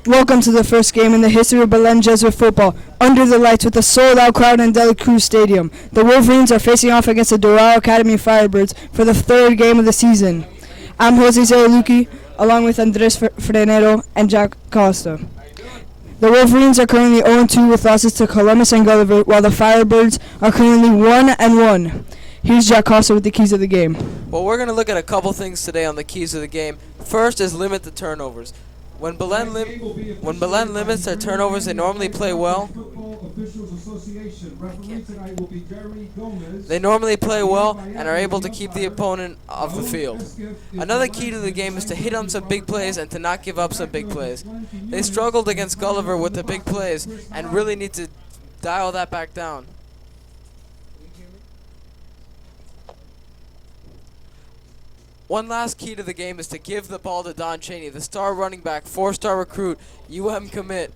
Welcome to the first game in the history of Belen Jesuit football, under the lights with a sold-out crowd in Dela Cruz Stadium. The Wolverines are facing off against the Doral Academy Firebirds for the third game of the season. I'm Jose Zeraluki, along with Andres Frenero and Jack Costa. The Wolverines are currently 0-2 with losses to Columbus and Gulliver, while the Firebirds are currently 1-1. Here's Jack Costa with the keys of the game. Well, we're going to look at a couple things today on the keys of the game. First is limit the turnovers. When Belen limits their turnovers, they normally play well. They normally play well and are able to keep the opponent off the field. Another key to the game is to hit on some big plays and to not give up some big plays. They struggled against Gulliver with the big plays and really need to dial that back down. One last key to the game is to give the ball to Don Chaney, the star running back, 4-star recruit, commit.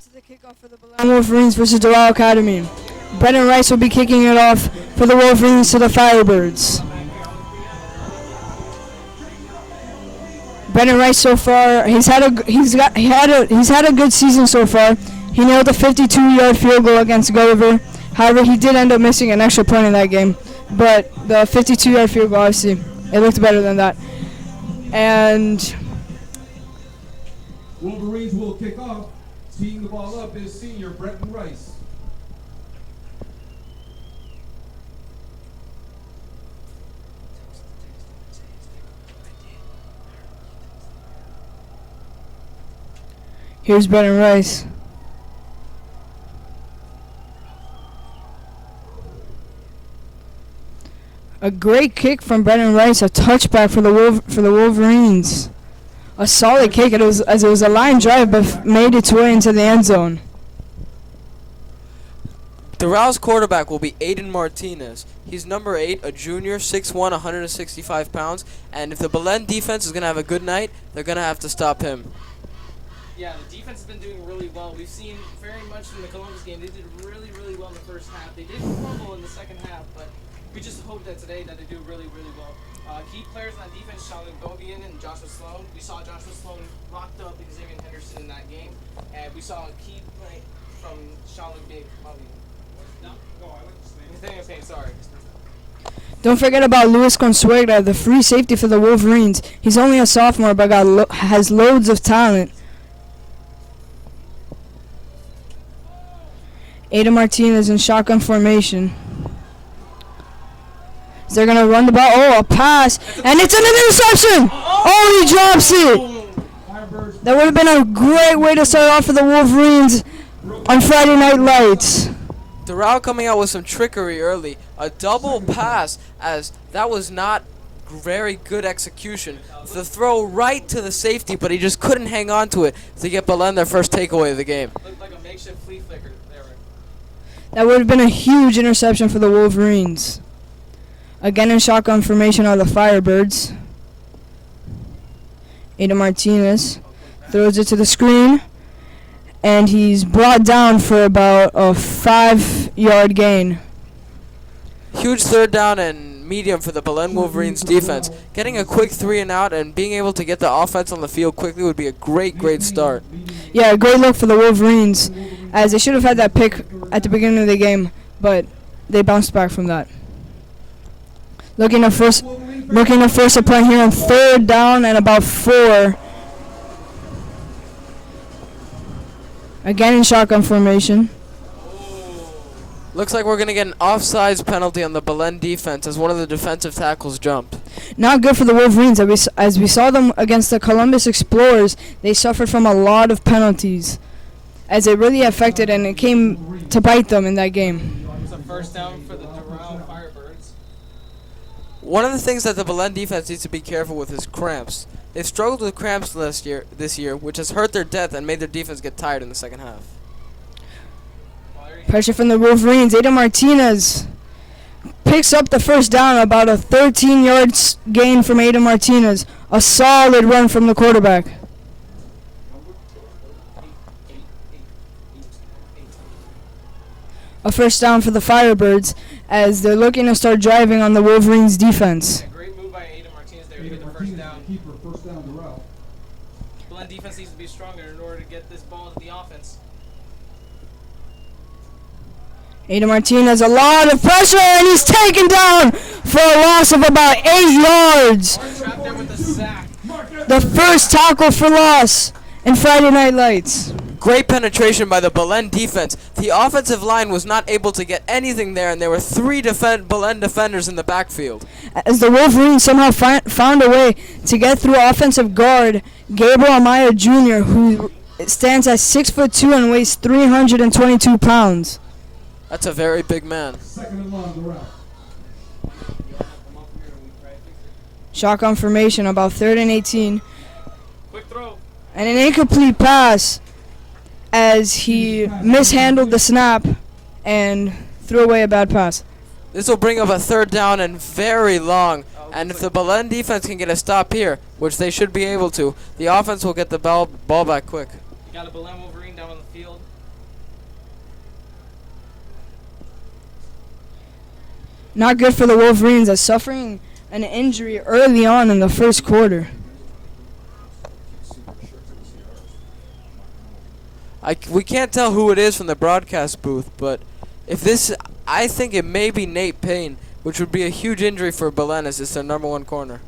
to the kickoff for the Belen Wolverines versus Doral Academy. Brendan Rice will be kicking it off for the Wolverines to the Firebirds. Brendan Rice so far, he's had a good season so far. He nailed a 52-yard field goal against Gulliver. However, he did end up missing an extra point in that game. But the 52-yard field goal, obviously, it looked better than that. And Wolverines will kick off. Teeing the ball up is senior Brendan Rice. here's Brendan Rice. A great kick from Brendan Rice, a touchback for the Wolverines. A solid kick, it was a line drive, but made its way into the end zone. Doral's quarterback will be Aiden Martinez. He's number 8, a junior, 6'1", 165 pounds. And if the Belen defense is going to have a good night, they're going to have to stop him. Yeah, the defense has been doing really well. We've seen very much in the Columbus game, they did really, really well in the first half. They did crumble in the second half, but we just hope that today that they do really, really well. Key players on defense, Sheldon Bobian and Joshua Sloan. We saw Joshua Sloan locked up Xavier Henderson in that game. And we saw a key play from Sheldon Bobian. No? No, I like the name. Sorry. Don't forget about Luis Consuegra, the free safety for the Wolverines. He's only a sophomore, but has loads of talent. Ada Martinez in shotgun formation. They're going to run the ball. Oh, a pass. And it's an interception. Oh, he drops it. That would have been a great way to start off for the Wolverines on Friday Night Lights. Doral coming out with some trickery early. A double pass, as that was not very good execution. The throw right to the safety, but he just couldn't hang on to it to get Belen their first takeaway of the game. Looked like a makeshift flea flicker there. That would have been a huge interception for the Wolverines. Again in shotgun formation are the Firebirds. Ada Martinez throws it to the screen, and he's brought down for about a 5-yard gain. Huge third down and medium for the Belen Wolverines defense. Getting a quick 3 and out and being able to get the offense on the field quickly would be a great start. Yeah, a great look for the Wolverines, as they should have had that pick at the beginning of the game, but they bounced back from that. Looking to force a play here on third down and about 4. Again in shotgun formation. Looks like we're going to get an offsides penalty on the Belen defense as one of the defensive tackles jumped. Not good for the Wolverines. As we saw them against the Columbus Explorers, they suffered from a lot of penalties, as it really affected, and it came to bite them in that game. It's a first down for the Doral Firebirds. One of the things that the Belen defense needs to be careful with is cramps. They've struggled with cramps this year, which has hurt their depth and made their defense get tired in the second half. Pressure from the Wolverines. Ada Martinez picks up the first down, about a 13-yard gain from Ada Martinez. A solid run from the quarterback. A first down for the Firebirds, as they're looking to start driving on the Wolverines defense. Great move by Ada Martinez there to get the first down. Belen defense needs to be stronger in order to get this ball to the offense. Ada Martinez, a lot of pressure, and he's taken down for a loss of about 8 yards. Trapped there with a sack. The first tackle for loss in Friday Night Lights. Great penetration by the Belen defense. The offensive line was not able to get anything there, and there were 3 Belen defenders in the backfield. As the Wolverines somehow found a way to get through offensive guard Gabriel Amaya Jr., who stands at 6'2" and weighs 322 pounds. That's a very big man. Shotgun formation, about 3rd and 18. Quick throw. And an incomplete pass, as he mishandled the snap and threw away a bad pass. This will bring up a 3rd down and very long. And if the Belen defense can get a stop here, which they should be able to, the offense will get the ball back quick. You got a Belen Wolverine down on the field. Not good for the Wolverines as suffering an injury early on in the first quarter. We can't tell who it is from the broadcast booth, but I think it may be Nate Payne, which would be a huge injury for Belen as it's their number one corner.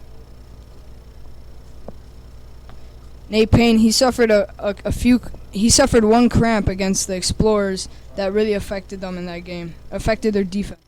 Nate Payne, he suffered he suffered one cramp against the Explorers that really affected them in that game, affected their defense.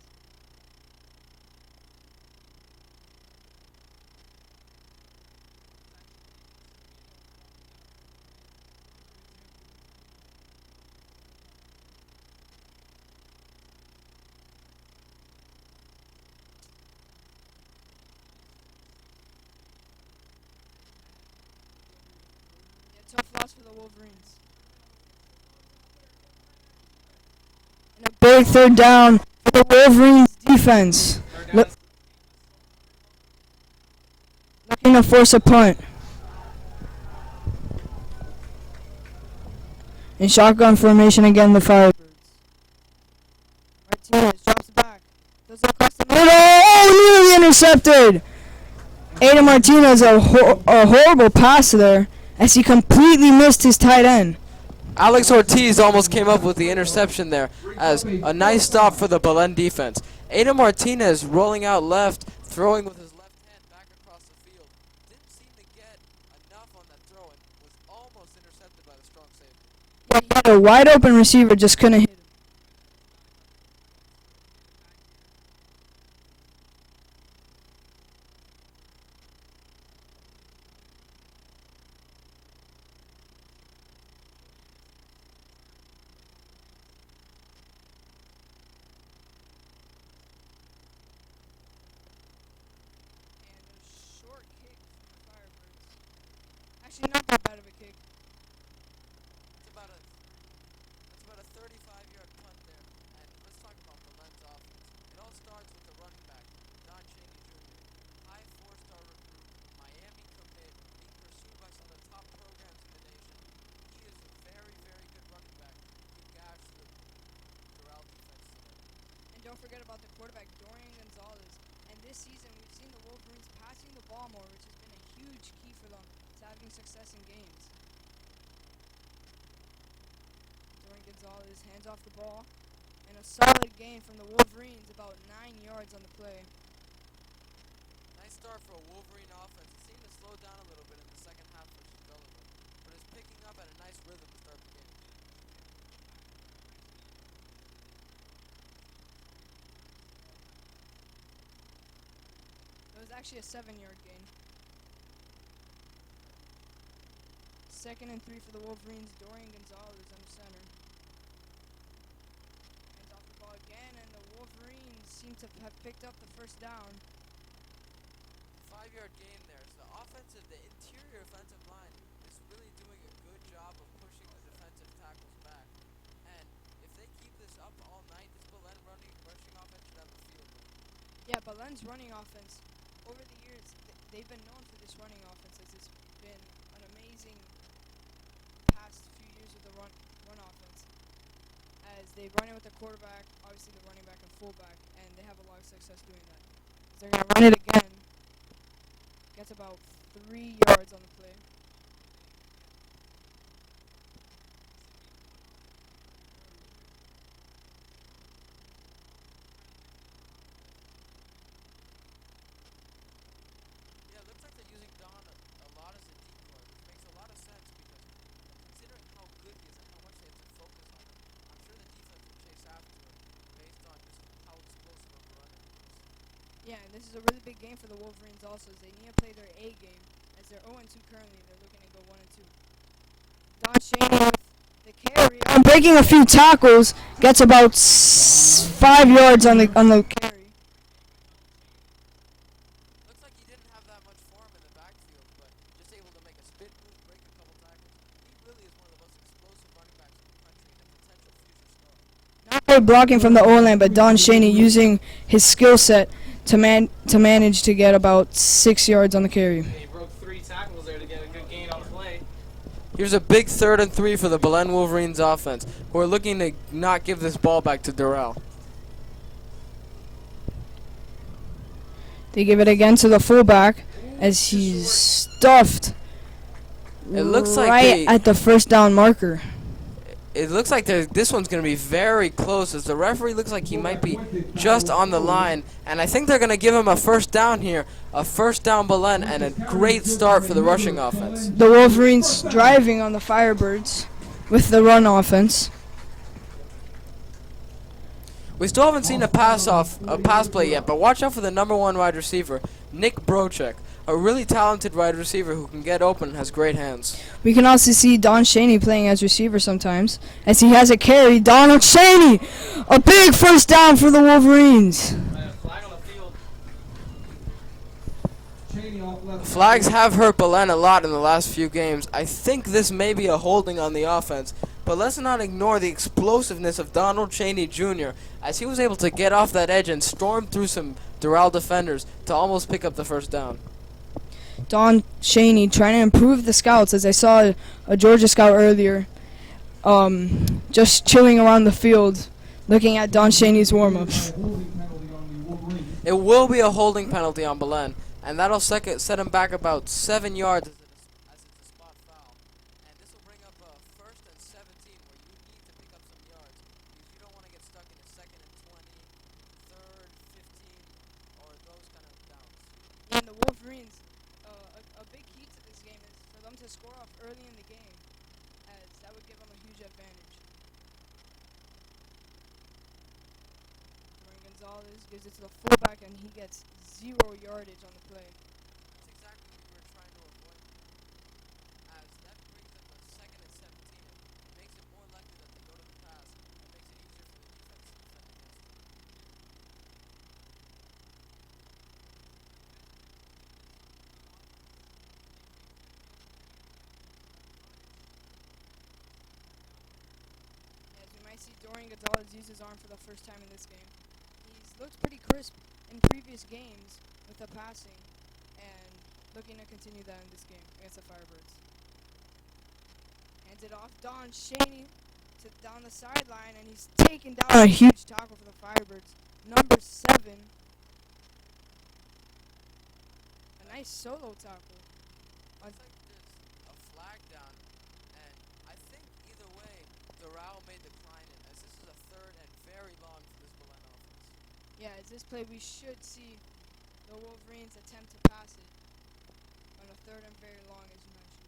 Tough loss for the Wolverines. And a big third down for the Wolverines defense. Looking to force a punt. In shotgun formation again, the Firebirds. Martinez drops back. Does it across the middle. Oh, nearly intercepted. Aiden Martinez, a horrible pass there, as he completely missed his tight end. Alex Ortiz almost came up with the interception there as a nice stop for the Belen defense. Aiden Martinez rolling out left, throwing with his left hand back across the field. Didn't seem to get enough on that throw and was almost intercepted by the strong safety. Yeah, he had a wide open receiver, just couldn't hit him. Actually, not that bad of a kick. It's about a 35-yard punt there. And let's talk about Belen's offense. It all starts with the running back, Don Chaney Jr., high four-star recruit, Miami commit, being pursued by some of the top programs in the nation. He is a very, very good running back who gashed the Doral defense today. And don't forget about the quarterback, Dorian Gonzalez. And this season, we've seen the Wolverines passing the ball more, which has been a huge key for them to having success in games. Dorian Gonzalez hands off the ball. And a solid gain from the Wolverines, about 9 yards on the play. Nice start for a Wolverine offense. It seemed to slow down a little bit in the second half versus Gulliver, but it's picking up at a nice rhythm to start the game. It was actually a 7-yard gain. 2nd and 3 for the Wolverines. Dorian Gonzalez under center. Hands off the ball again, and the Wolverines seem to have picked up the first down. 5-yard gain there. So the interior offensive line is really doing a good job of pushing the defensive tackles back. And if they keep this up all night, this Belen rushing offense should have a field goal. Yeah, Belen's running offense, over the years, they've been known for this running offense, as it's been an amazing past few years with the run offense. As they run it with the quarterback, obviously the running back and fullback, and they have a lot of success doing that. They're going to run it again. Gets about 3 yards on the play. Yeah, it looks like they're using Don a lot as a decoy, which makes a lot of sense because considering how good he is and how much they have to focus on him, I'm sure the defense will chase after him based on just how explosive of a runner he is. Yeah, and this is a really big game for the Wolverines also, as they need to play their A game. As they're 0-2 currently, they're looking to go 1-2. Don Chaney with the carry. Breaking a few tackles, gets about 5 yards on the carry. Looks like he didn't have that much form in the backfield, but just able to make a spin move, break a couple tackles. He really is one of the most explosive running backs in the country and a potential future star. Not good blocking from the O-line, but Don Chaney using his skill set to manage to get about 6 yards on the carry. He broke 3 tackles there to get a good gain on the play. Here's a big 3rd and 3 for the Belen Wolverines offense, who are looking to not give this ball back to Doral. They give it again to the fullback as he's stuffed It looks like right at the first down marker. It looks like this one's going to be very close, as the referee looks like he might be just on the line. And I think they're going to give him a first down here. A first down Belen, and a great start for the rushing offense. The Wolverines driving on the Firebirds with the run offense. We still haven't seen a pass play yet, but watch out for the number 1 wide receiver, Nick Brochek, a really talented wide receiver who can get open and has great hands. We can also see Don Shaney playing as receiver sometimes, as he has a carry. Donald Shaney, a big first down for the Wolverines. Flag on the field. Cheney off left. Flags have hurt Belen a lot in the last few games. I think this may be a holding on the offense, but let's not ignore the explosiveness of Donald Cheney Jr., as he was able to get off that edge and storm through some Doral defenders to almost pick up the first down. Don Shaney trying to improve the scouts, as I saw a Georgia scout earlier, just chilling around the field, looking at Don Shaney's warm-ups. Holding penalty on the Wolverines. It will be a holding penalty on Belen, and that'll set him back about 7 yards as it's a spot foul. And this will bring up a 1st and 17, where you need to pick up some yards, because you don't want to get stuck in a 2nd and 20, 3rd, 15, or those kind of downs. And the Wolverines, a big key to this game is for them to score off early in the game, as that would give them a huge advantage. Dwayne Gonzalez gives it to the fullback, and he gets 0 yardage on the play. That's exactly what we were trying to avoid, as that brings up a 2nd and 17. It makes it more likely that they go to the pass, and makes it easier for the defense to defend against them. As we might see, Dorian Gonzalez use his arm for the first time in this game. He's looked pretty crisp in previous games with the passing, and looking to continue that in this game against the Firebirds. Hands it off, Don Shaney to down the sideline, and he's taken down a huge tackle for the Firebirds. Number 7. A nice solo tackle. Looks like there's a flag down, and I think either way, Doral may decline it, as this is a 3rd and very long for this Belen offense. Yeah, as this play, we should see the Wolverines attempt to pass it on a 3rd and very long, as you mentioned.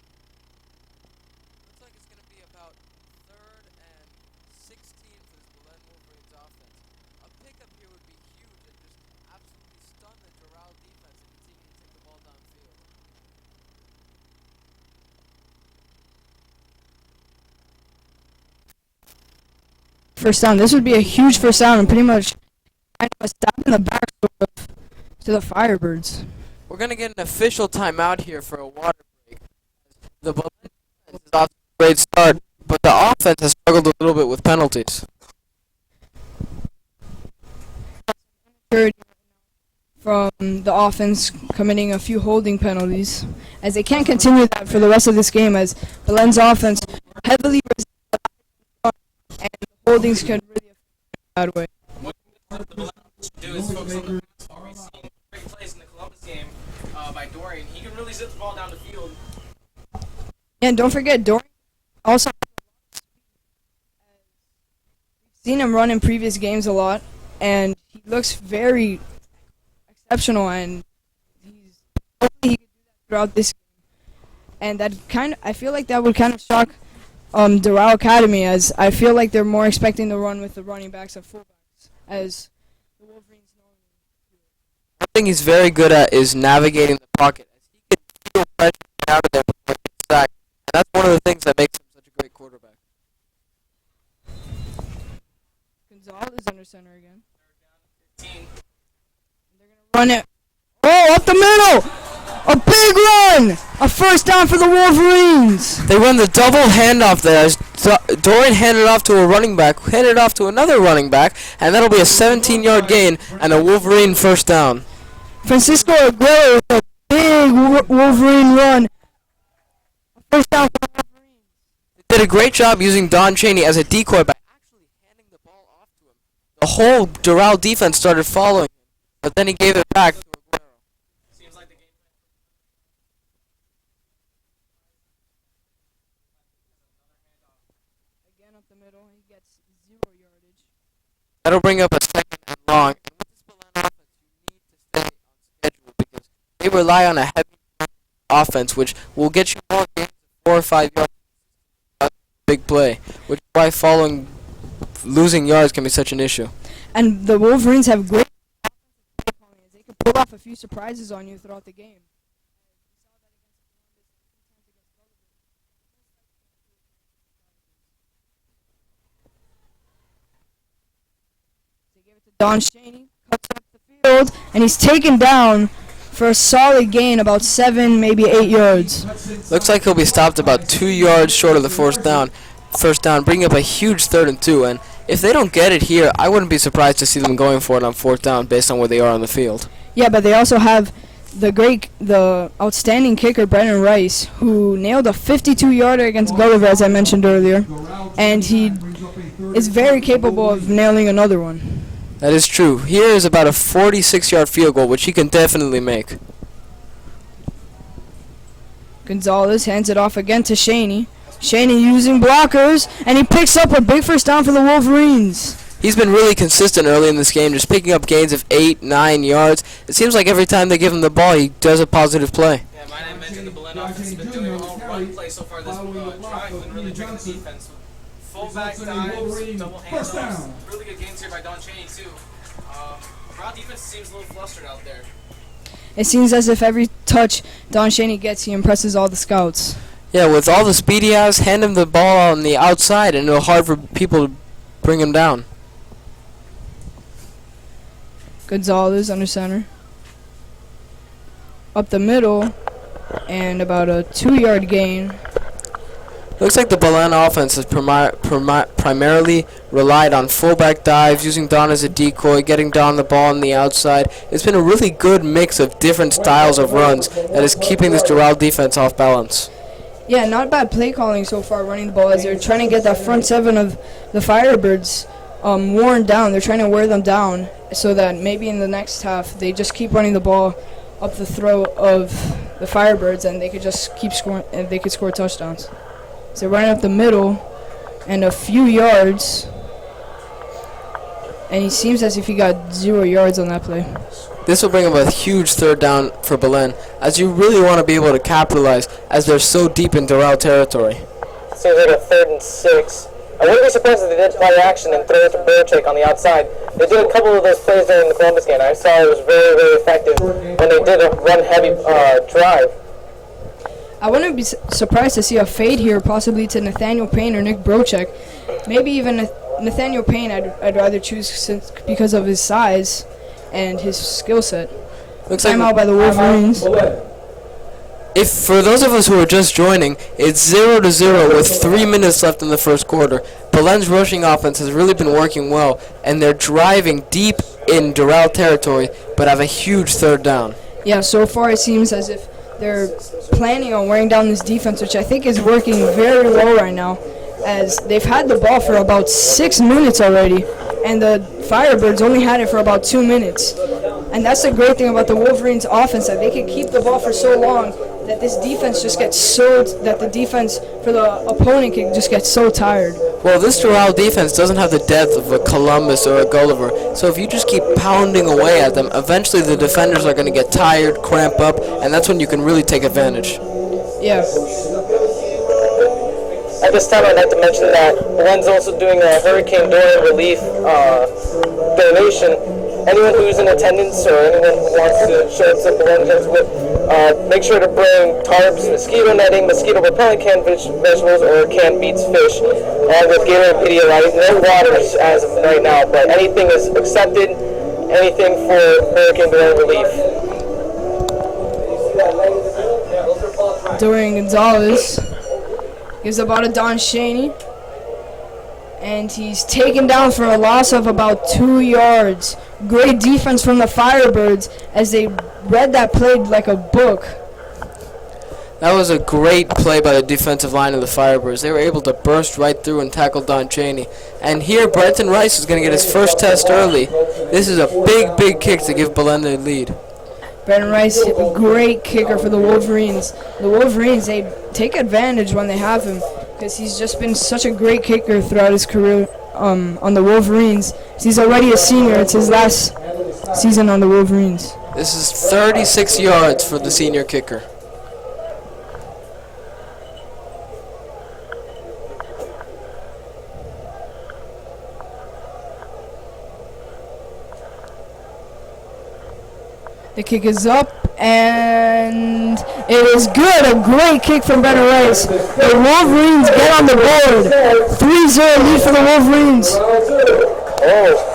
Looks like it's going to be about 3rd and 16 for this Belen Wolverines offense. A pickup here would be huge and just absolutely stun the Doral defense and continue to take the ball downfield. First down. This would be a huge first down, and pretty much kind of a stab in the back sort of to the Firebirds. We're going to get an official timeout here for a water break. The Belen defense is off to a great start, but the offense has struggled a little bit with penalties. From the offense committing a few holding penalties, as they can't continue that for the rest of this game, as Belen's offense heavily and the holdings can really affect that way. What the should do is focus on the pass. We've seen great plays in the Columbus game by Dorian. He can really zip the ball down the field. Yeah, and don't forget, Dorian also we've seen him run in previous games a lot, and he looks very exceptional, and hopefully he can do that throughout this game. And that I feel like that would kind of shock Doral Academy, as I feel like they're more expecting to run with the running backs and fullbacks, as the Wolverines normally do. One thing he's very good at is navigating the pocket, as he can feel pressure out of there before he gets sacked, and that's one of the things that makes him such a great quarterback. Gonzalez under center again. 15. They're gonna run it. Oh, up the middle! A big run! A first down for the Wolverines! They run the double handoff there, as Dorian handed off to a running back, who handed off to another running back, and that'll be a 17-yard gain and a Wolverine first down. Francisco Aguero with a big Wolverine run. A first down for the Wolverines. did a great job using Don Chaney as a decoy by actually handing the ball off to him. The whole Doral defense started following him, but then he gave it back to Aguero. Seems like the game. Again up the middle, he gets 0 yardage. That'll bring up a second and long. And with this Belen offense, you need to stay on schedule because they rely on a heavy offense, which will get you more games of 4 or 5 yards. Big play, which is why losing yards can be such an issue. And the Wolverines have great play calling as they can pull off a few surprises on you throughout the game. They give it to Don Chaney, cuts up the field, and he's taken down for a solid gain, about 7, maybe 8 yards. Looks like he'll be stopped about 2 yards short of the first down, bringing up a huge 3rd and 2. And if they don't get it here, I wouldn't be surprised to see them going for it on 4th down based on where they are on the field. Yeah, but they also have the outstanding kicker, Brennan Rice, who nailed a 52-yarder against Gulliver, as I mentioned earlier. And he is very capable of nailing another one. That is true. Here is about a 46-yard field goal, which he can definitely make. Gonzalez hands it off again to Shaney. Shaney using blockers, and he picks up a big first down for the Wolverines. He's been really consistent early in this game, just picking up gains of 8, 9 yards. It seems like every time they give him the ball, he does a positive play. Yeah, might I mention the Belen offense has been doing a whole run play so far this drive and really tricking the defense. Fullback dives, double handoffs, really good gains here by Don Chaney too. Raw defense seems a little flustered out there. It seems as if every touch Don Shaney gets, he impresses all the scouts. Yeah, with all the speed he has, hand him the ball on the outside, and it'll hard for people to bring him down. Gonzalez under center. Up the middle, and about a 2-yard gain. Looks like the Belen offense has primarily relied on fullback dives, using Don as a decoy, getting Don the ball on the outside. It's been a really good mix of different styles of runs that is keeping this Doral defense off balance. Yeah, not bad play calling so far, running the ball as they're trying to get that front 7 of the Firebirds worn down. They're trying to wear them down so that maybe in the next half they just keep running the ball up the throat of the Firebirds and they could just keep scoring and they could score touchdowns. So running up the middle and a few yards, and he seems as if he got 0 yards on that play. This will bring up a huge 3rd down for Belen, as you really want to be able to capitalize as they're so deep in Doral territory. Seems like a 3rd and 6. I wouldn't be surprised if they did play action and throw it to Burchak on the outside. They did a couple of those plays during the Columbus game. I saw it was very, very effective when they did a run-heavy drive. I wouldn't be surprised to see a fade here, possibly to Nathaniel Payne or Nick Brochek. Maybe even Nathaniel Payne I'd rather choose because of his size and his skill set. Looks like Timeout by the Wolverines. If for those of us who are just joining, it's 0-0 with 3 minutes left in the first quarter. Belen's rushing offense has really been working well, and they're driving deep in Doral territory, but have a huge 3rd down. Yeah, so far it seems as if they're planning on wearing down this defense, which I think is working very well right now, as they've had the ball for about 6 minutes already, and the Firebirds only had it for about 2 minutes. And that's the great thing about the Wolverines offense, that they can keep the ball for so long that this defense just gets that the defense for the opponent can just get so tired. Well, this Doral defense doesn't have the depth of a Columbus or a Gulliver, so if you just keep pounding away at them, eventually the defenders are going to get tired, cramp up, and that's when you can really take advantage. Yeah. At this time, I'd like to mention that Belen's also doing a Hurricane Doral relief donation. Anyone who's in attendance or anyone who wants to show up to Belen Jesuit, make sure to bring tarps, mosquito netting, mosquito repellent canned vegetables, or canned meats, fish, along with Gatorade Pedialyte. No waters as of right now, but anything is accepted, anything for Hurricane Doral relief. Dorian Gonzalez gives about a Don Shaney, and he's taken down for a loss of about 2 yards. Great defense from the Firebirds as they read that play like a book. That was a great play by the defensive line of the Firebirds. They were able to burst right through and tackle Don Chaney. And here, Brenton Rice is going to get his first test early. This is a big, big kick to give Belen the lead. Brenton Rice, a great kicker for the Wolverines. The Wolverines, they take advantage when they have him because he's just been such a great kicker throughout his career on the Wolverines. He's already a senior. It's his last season on the Wolverines. This is 36 yards for the senior kicker. The kick is up, and it is good. A great kick from Brenton Rice. The Wolverines get on the board. 3-0 lead for the Wolverines.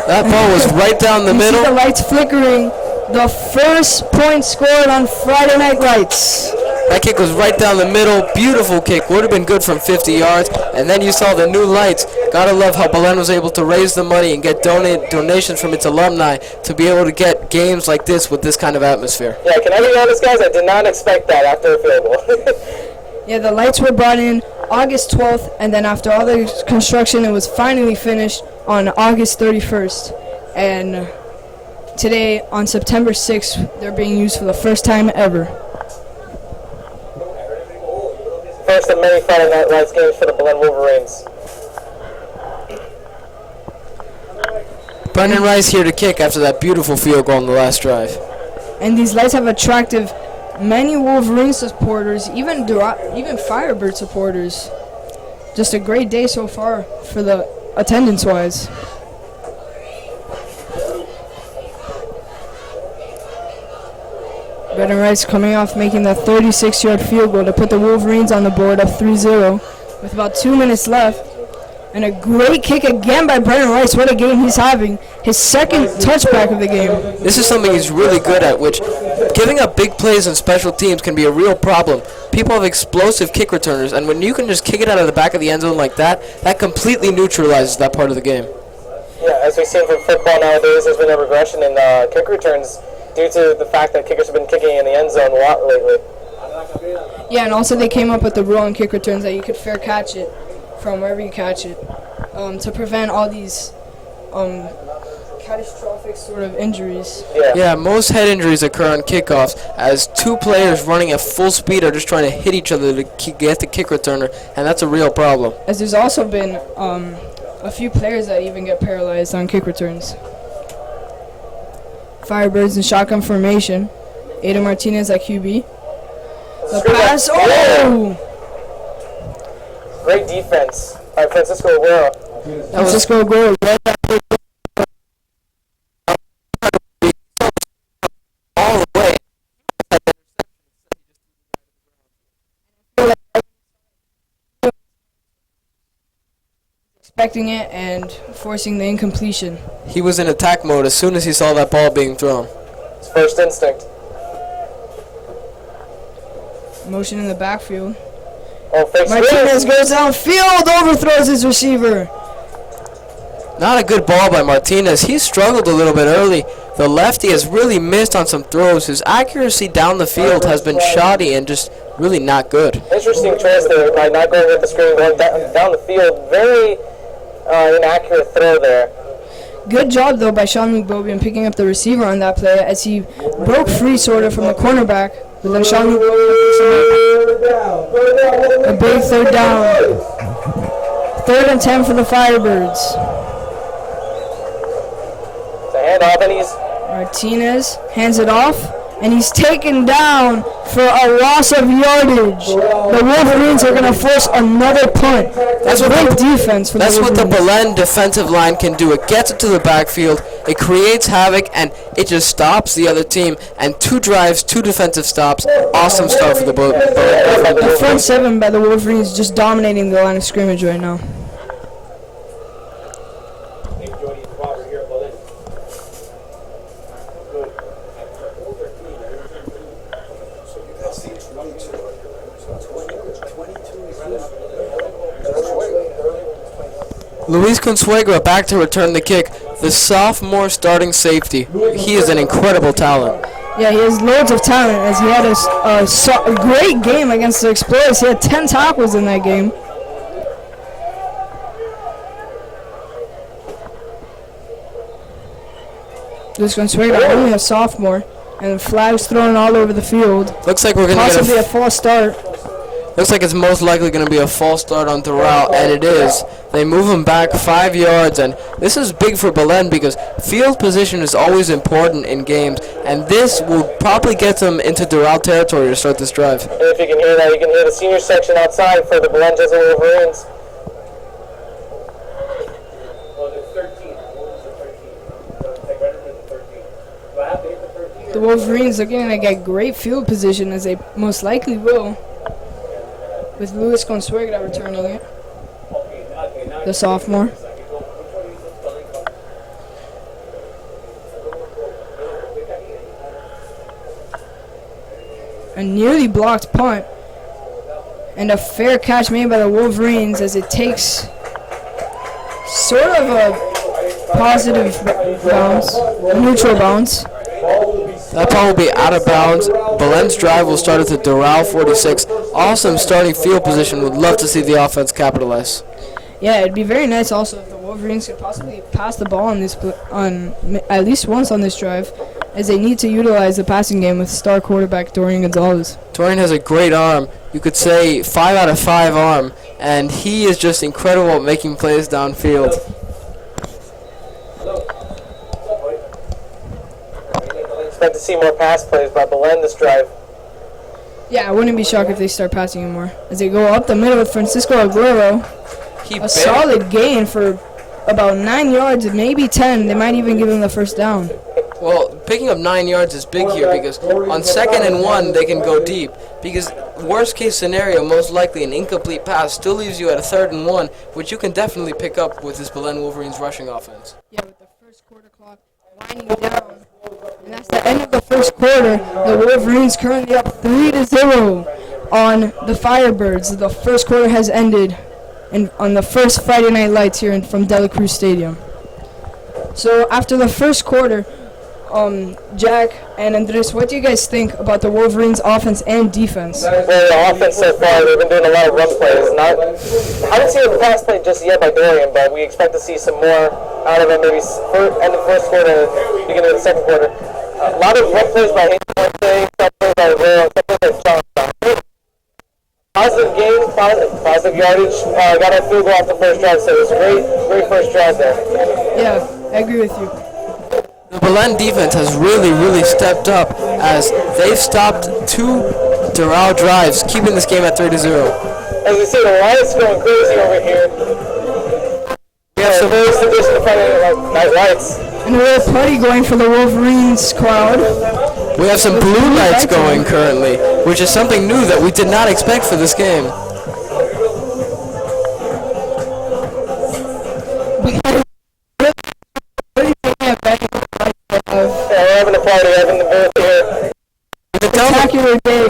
That ball was right down the You see middle. the lights flickering. The first point scored on Friday Night Lights. That kick was right down the middle. Beautiful kick. Would have been good from 50 yards. And then you saw the new lights. Gotta love how Belen was able to raise the money and get donations from its alumni to be able to get games like this with this kind of atmosphere. Yeah, can I be honest, guys? I did not expect that after a field goal. Yeah, the lights were brought in August 12th, and then after all the construction, it was finally finished on August 31st. And today, on September 6th, they're being used for the first time ever. First of many Friday Night Lights games for the Belen Wolverines. Brenton Rice here to kick after that beautiful field goal on the last drive. And these lights have attracted many Wolverine supporters, even Firebird supporters. Just a great day so far for the attendance-wise. Brenton Rice coming off making the 36-yard field goal to put the Wolverines on the board up 3-0 with about 2 minutes left. And a great kick again by Brenton Rice. What a game he's having. His second touchback of the game. This is something he's really good at, which giving up big plays on special teams can be a real problem. People have explosive kick returners, and when you can just kick it out of the back of the end zone like that, that completely neutralizes that part of the game. Yeah, as we've seen from football nowadays, there's been a regression in kick returns due to the fact that kickers have been kicking in the end zone a lot lately. Yeah, and also they came up with the rule on kick returns that you could fair catch it from wherever you catch it to prevent all these catastrophic sort of injuries. Yeah, most head injuries occur on kickoffs as two players running at full speed are just trying to hit each other to get the kick returner, and that's a real problem. As there's also been a few players that even get paralyzed on kick returns. Firebirds in shotgun formation. Aiden Martinez at QB. The pass. Oh! Great defense by Francisco Aguero. Francisco Aguero. All the way. Expecting it and forcing the incompletion. He was in attack mode as soon as he saw that ball being thrown. His first instinct. Motion in the backfield. Oh, fakes Martinez goes downfield, overthrows his receiver. Not a good ball by Martinez. He struggled a little bit early. The lefty has really missed on some throws. His accuracy down the field has been shoddy and just really not good. Interesting choice there by not going with the screen, going down the field. Very inaccurate throw there. Good job, though, by Sean McBobian picking up the receiver on that play as he broke free, sort of, from the cornerback. But then Sean a big third down. 3rd and 10 for the Firebirds. It's a handoff, and he's Martinez hands it off, and he's taken down for a loss of yardage. The Wolverines are going to force another punt. That's great defense for the That's what the Wolverines. Belen defensive line can do. It gets it to the backfield, it creates havoc, and it just stops the other team. And 2 drives, 2 defensive stops. Awesome start for the Belen. The front 7 by the Wolverines just dominating the line of scrimmage right now. Luis Consuegra back to return the kick. The sophomore starting safety. He is an incredible talent. Yeah, he has loads of talent as he had a great game against the Explorers. He had 10 tackles in that game. Just going to swing it, only a sophomore, and flags thrown all over the field. Looks like we're going to get possibly a false start. Looks like it's most likely going to be a false start on Doral, and it is. They move him back 5 yards, and this is big for Belen because field position is always important in games, and this will probably get them into Doral territory to start this drive. And if you can hear that, you can hear the senior section outside for the Belen Jesuit Wolverines. The Wolverines are going to get great field position, as they most likely will, with Luis Consuegra returning it, the sophomore. A nearly blocked punt, and a fair catch made by the Wolverines as it takes sort of a positive bounce, a neutral bounce. That ball will be out of bounds. Belen's drive will start at the Doral 46. Awesome starting field position. Would love to see the offense capitalize. Yeah, it'd be very nice also if the Wolverines could possibly pass the ball on at least once on this drive, as they need to utilize the passing game with star quarterback Dorian Gonzalez. Dorian has a great arm. You could say 5 out of 5 arm, and he is just incredible at making plays downfield. Expect to see more pass plays by Belen this drive. Yeah, I wouldn't be shocked if they start passing him more. As they go up the middle with Francisco Aguero, a solid gain for about 9 yards, maybe 10. They might even give him the first down. Well, picking up 9 yards is big here because on 2nd and 1 they can go deep. Because worst case scenario, most likely an incomplete pass still leaves you at a 3rd and 1, which you can definitely pick up with this Belen Wolverines rushing offense. Yeah, with the first quarter clock winding down. And that's the end of the first quarter. The Wolverines currently up 3-0 on the Firebirds. The first quarter has ended on the first Friday Night Lights here from Dela Cruz Stadium. So after the first quarter, Jack and Andres, what do you guys think about the Wolverines' offense and defense? Well, the offense so far, they've been doing a lot of run plays. I haven't seen a pass play just yet by Dorian, but we expect to see some more out of him maybe end of first quarter, beginning of the second quarter. A lot of run plays by him, some plays by Will, some plays by John. Positive gain, positive yardage. Got a field goal off the first drive, so it was great first drive there. Yeah, I agree with you. The Belen defense has really stepped up as they've stopped 2 Doral drives, keeping this game at 3-0. As we see, the lights going crazy over here. We have some very traditional Friday Night Lights. And a little party going for the Wolverines crowd. We have some blue lights going currently, which is something new that we did not expect for this game. We're having a party, having the booth here. Spectacular day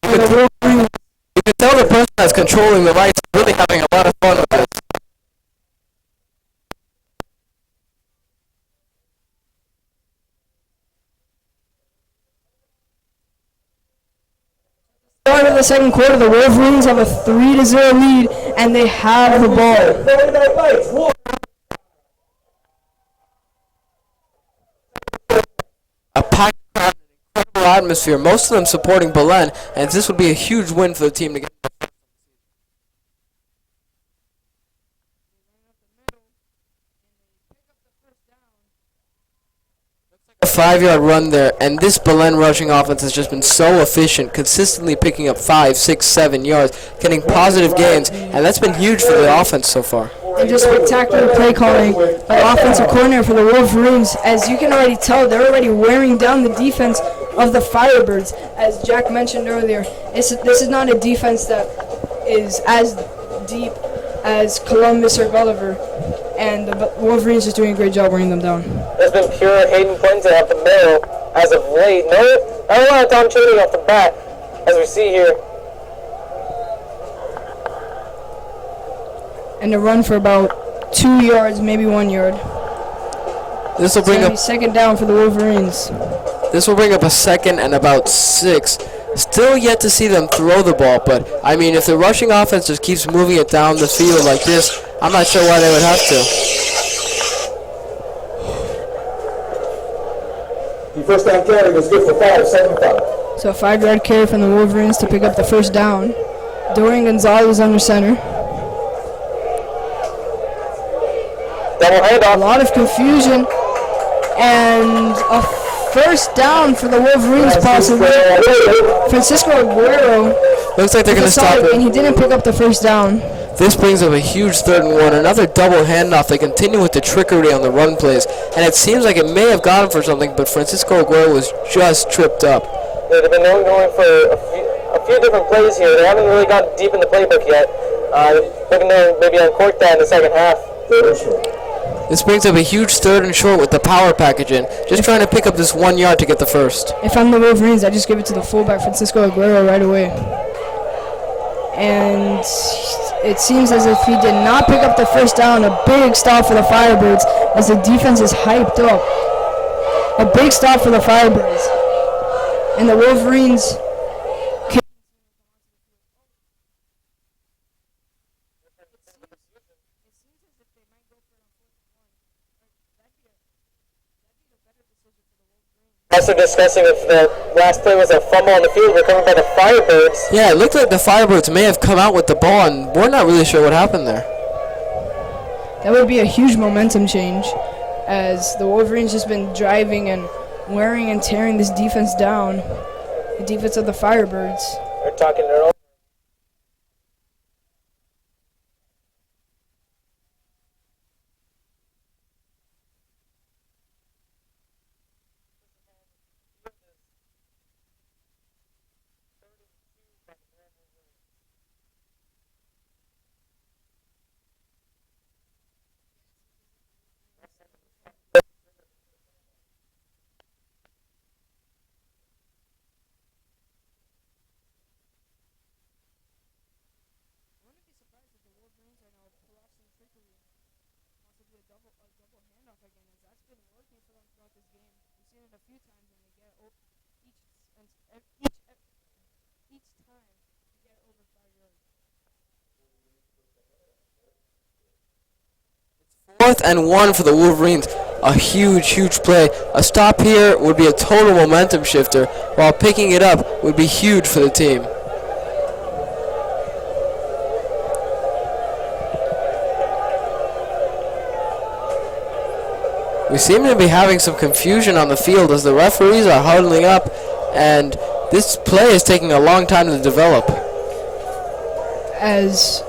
for the Wolverines. You can tell the person that's controlling the lights is really having a lot of fun with this. Start of the second quarter, the Wolverines have a 3-0 lead, and they have the ball. A packed crowd, an incredible atmosphere, most of them supporting Belen, and this would be a huge win for the team to get. A 5-yard run there, and this Belen rushing offense has just been so efficient, consistently picking up 5, 6, 7 yards, getting positive gains, and that's been huge for the offense so far. And just spectacular play calling by offensive coordinator for the Wolverines. As you can already tell, they're already wearing down the defense of the Firebirds. As Jack mentioned earlier, this is not a defense that is as deep as Columbus or Gulliver, and the Wolverines is doing a great job wearing them down. There's been pure Hayden Puente off the middle as of late. Not a lot of Tom Cheney off the bat, as we see here. And a run for about 2 yards, maybe 1 yard. This will bring up. Second down for the Wolverines. This will bring up a 2nd and about 6. Still yet to see them throw the ball, but I mean, if the rushing offense just keeps moving it down the field like this, I'm not sure why they would have to. The first down carry was good for 5, 7-5. So a 5-yard carry from the Wolverines to pick up the first down. Dorian Gonzalez under center. Double A handoff. lot of confusion. And a first down for the Wolverines possibly. Francisco Aguero Looks like they're going to stop decided, and it. he didn't pick up the first down. This brings up a huge 3rd and 1. Another double handoff. They continue with the trickery on the run plays, and it seems like it may have gone him for something, but Francisco Aguero was just tripped up. Yeah, they've been going for a few different plays here. They haven't really gotten deep in the playbook yet. Looking to maybe uncork that in the second half. This brings up a huge 3rd and short with the power package in, just trying to pick up this 1 yard to get the first. If I'm the Wolverines, I just give it to the fullback, Francisco Aguero, right away. And it seems as if he did not pick up the first down. A big stop for the Firebirds as the defense is hyped up. A big stop for the Firebirds. And the Wolverines Also discussing if the last play was a fumble on the field recovered by the Firebirds. Yeah, it looked like the Firebirds may have come out with the ball, and we're not really sure what happened there. that would be a huge momentum change, as the Wolverines just been driving and wearing and tearing this defense down. The defense of the Firebirds. They're talking their own. Fourth and 1 for the Wolverines. A huge play. A stop here would be a total momentum shifter, while picking it up would be huge for the team. We seem to be having some confusion on the field as the referees are huddling up, and this play is taking a long time to develop. As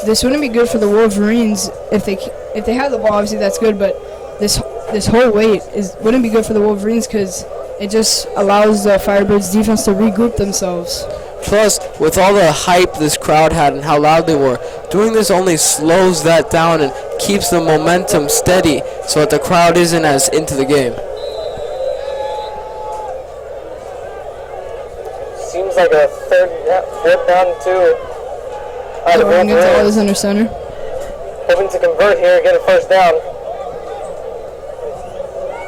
this wouldn't be good for the Wolverines if they have the ball. Obviously, that's good, but this whole wait wouldn't be good for the Wolverines because it just allows the Firebirds defense to regroup themselves. Plus, with all the hype this crowd had and how loud they were, doing this only slows that down and keeps the momentum steady so that the crowd isn't as into the game. Seems like a fourth down and 2. The Dorian Gonzalez Wolverines under center. hoping to convert here and get a first down.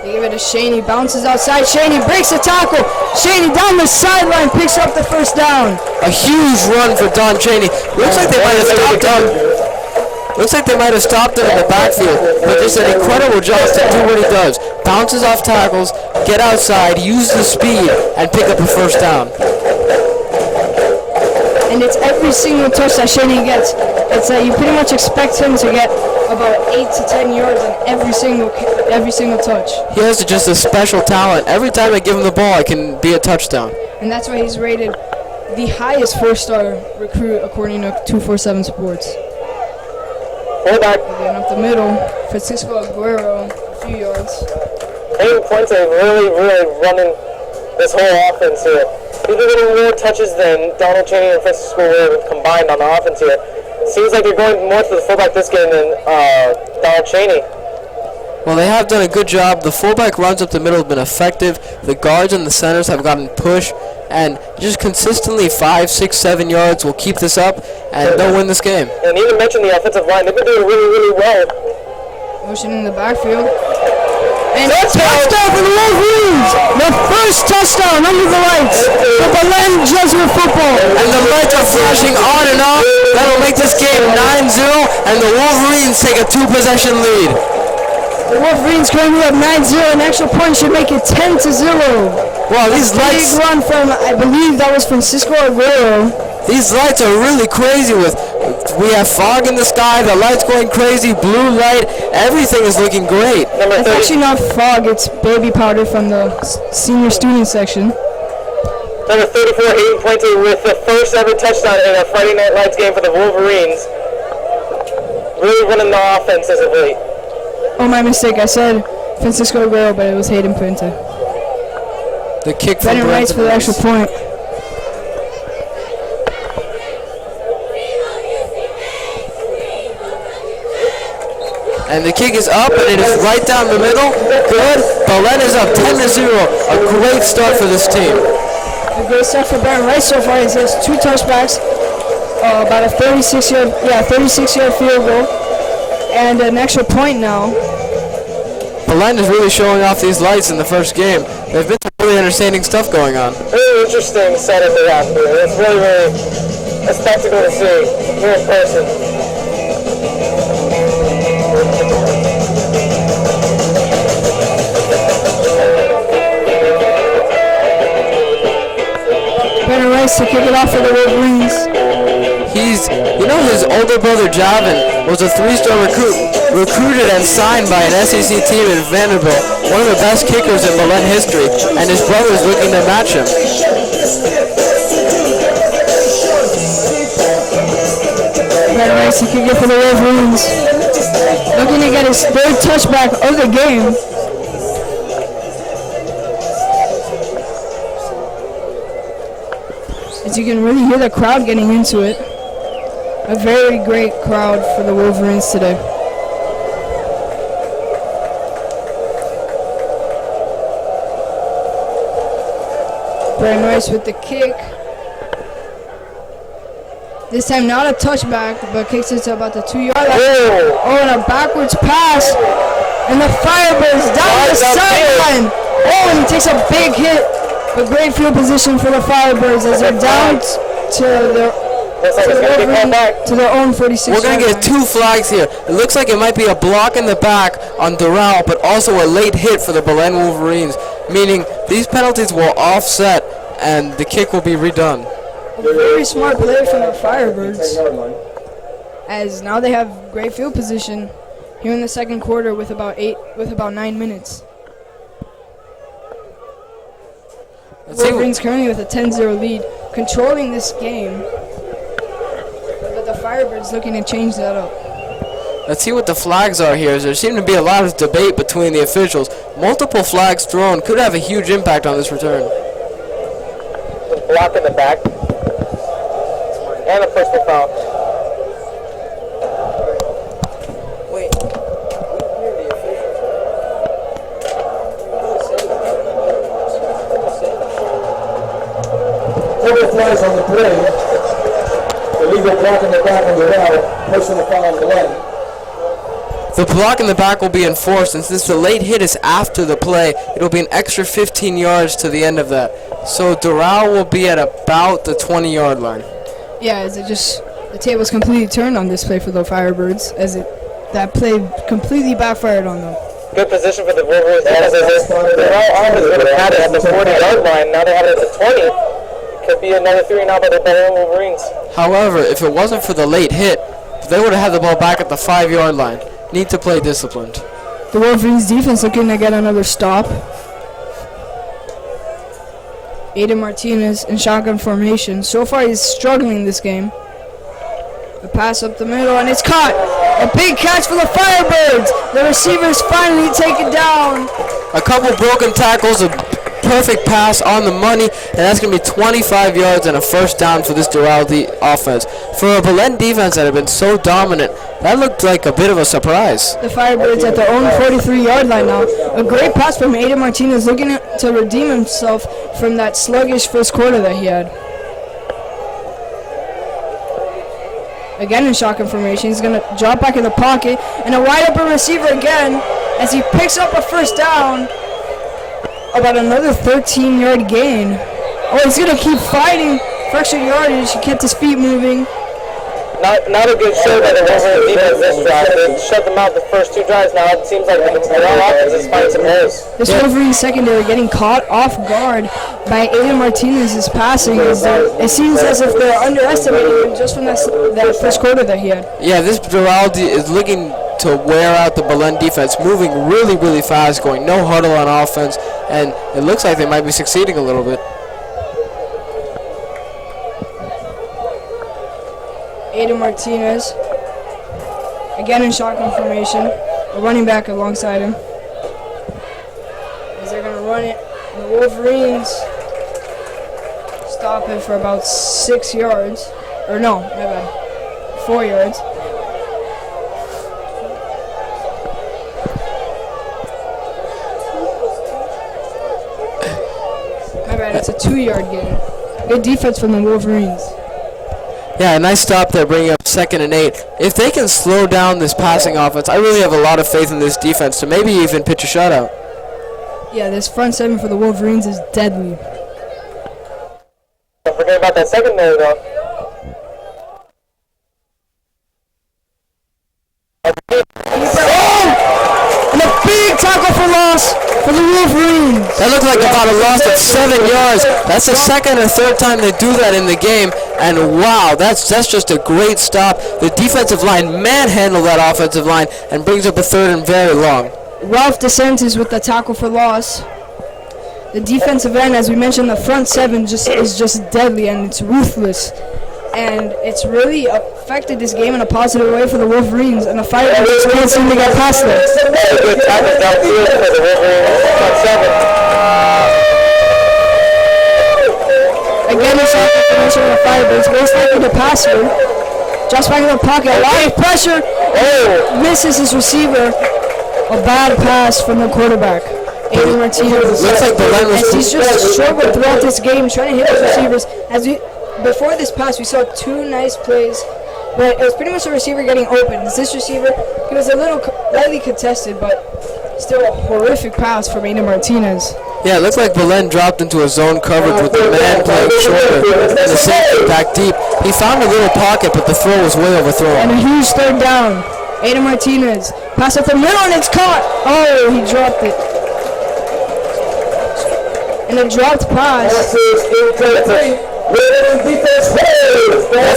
They give it to Shaney, bounces outside. Shaney breaks the tackle. Shaney down the sideline, picks up the first down. A huge run for Don Chaney. Looks like they might have stopped him. Looks like they might have stopped him in the backfield, but just an incredible job to do what he does. Bounces off tackles, get outside, use the speed, and pick up a first down. And it's every single touch that Shaney gets. It's that you pretty much expect him to get about 8 to 10 yards on every single touch. He has just a special talent. Every time I give him the ball, it can be a touchdown. And that's why he's rated the highest 4-star recruit according to 247 Sports. Fullback. Again up the middle, Francisco Aguero, a few yards. 8 points are really running this whole offense here. He's been getting more touches than Donald Chaney and Francisco were combined on the offense here. Seems like they're going more to the fullback this game than Donald Chaney. Well, they have done a good job. The fullback runs up the middle have been effective. The guards and the centers have gotten push, and just consistently 5, 6, 7 yards will keep this up, and they'll win this game. And even mention the offensive line. They've been doing really well. Motion in the backfield. And touchdown for the Wolverines! The first touchdown under the lights for Belen Jesuit football. And the lights are flashing on and off. That'll make this game 9-0, and the Wolverines take a 2-possession lead. The Wolverines currently up 9-0, and extra point should make it 10-0. Wow, these lights. Big run from, I believe that was Francisco Aguero. These lights are really crazy. We have fog in the sky, the lights going crazy, blue light, everything is looking great. It's actually not fog, it's baby powder from the senior student section. Number 34, Hayden Puente with the first ever touchdown in a Friday Night Lights game for the Wolverines. Really running the offense as of late. Oh, my mistake, I said Francisco Aguero, but it was Hayden Puente. The kick from Belen Rice for the extra point. And the kick is up, and it is right down the middle. Good. Belen is up 10-0. A great start for this team. A great start for Belen Rice so far. He has 2 touchbacks, about a 36-yard field goal, and an extra point now. Belen is really showing off these lights in the first game. There's been some really entertaining stuff going on. Really interesting setup they have here. It's really a spectacle to see here in person. Belen Rice to kick it off for the Wolverines. His older brother Javin was a 3-star recruited and signed by an SEC team in Vanderbilt, one of the best kickers in Belen history, and his brother is looking to match him. Belen Rice to kick it for the Wolverines. Looking to get his 3rd touchback of the game. As you can really hear the crowd getting into it. A very great crowd for the Wolverines today. Belen Rice with the kick. This time not a touchback, but kicks it to about the 2-yard line. Oh, and a backwards pass. And the Firebirds down the sideline. Oh, and he takes a big hit. But great field position for the Firebirds as they're down to their own 46. We're going to get 2 flags here. It looks like it might be a block in the back on Doral, but also a late hit for the Belen Wolverines, meaning these penalties will offset and the kick will be redone. A very smart play from the Firebirds, as now they have great field position here in the second quarter with about 9 minutes. Wolverines currently with a 10-0 lead, controlling this game. But the Firebirds looking to change that up. Let's see what the flags are here. There seems to be a lot of debate between the officials. Multiple flags thrown could have a huge impact on this return. Block in the back. And a personal foul. Wait. Total flags on the play. Illegal block in the back on the route. Personal foul on the line. The block in the back will be enforced, and since the late hit is after the play, it will be an extra 15 yards to the end of that. So Doral will be at about the 20-yard line. Yeah, as the tables completely turned on this play for the Firebirds, as that play completely backfired on them. Good position for the Wolverines. Doral almost would have had it at the 40-yard line. Now they have it at the 20. Could be another 3 now by the Belen Wolverines. However, if it wasn't for the late hit, they would have had the ball back at the 5-yard line. Need to play disciplined. The Wolverines defense looking to get another stop. Aiden Martinez in shotgun formation. So far he's struggling this game. The pass up the middle and it's caught. A big catch for the Firebirds. The receivers finally take it down. A couple broken tackles, a perfect pass on the money, and that's going to be 25 yards and a first down for this Doral offense. For a Belen defense that had been so dominant, that looked like a bit of a surprise. The Firebirds at their own 43-yard line now. A great pass from Aiden Martinez looking to redeem himself from that sluggish first quarter that he had. Again in shotgun formation, he's going to drop back in the pocket, and a wide open receiver again. as he picks up a first down. About another 13-yard gain. Oh, he's going to keep fighting for extra yardage. He kept his feet moving. Not a good show by the Wolverine defense this drive. They shut them out the first two drives. Now it seems like the Doral offense is finding some holes. This Wolverine secondary getting caught off guard by Aiden Martinez's passing. It seems as if they're underestimating him just from that first quarter that he had. Yeah, this Doral is looking to wear out the Belen defense, moving really, really fast, going no huddle on offense, and it looks like they might be succeeding a little bit. Aiden Martinez, again in shotgun formation, a running back alongside him. As they're going to run it, and the Wolverines stop it for about 6 yards. Or no, my bad, 4 yards. My bad, it's a 2-yard gain. Good defense from the Wolverines. Yeah, a nice stop there, bringing up 2nd and 8. If they can slow down this passing offense, I really have a lot of faith in this defense to maybe even pitch a shutout. Yeah, this front seven for the Wolverines is deadly. Don't forget about that secondary, though. And a big tackle for loss for the Wolverines. That looked like about a loss of 7 yards. That's the second or third time they do that in the game. And wow, that's just a great stop. The defensive line manhandled that offensive line and brings up a 3rd and very long. Ralph DeSantis with the tackle for loss. The defensive end, as we mentioned, the front seven is just deadly and it's ruthless. And it's really affected this game in a positive way for the Wolverines, and the Firebirds just can't seem to get past them. Good tackle downfield for the Wolverines front seven. Again, it's off the formation of the Firebirds. Most likely to pass through. Just back in the pocket. A lot of pressure. Oh, misses his receiver. A bad pass from the quarterback. Aiden Martinez. Looks like Belen was he's just struggled throughout this game trying to hit his receivers. Before this pass, we saw 2 nice plays, but it was pretty much the receiver getting open. This receiver, he was a little lightly contested, but still a horrific pass from Aiden Martinez. Yeah, it looked like Belen dropped into a zone coverage with the man playing shorter and the safety back deep. He found a little pocket, but the throw was way overthrown. And a huge 3rd down. Aiden Martinez, pass up the middle, and it's caught. Oh, he dropped it. And a dropped pass. That's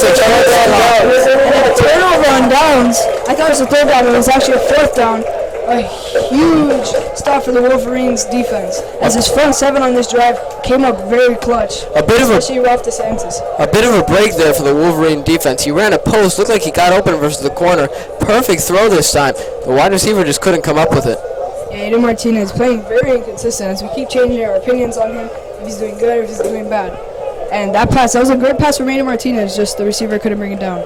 a turnover on downs. I thought it was a 3rd down, but it was actually a 4th down. A huge stop for the Wolverines defense, as his front seven on this drive came up very clutch. Especially Ralph DeSantis. A bit of a break there for the Wolverine defense. He ran a post, looked like he got open versus the corner. Perfect throw this time. The wide receiver just couldn't come up with it. Yeah, Aiden Martinez playing very inconsistent as we keep changing our opinions on him, if he's doing good or if he's doing bad. And that was a great pass from Aiden Martinez, just the receiver couldn't bring it down.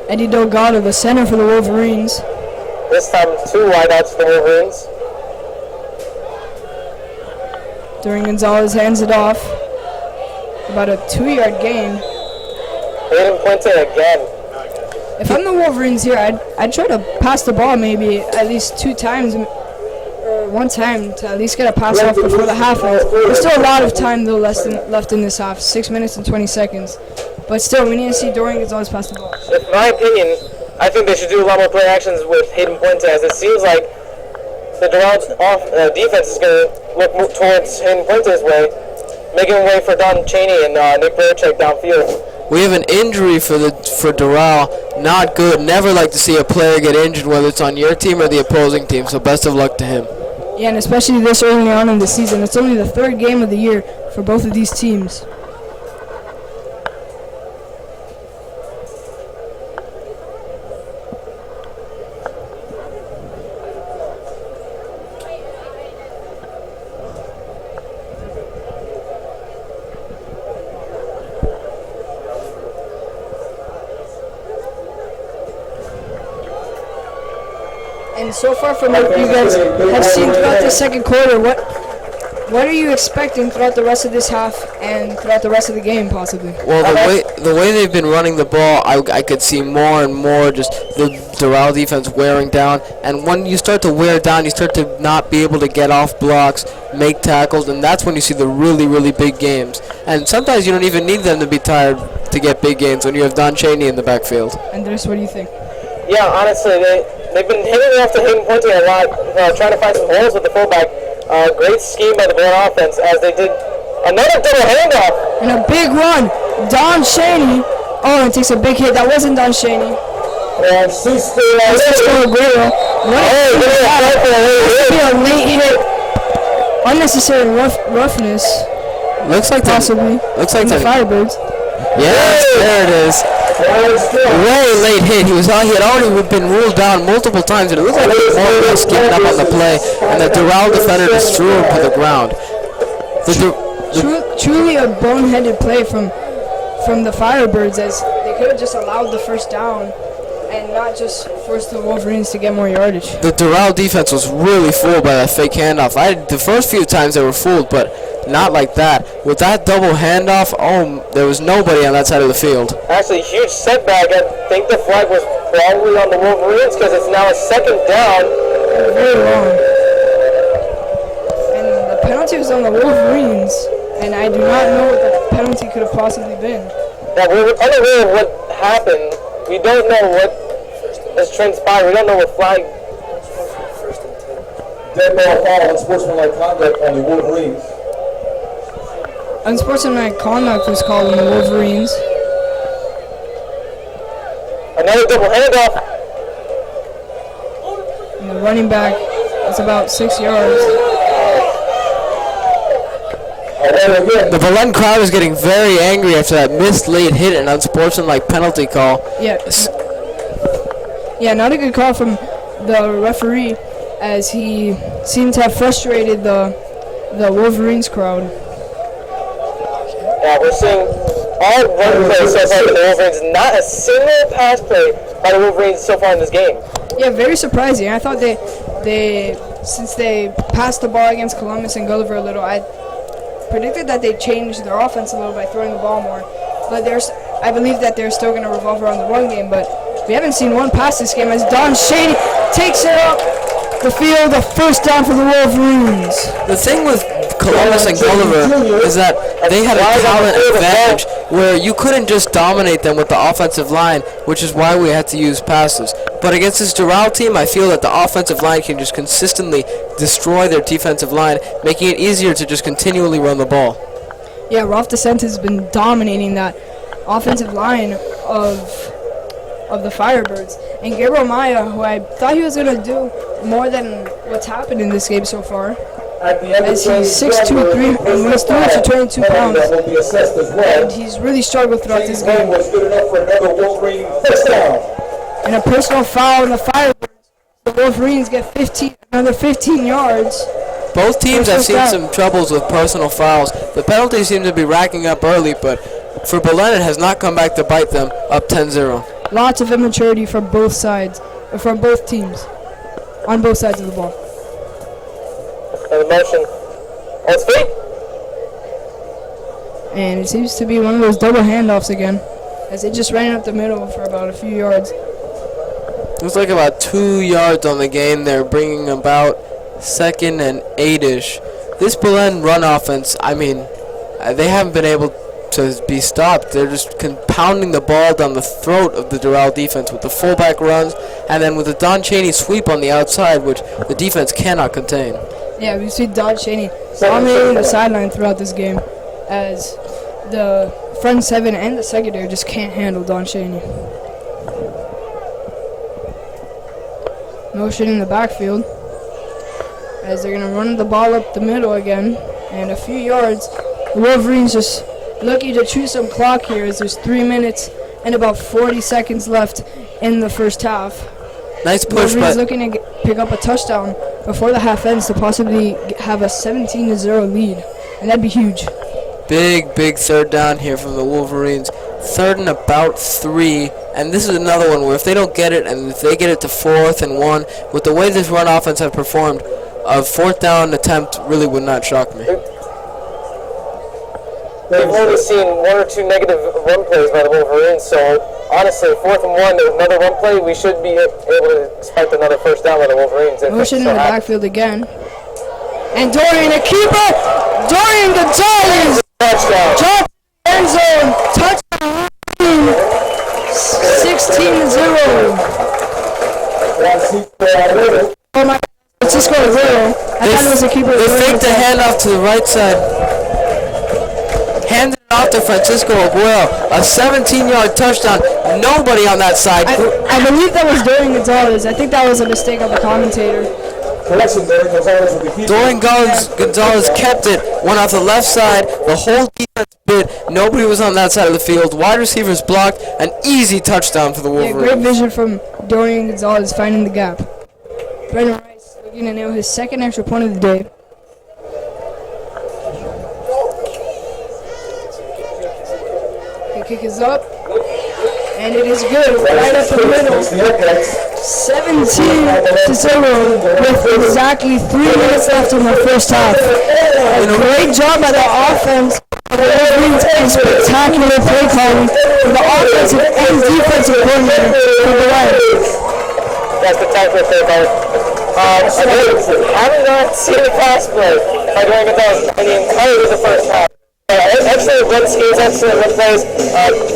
Eddie Delgado, the center for the Wolverines. This time 2 wideouts for the Wolverines. During Gonzalez hands it off. About a 2-yard gain. Aiden Puente again. If I'm the Wolverines here, I'd try to pass the ball maybe at least 2 times, or 1 time to at least get a pass off before the half ends. There's still a lot of time though left in this half, 6 minutes and 20 seconds. But still, we need to see Dorian Gonzalez pass the ball. In my opinion, I think they should do a lot more play actions with Hayden Puente, as it seems like the Doral's defense is going to look towards Hayden Puente's way, making way for Don Chaney and Nick Belichick downfield. We have an injury for Doral. Not good. Never like to see a player get injured, whether it's on your team or the opposing team. So best of luck to him. Yeah, and especially this early on in the season. It's only the 3rd game of the year for both of these teams. And so far from what you guys have seen throughout the second quarter, what What are you expecting throughout the rest of this half and throughout the rest of the game, possibly? Well, the way they've been running the ball, I could see more and more just the Doral defense wearing down. And when you start to wear down, you start to not be able to get off blocks, make tackles, and that's when you see the really, really big games. And sometimes you don't even need them to be tired to get big games when you have Don Chaney in the backfield. Andres, what do you think? Yeah, honestly, they've been hitting after Hayden Puente a lot, trying to find some holes with the fullback. Great scheme by the Belen offense as they did another double handoff. And a big run. Don Chaney. Oh, it takes a big hit. That wasn't Don Chaney. And Cisco Aguero. Be a late hit. Unnecessary roughness. Looks like possibly. Looks like the Firebirds. Yes, there it is. Very late hit. He had already been ruled down multiple times, and it looked like he was giving up on the play, and the Doral defender just threw him to the ground. Truly a boneheaded play from the Firebirds, as they could have just allowed the first down and not just forced the Wolverines to get more yardage. The Doral defense was really fooled by that fake handoff. The first few times they were fooled, but not like that. With that double handoff, there was nobody on that side of the field. Actually, huge setback. I think the flag was probably on the Wolverines because it's now a second down. Very long. And the penalty was on the Wolverines, and I do not know what the penalty could have possibly been. Yeah, we're unaware of what happened. We don't know what has transpired. We don't know what flag. Dead ball foul, unsportsmanlike conduct on the Wolverines. Unsportsmanlike conduct was called on the Wolverines. Another double handoff. And the running back is about 6 yards. The Belen crowd is getting very angry after that missed late hit and unsportsmanlike penalty call. Yeah, not a good call from the referee, as he seemed to have frustrated the Wolverines crowd. Yeah, we're seeing all run plays so far for the Wolverines. Not a single pass play by the Wolverines so far in this game. Yeah, very surprising. I thought they since they passed the ball against Columbus and Gulliver a little, I predicted that they changed their offense a little by throwing the ball more. But I believe that they're still going to revolve around the run game. But we haven't seen one pass this game as Don Chaney takes it up the field, a first down for the Wolverines. The thing with Columbus and Gulliver is that they had a talent advantage where you couldn't just dominate them with the offensive line, which is why we had to use passes. But against this Doral team, I feel that the offensive line can just consistently destroy their defensive line, making it easier to just continually run the ball. Yeah, Rolf DeSantis has been dominating that offensive line of the Firebirds. And Gabriel Maya, who I thought he was going to do more than what's happened in this game so far, as he's 6'2", 322 pounds, and he's really struggled throughout this game. And a personal foul on the Firebirds. The Wolverines get another 15 yards. Both teams have seen some troubles with personal fouls. The penalties seem to be racking up early, but for Belen, it has not come back to bite them, up 10-0. Lots of immaturity from both sides, from both teams, on both sides of the ball. And the motion on his feet. And it seems to be one of those double handoffs again, as they just ran up the middle for about a few yards. Looks like about 2 yards on the gain there, bringing about 2nd and 8-ish. This Belen run offense, I mean, they haven't been able to be stopped. They're just pounding the ball down the throat of the Doral defense with the fullback runs, and then with the Don Chaney sweep on the outside, which the defense cannot contain. Yeah, we see Don Chaney dominating the sideline throughout this game, as the front seven and the secondary just can't handle Don Chaney. Motion in the backfield, as they're going to run the ball up the middle again, and a few yards. The Wolverines just lucky to chew some clock here, as there's 3 minutes and about 40 seconds left in the first half. Nice push, Wolverines but looking to pick up a touchdown before the half ends to possibly have a 17-0 lead, and that'd be huge. big third down here from the Wolverines. 3rd and about 3, and this is another one where if they don't get it, and if they get it to 4th and 1, with the way this run offense have performed, a fourth down attempt really would not shock me. We've only seen one or two negative run plays by the Wolverines, so honestly, 4th and 1, another run play, we should be able to expect another first down by the Wolverines. Motion in the backfield again. And Dorian, a keeper! Dorian Gonzalez! Touchdown! Top end zone! Touchdown! 16-0. Oh my, Francisco Aguero. I thought it was a keeper. They faked the handoff to the right side. Handed it off to Francisco Aguero. A 17-yard touchdown. Nobody on that side. I believe that was Dorian Gonzalez. I think that was a mistake of the commentator. Dorian Gonzalez kept it. Went off the left side. The whole defense bit. Nobody was on that side of the field. Wide receivers blocked. An easy touchdown for the Yeah, Wolverines. great vision from Dorian Gonzalez finding the gap. Brendan Rice looking to nail his second extra point of the day. The kick is up, and it is good, right up the middle. 17-0 with exactly 3 minutes left in the first half. A great job by the offense. The Wolverines and spectacular play calling for the offensive and defensive coordinator for the Lions. That's spectacular play calling. I have not seen a pass play by Dorian Gonzalez in the entirety of the first half. Excellent run schemes, excellent run plays,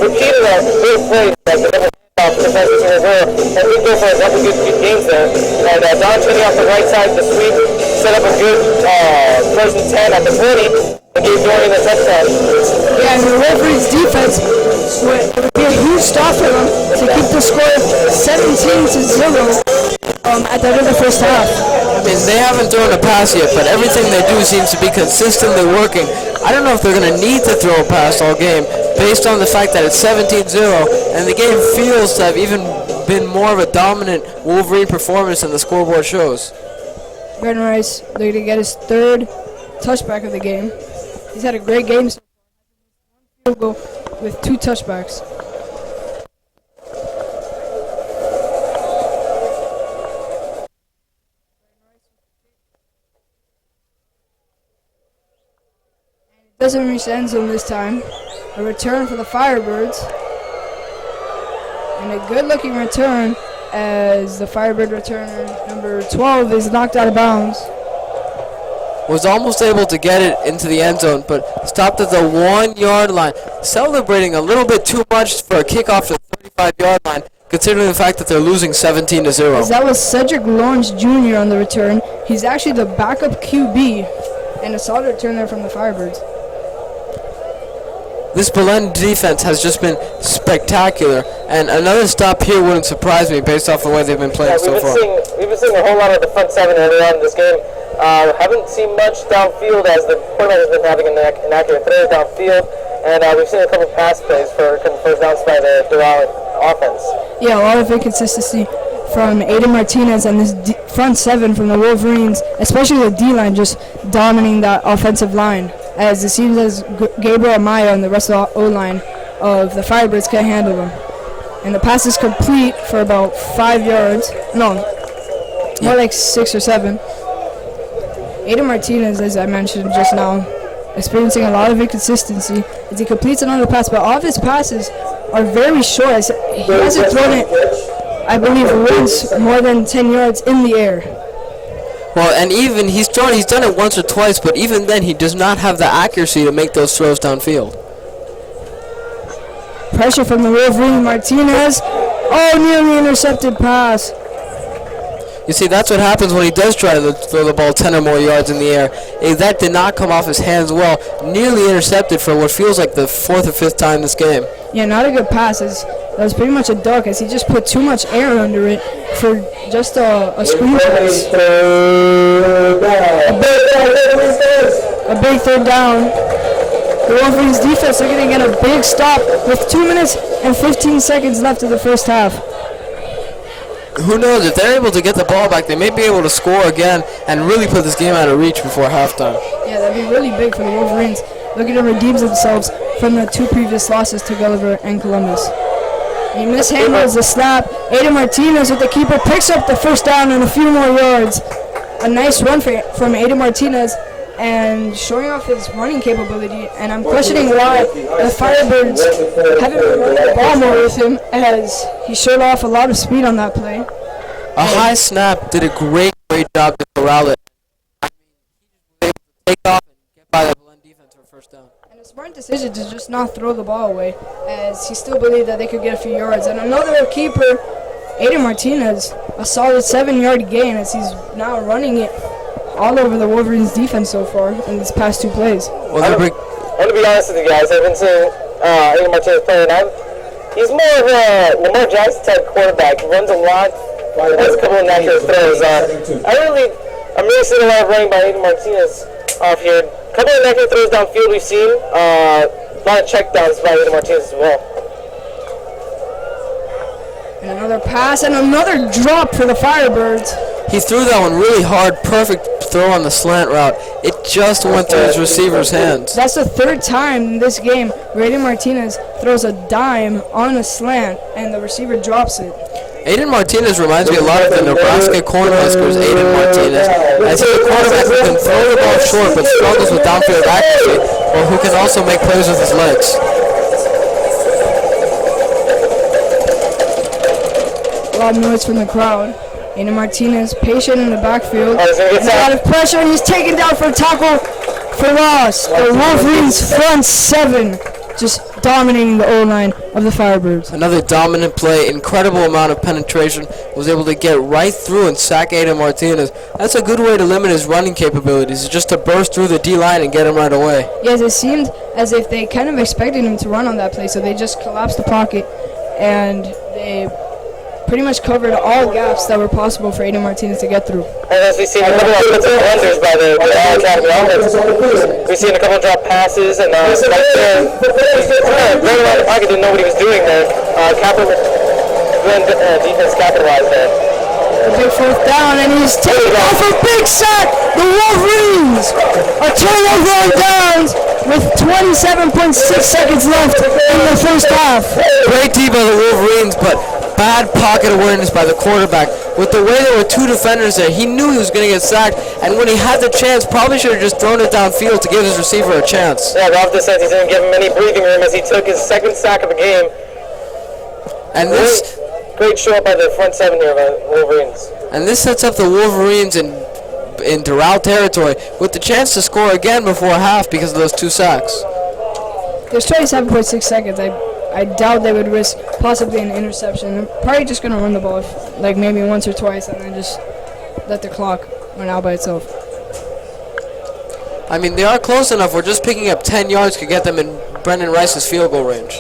repeated great plays like the double off the defensive Aguero, and we go for a couple good games there. And Don Cheney off the right side, the sweep, set up a good first and 10 at the 20, and gave Dorian a touchdown. Yeah, and the Wolverines defense would be a huge stop for them to keep the score 17-0 at the end of the first half. I mean, they haven't thrown a pass yet, but everything they do seems to be consistently working. I don't know if they're going to need to throw a pass all game based on the fact that it's 17-0, and the game feels to have even been more of a dominant Wolverine performance than the scoreboard shows. Brendan Rice looking to get his third touchback of the game. He's had a great game so far. Field goal with 2 touchbacks. Doesn't reach the end zone this time. A return for the Firebirds. And a good-looking return as the Firebird returner, number 12, is knocked out of bounds. Was almost able to get it into the end zone, but stopped at the 1-yard line. Celebrating a little bit too much for a kickoff to the 35-yard line, considering the fact that they're losing 17-0. As that was Cedric Lawrence Jr. on the return. He's actually the backup QB, and a solid return there from the Firebirds. This Belen defense has just been spectacular, and another stop here wouldn't surprise me based off the way they've been playing so far. We've been seeing a whole lot of the front seven early on in this game. Haven't seen much downfield as the quarterback has been having an inaccurate throw downfield, and we've seen a couple pass plays for first downs by the Doral offense. Yeah, a lot of inconsistency from Aiden Martinez and this front seven from the Wolverines, especially the D-line just dominating that offensive line, as it seems as Gabriel Amaya and the rest of the O-line of the Firebirds can't handle them. And the pass is complete for about 5 yards. No, more like 6 or 7. Aiden Martinez, as I mentioned just now, experiencing a lot of inconsistency as he completes another pass, but all of his passes are very short. As he hasn't thrown it, I believe, once more than 10 yards in the air. Well, and even he's done it once or twice, but even then he does not have the accuracy to make those throws downfield. Pressure from the Wolverine. Martinez. Oh, nearly intercepted pass. You see, that's what happens when he does try to throw the ball 10 or more yards in the air. That did not come off his hands well. Nearly intercepted for what feels like the 4th or 5th time this game. Yeah, not a good pass. That was pretty much a duck as he just put too much air under it for just a screen pass. A big third down. The Wolverines defense are going to get a big stop with 2 minutes and 15 seconds left of the first half. Who knows, if they're able to get the ball back, they may be able to score again and really put this game out of reach before halftime. Yeah, that'd be really big for the Wolverines, looking to redeem themselves from the 2 previous losses to Gulliver and Columbus. He mishandles the snap. Aiden Martinez with the keeper picks up the first down and a few more yards a nice run from Aiden Martinez and showing off his running capability. And I'm questioning why the Firebirds haven't been running the ball more with him, as he showed off a lot of speed on that play. A high snap did a great job to Doral. I mean, he was able to take off and get by the Belen defense for a first down. And a smart decision to just not throw the ball away, as he still believed that they could get a few yards. And another keeper, Aiden Martinez, a solid 7-yard gain, as he's now running it all over the Wolverines defense so far in these past 2 plays. I'm going to be honest with you guys. I've been seeing Aiden Martinez playing out. He's more of a Lamar Jackson type quarterback. He runs a lot. Has a couple of accurate throws. I'm really seeing a lot of running by Aiden Martinez off here. A couple of accurate throws downfield we've seen. A lot of checkdowns by Aiden Martinez as well. And another pass and another drop for the Firebirds. He threw that one really hard, perfect throw on the slant route. It just went through his receiver's hands. That's the 3rd time in this game where Aiden Martinez throws a dime on a slant and the receiver drops it. Aiden Martinez reminds me a lot of the Nebraska Cornhuskers Aiden Martinez, as he's a quarterback who can throw the ball short but struggles with downfield accuracy, or who can also make plays with his legs. A lot of noise from the crowd. Aiden Martinez patient in the backfield. And a lot of pressure, and he's taken down for a tackle for loss. The Wolverines front 7 just dominating the O-line of the Firebirds. Another dominant play, incredible amount of penetration, was able to get right through and sack Aiden Martinez. That's a good way to limit his running capabilities, just to burst through the D-line and get him right away. Yes, it seemed as if they kind of expected him to run on that play, so they just collapsed the pocket, and they pretty much covered all gaps that were possible for Aiden Martinez to get through. And as we've seen a couple of offensive blunders by the Doral Academy offense, we've seen a couple of drop passes, and right there, right around the pocket, didn't know what he was doing there. Defense capitalized there. A big 4th down, and he's taken off a big sack. The Wolverines are turnover on downs with 27.6 seconds left in the first half. Great D by the Wolverines, but bad pocket awareness by the quarterback. With the way there were 2 defenders there, he knew he was going to get sacked, and when he had the chance, probably should have just thrown it downfield to give his receiver a chance. Yeah, Ralph DeSantis didn't give him any breathing room as he took his 2nd sack of the game. And this great show up by the front 7 here by the Wolverines. And this sets up the Wolverines in Doral territory with the chance to score again before half because of those 2 sacks. There's 27.6 seconds. I doubt they would risk possibly an interception. They're probably just going to run the ball like maybe once or twice and then just let the clock run out by itself. I mean, they are close enough where just picking up 10 yards could get them in Brendan Rice's field goal range.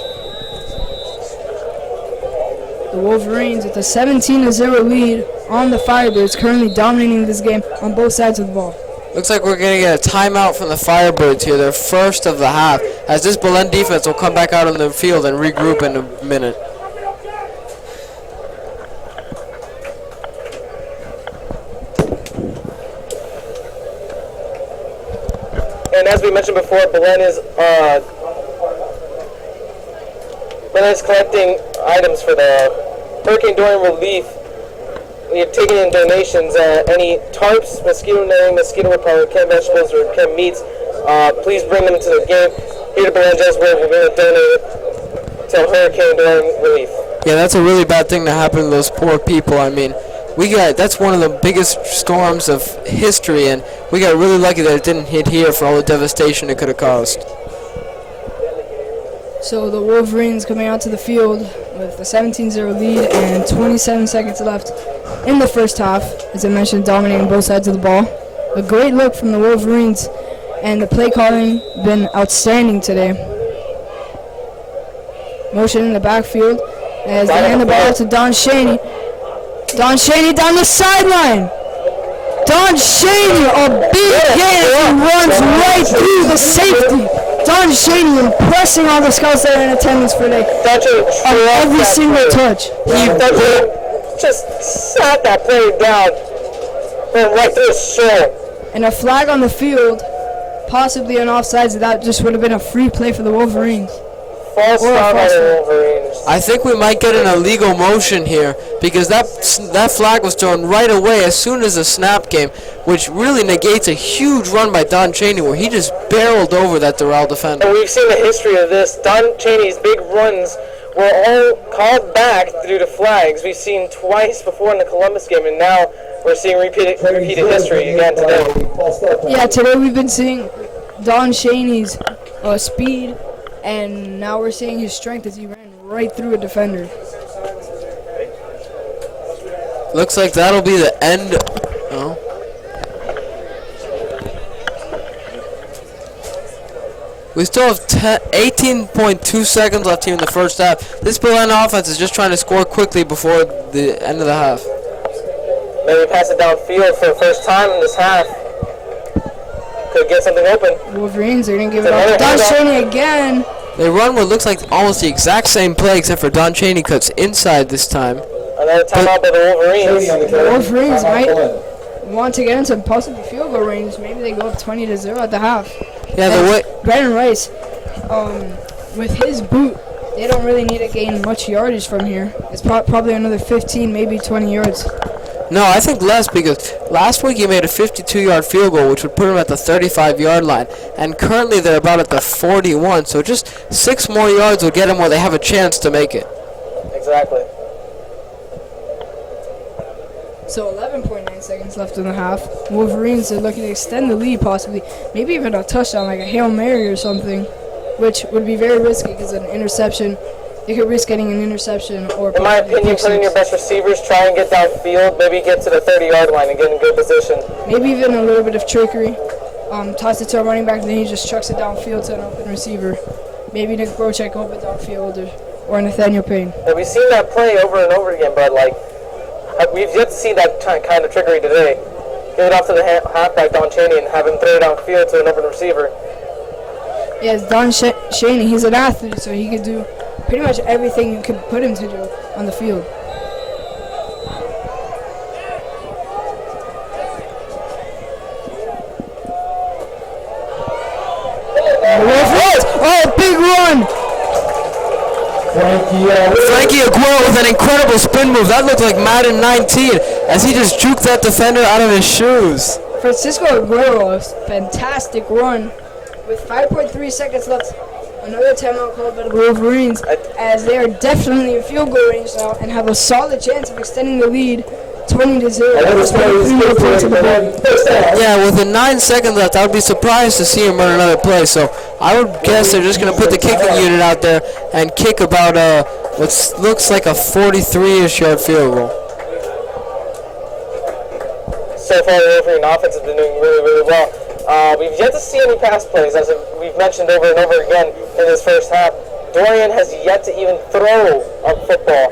The Wolverines with a 17-0 lead on the Firebirds, currently dominating this game on both sides of the ball. Looks like we're going to get a timeout from the Firebirds here, their first of the half, as this Belen defense will come back out on the field and regroup in a minute. And as we mentioned before, Belen is collecting items for the Hurricane Dorian relief. We have taken in donations, any tarps, mosquito netting, mosquito repellent, canned vegetables, or canned meats. Please bring them to the game. Here to Belen Jesuit, we're going to donate to Hurricane Dorian relief. Yeah, that's a really bad thing to happen to those poor people. I mean, that's one of the biggest storms of history, and we got really lucky that it didn't hit here for all the devastation it could have caused. So the Wolverines coming out to the field with a 17-0 lead and 27 seconds left in the first half. As I mentioned, dominating both sides of the ball. A great look from the Wolverines, and the play calling been outstanding today. Motion in the backfield as they hand the ball to Don Shaney. Don Shaney down the sideline. Don Shaney, a big gain, and runs right through the safety. Don Shaney impressing all the scouts that are in attendance for today on every single touch. He just sat that play down and right through his shoulder. And a flag on the field, possibly an offsides. That just would have been a free play for the Wolverines. false start by the Wolverines. I think we might get an illegal motion here because that flag was thrown right away as soon as the snap came, which really negates a huge run by Don Chaney where he just barreled over that Doral defender. And we've seen the history of this. Don Chaney's big runs were all called back due to flags. We've seen twice before in the Columbus game, and now we're seeing repeated history again today. Yeah, today we've been seeing Don Chaney's speed, and now we're seeing his strength as he ran right through a defender. Looks like that'll be the end. Oh. We still have 18.2 seconds left here in the first half. This Belen offense is just trying to score quickly before the end of the half. Maybe pass it downfield for the first time in this half. Could get something open. Wolverines are going to give it up to Don Chaney again. They run what looks like almost the exact same play, except for Don Chaney cuts inside this time. Another timeout by the Wolverines. The Wolverines might want to get into possibly field goal range. Maybe they go up 20-0 at the half. Yeah, the way Belen Rice, with his boot, they don't really need to gain much yardage from here. It's probably another 15, maybe 20 yards. No, I think less because last week he made a 52-yard field goal, which would put him at the 35-yard line. And currently they're about at the 41, so just 6 more yards will get him where they have a chance to make it. Exactly. So 11.9 seconds left in the half. Wolverines are looking to extend the lead possibly. Maybe even a touchdown, like a Hail Mary or something, which would be very risky because an interception, you could risk getting an interception or... In my opinion, put in your best receivers, try and get downfield, maybe get to the 30-yard line and get in good position. Maybe even a little bit of trickery. Toss it to a running back, then he just chucks it downfield to an open receiver. Maybe Nick Brochek open downfield or Nathaniel Payne. Yeah, we've seen that play over and over again, but we've yet to see that kind of trickery today. Give it off to the halfback, Don Chaney, and have him throw it downfield to an open receiver. Yes, Don Chaney, he's an athlete, so he could do pretty much everything you could put him to do on the field. Oh, big run! Frankie Aguero with an incredible spin move. That looked like Madden 19 as he just juked that defender out of his shoes. Francisco Aguero, a fantastic run with 5.3 seconds left. Another timeout called by the Wolverines as they are definitely in field goal range now and have a solid chance of extending the lead 20-0. Yeah, with the 9 seconds left, I would be surprised to see him run another play. So I would guess they're just going to put the kicking unit out there and kick about what looks like a 43-ish yard field goal. So far, the Wolverine offense has been doing really, really well. We've yet to see any pass plays, as we've mentioned over and over again in this first half. Dorian has yet to even throw a football.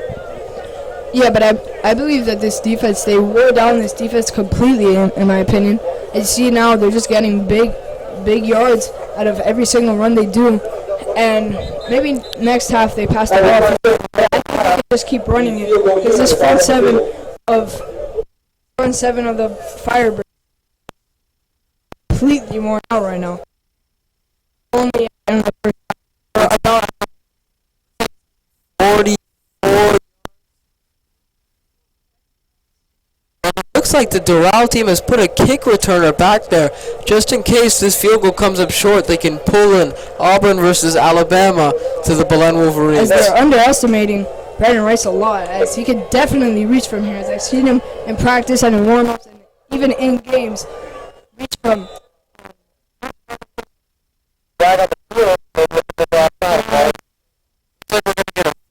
Yeah, but I believe that this defense, they wore down this defense completely, in my opinion. And see now they're just getting big yards out of every single run they do. And maybe next half they pass the ball. I think they just keep running it. Because this front seven of the Firebirds completely worn out right now. Only about 44. Looks like the Doral team has put a kick returner back there just in case this field goal comes up short. They can pull in Auburn versus Alabama to the Belen Wolverines. As they're underestimating Belen Rice a lot, as he could definitely reach from here. As I've seen him in practice and in warm-ups and even in games, reach from.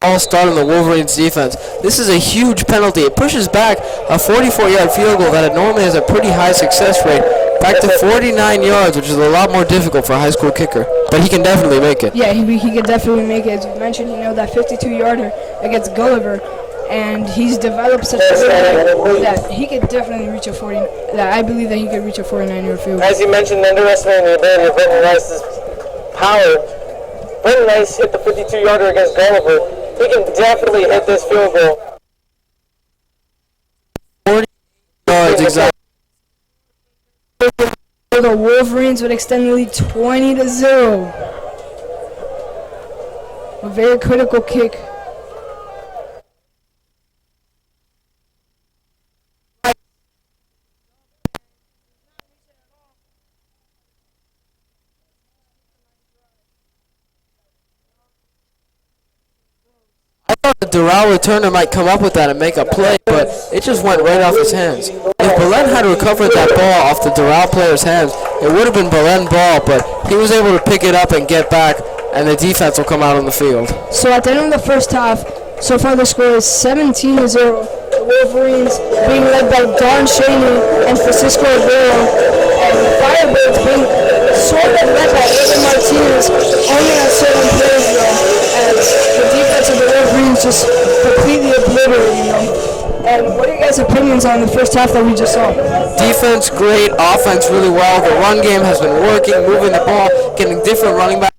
All start on the Wolverines defense. This is a huge penalty. It pushes back a 44-yard field goal that normally has a pretty high success rate back to 49 yards, which is a lot more difficult for a high school kicker. But he can definitely make it. Yeah, he could definitely make it. As you mentioned, that 52-yarder against Gulliver, and he's developed such a good that he could definitely reach a 40. That I believe that he could reach a 49-yard field goal. As you mentioned, underestimating the ability of Belen Rice's power. Belen Rice hit the 52-yarder against Gulliver. He can definitely hit this field goal. 40 yards exactly. The Wolverines would extend the lead 20-0. A very critical kick. I thought the Doral returner might come up with that and make a play, but it just went right off his hands. If Belen had recovered that ball off the Doral player's hands, it would have been Belen ball, but he was able to pick it up and get back, and the defense will come out on the field. So at the end of the first half, so far the score is 17-0. The Wolverines being led by Don Shaney and Francisco Rivera, and the Firebirds being sort of led by Evan Martinez, only on certain plays though, and the defense of the Wolverines just completely obliterating them. And what are your guys' opinions on the first half that we just saw? Defense great, offense really well. The run game has been working, moving the ball, getting different running backs.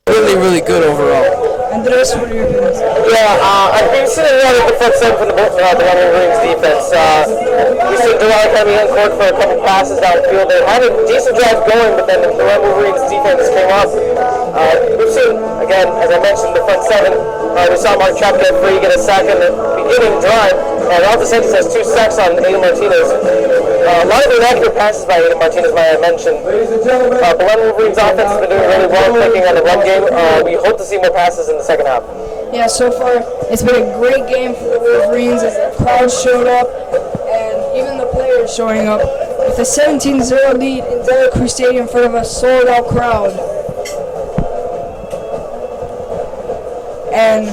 Really good overall. Andres, what are your opinions? Yeah, I've been sitting around at the front seven for the Wolverines defense. We seen Doral coming in court for a couple passes downfield. They had a decent drive going, but then the Wolverines defense came up. We've seen, again, as I mentioned, the front seven. We saw Mark Trapp get free, get a sack in the beginning drive. Ralph DeSantis has 2 sacks on Aiden Martinez. A lot of inaccurate passes by Aiden Martinez, might I mention. Belen Wolverines offense has been doing really well, clicking on the run game. We hope to see more passes in the second half. Yeah, so far it's been a great game for the Wolverines as the crowd showed up and even the players showing up with a 17-0 lead in Dela Cruz Stadium in front of a sold-out crowd. And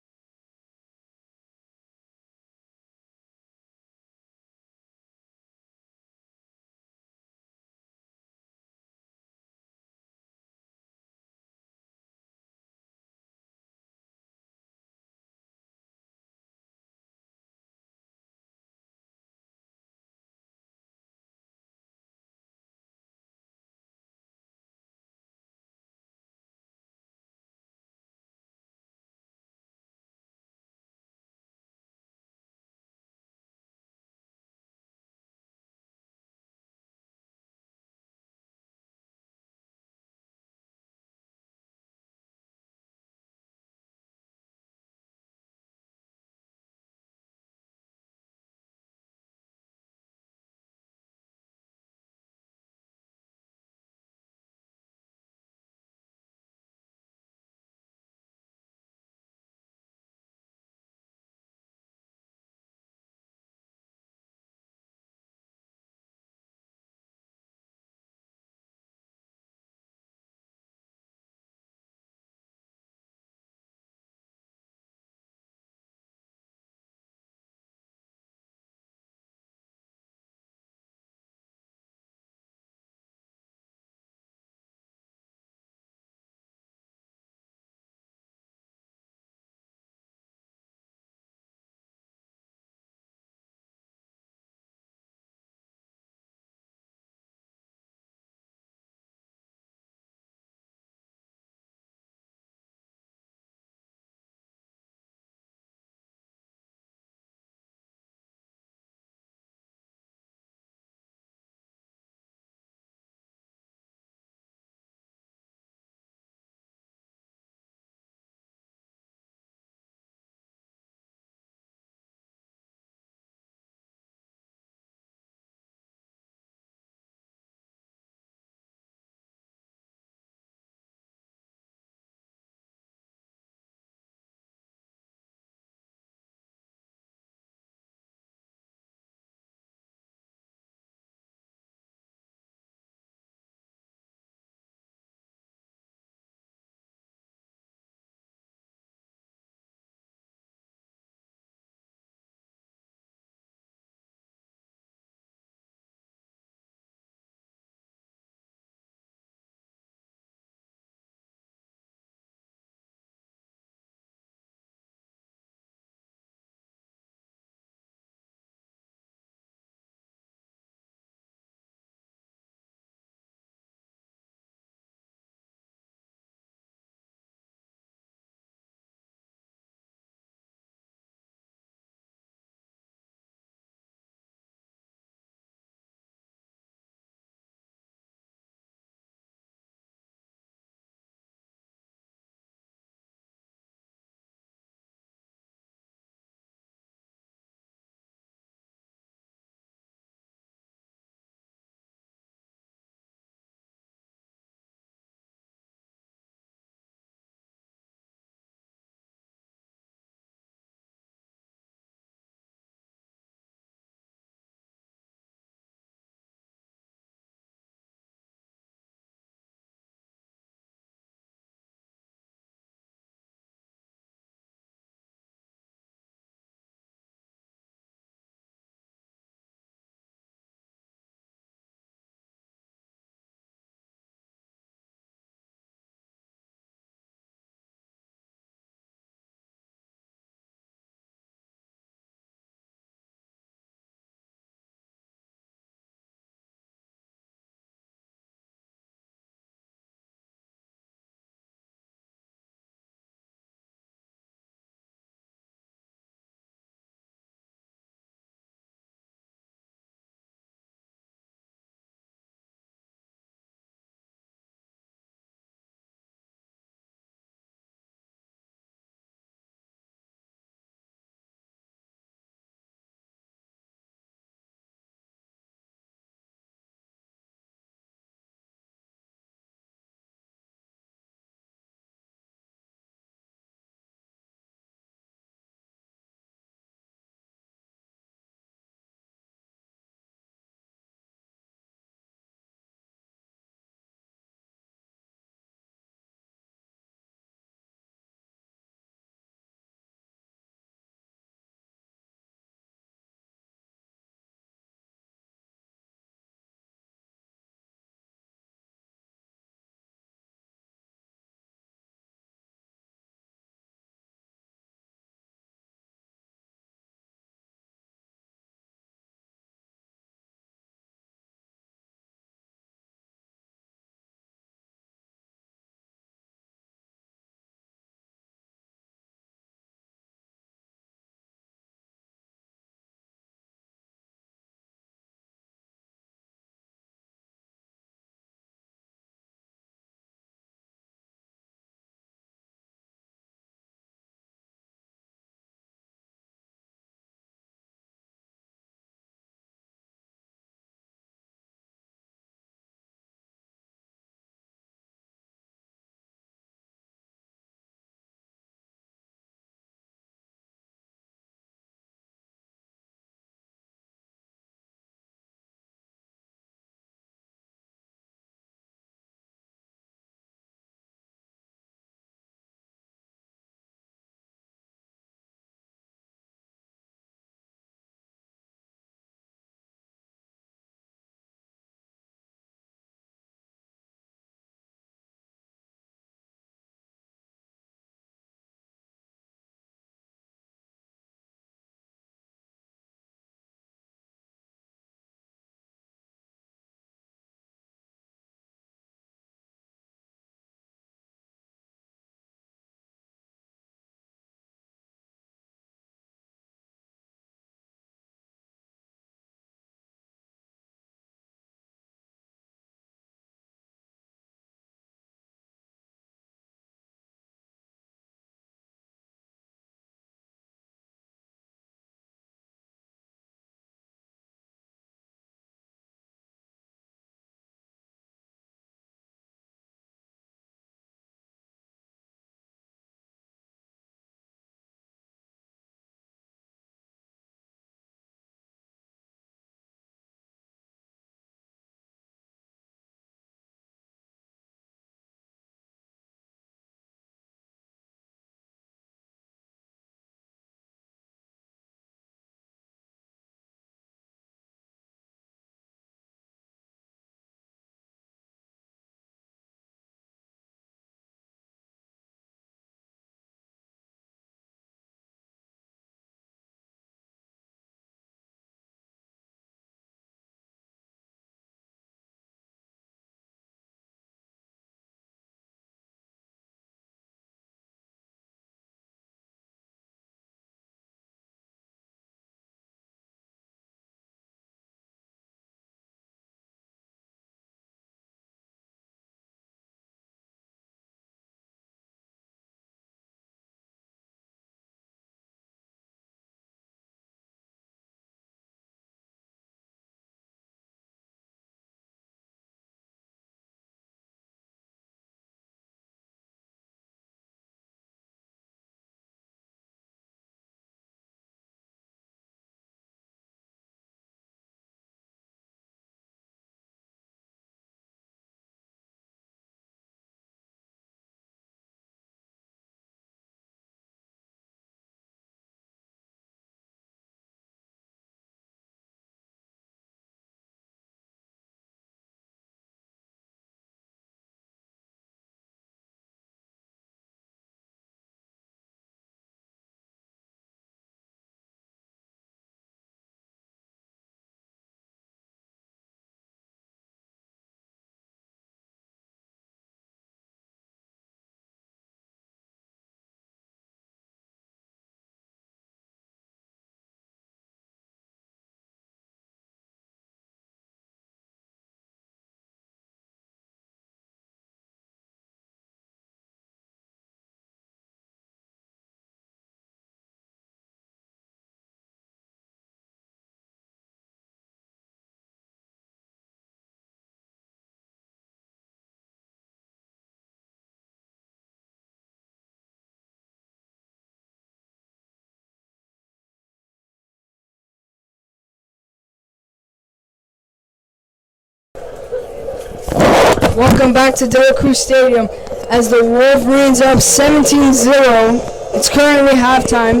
Welcome back to Doral Stadium as the Wolverines are up 17-0. It's currently halftime,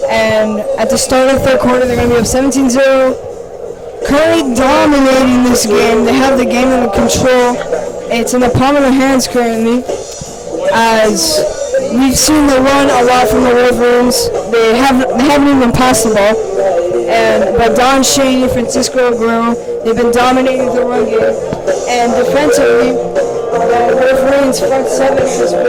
and at the start of the third quarter, they're going to be up 17-0. Currently dominating this game. They have the game under control. It's in the palm of their hands currently, as we've seen them run a lot from the Wolverines. They haven't even passed the ball. But Don Shaney, Francisco Aguero, they've been dominating the run game. And defensively, the Wolverines front seven has been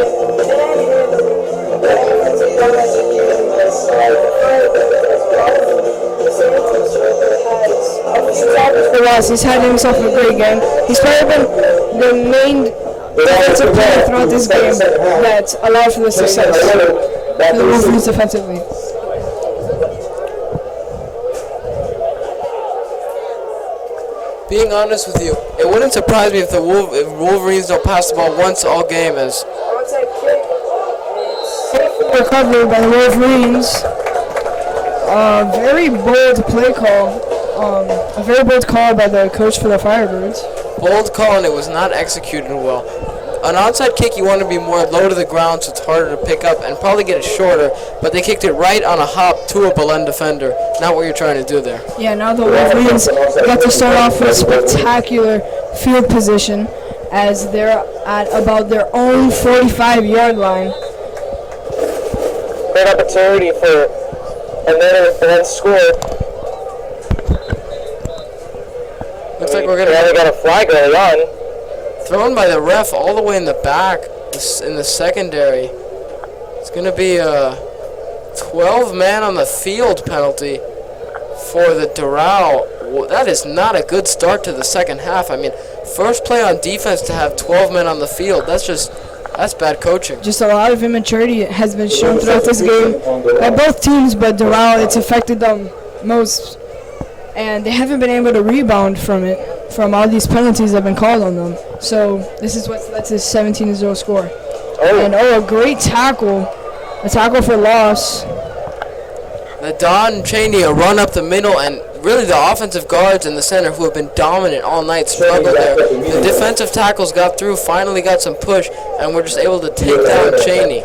he's had himself a great game. He's probably been the main defensive player throughout this game that allowed for the success for the Wolverines defensively. Being honest with you, it wouldn't surprise me if the Wolverines don't pass the ball once all game. As recovery by the Wolverines. Very bold play call. A very bold call by the coach for the Firebirds. Bold call, and it was not executed well. An onside kick, you want to be more low to the ground, so it's harder to pick up and probably get it shorter, but they kicked it right on a hop to a Belen defender. Not what you're trying to do there. Yeah, now the Wolverines got to start off with spectacular field position as they're at about their own 45-yard line. Great opportunity for another Belen score. Looks like we're going to got a flag early on. Thrown by the ref all the way in the back in the secondary. It's going to be a 12-man on the field penalty for the Doral. That is not a good start to the second half. I mean, first play on defense to have 12 men on the field. That's bad coaching. Just a lot of immaturity has been shown throughout this game by both teams, but Doral, it's affected them most. And they haven't been able to rebound from it, from all these penalties that have been called on them. So this is what's led to this 17-0 score. And a great tackle. A tackle for loss. The Don Cheney, a run up the middle, and really the offensive guards in the center who have been dominant all night struggled there. The defensive tackles got through, finally got some push, and were just able to take down Cheney.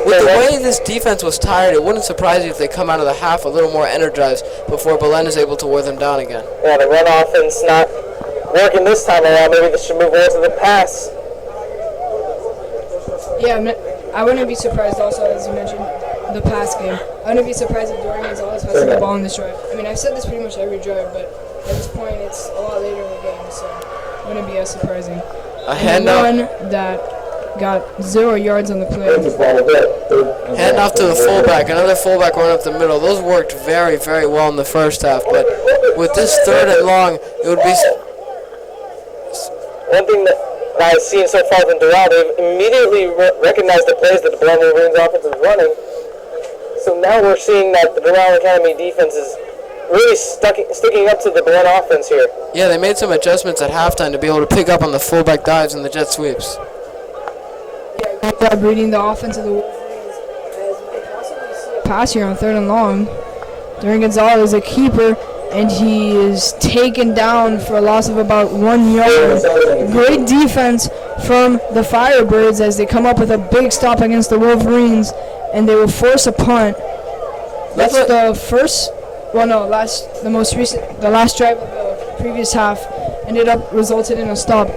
With the way this defense was tired, it wouldn't surprise you if they come out of the half a little more energized before Belen is able to wear them down again. Yeah, the run offense not working this time around. Maybe they should move more to the pass. Yeah, I wouldn't be surprised also, as you mentioned, the pass game. I wouldn't be surprised if Doral is always passing the ball in this drive. I mean, I've said this pretty much every drive, but at this point it's a lot later in the game, so it wouldn't be as surprising. A handoff. One that got 0 yards on the play. Handoff to the fullback. Another fullback run up the middle. Those worked very, very well in the first half, but with this third and long, it would be... One thing that I've seen so far from Doral, they've immediately recognized the plays that the Belen Wolverines offense is running. So now we're seeing that the Doral Academy defense is really sticking up to the Belen offense here. Yeah, they made some adjustments at halftime to be able to pick up on the fullback dives and the jet sweeps. Yeah, good job reading the offense of the Wolverines, as we can possibly see a pass here on third and long. Duran Gonzalez, a keeper, and he is taken down for a loss of about 1 yard. Great defense from the Firebirds as they come up with a big stop against the Wolverines, and they will force a punt. That's the last drive of the previous half ended up resulted in a stop.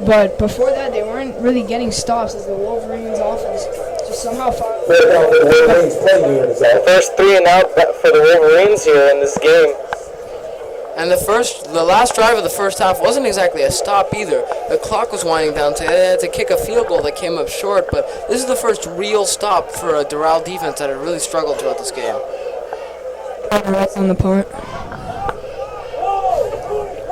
But before that, they weren't really getting stops as the Wolverines offense just somehow found. The first 3 and out for the Wolverines here in this game. And the last drive of the first half wasn't exactly a stop either. The clock was winding down, so they had to kick a field goal that came up short. But this is the first real stop for a Doral defense that had really struggled throughout this game. On the punt.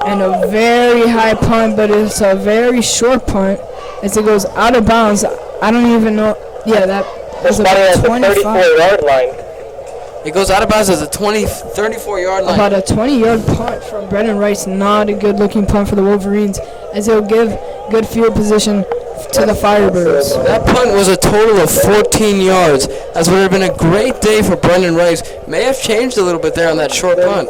And a very high punt, but it's a very short punt as it goes out of bounds. I don't even know. Yeah, that was about 25. 34-yard line. It goes out of bounds as a 34-yard line. About a 20-yard punt from Brendan Rice. Not a good-looking punt for the Wolverines, as it'll give good field position to the Firebirds. That punt was a total of 14 yards, as would have been a great day for Brendan Rice. May have changed a little bit there on that short punt.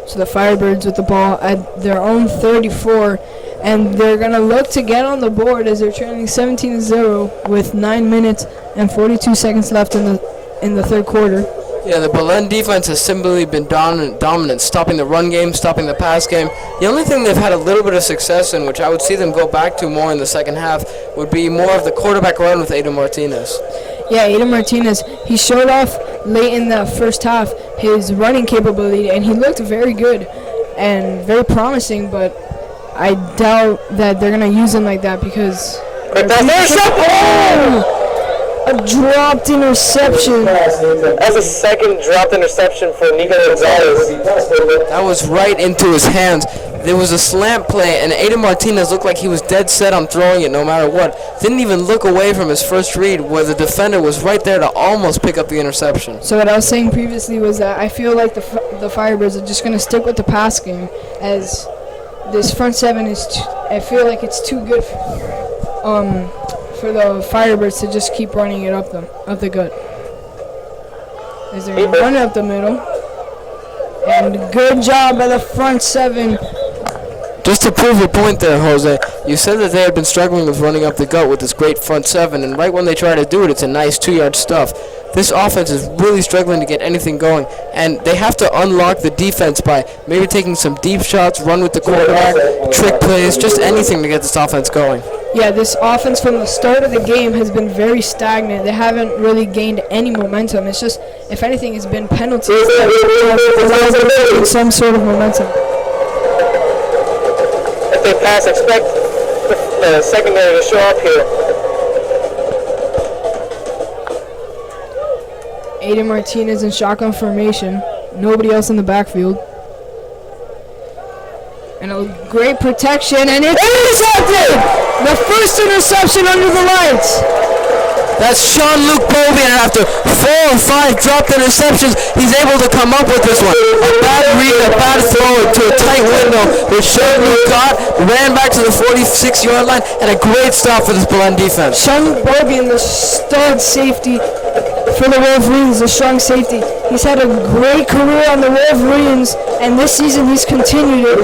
So the Firebirds with the ball at their own 34, and they're going to look to get on the board as they're trailing 17-0 with 9 minutes and 42 seconds left in the third quarter. Yeah, the Belen defense has simply been dominant, stopping the run game, stopping the pass game. The only thing they've had a little bit of success in, which I would see them go back to more in the second half, would be more of the quarterback run with Ada Martinez. Yeah, Ada Martinez, he showed off late in the first half his running capability, and he looked very good and very promising, but I doubt that they're going to use him like that because... A dropped interception. That's a second dropped interception for Nico Gonzalez. That was right into his hands. There was a slant play, and Ada Martinez looked like he was dead set on throwing it no matter what. Didn't even look away from his first read, where the defender was right there to almost pick up the interception. So what I was saying previously was that I feel like the Firebirds are just going to stick with the pass game, as this front seven is, I feel like it's too good for the Firebirds to just keep running it up the gut. As they're going to run it up the middle. And good job by the front seven. Just to prove your point there, Jose, you said that they had been struggling with running up the gut with this great front seven, and right when they try to do it, it's a nice 2-yard stuff. This offense is really struggling to get anything going, and they have to unlock the defense by maybe taking some deep shots, run with the quarterback, trick plays, just anything to get this offense going. Yeah, this offense from the start of the game has been very stagnant. They haven't really gained any momentum. It's just, if anything, it's been penalties that allows them to gain some sort of momentum. If they pass, expect the secondary to show up here. Ada Martinez in shotgun formation. Nobody else in the backfield. And a great protection, and it's intercepted! The first interception under the lights. That's Sean-Luc Beaubien, and after 4 or 5 dropped interceptions, he's able to come up with this one. A bad read, a bad throw to a tight window, which Sean-Luc got, ran back to the 46-yard line, and a great stop for this Belen defense. Sean-Luc Beaubien, the stud safety for the Wolverines, the strong safety. He's had a great career on the Wolverines, and this season he's continued it.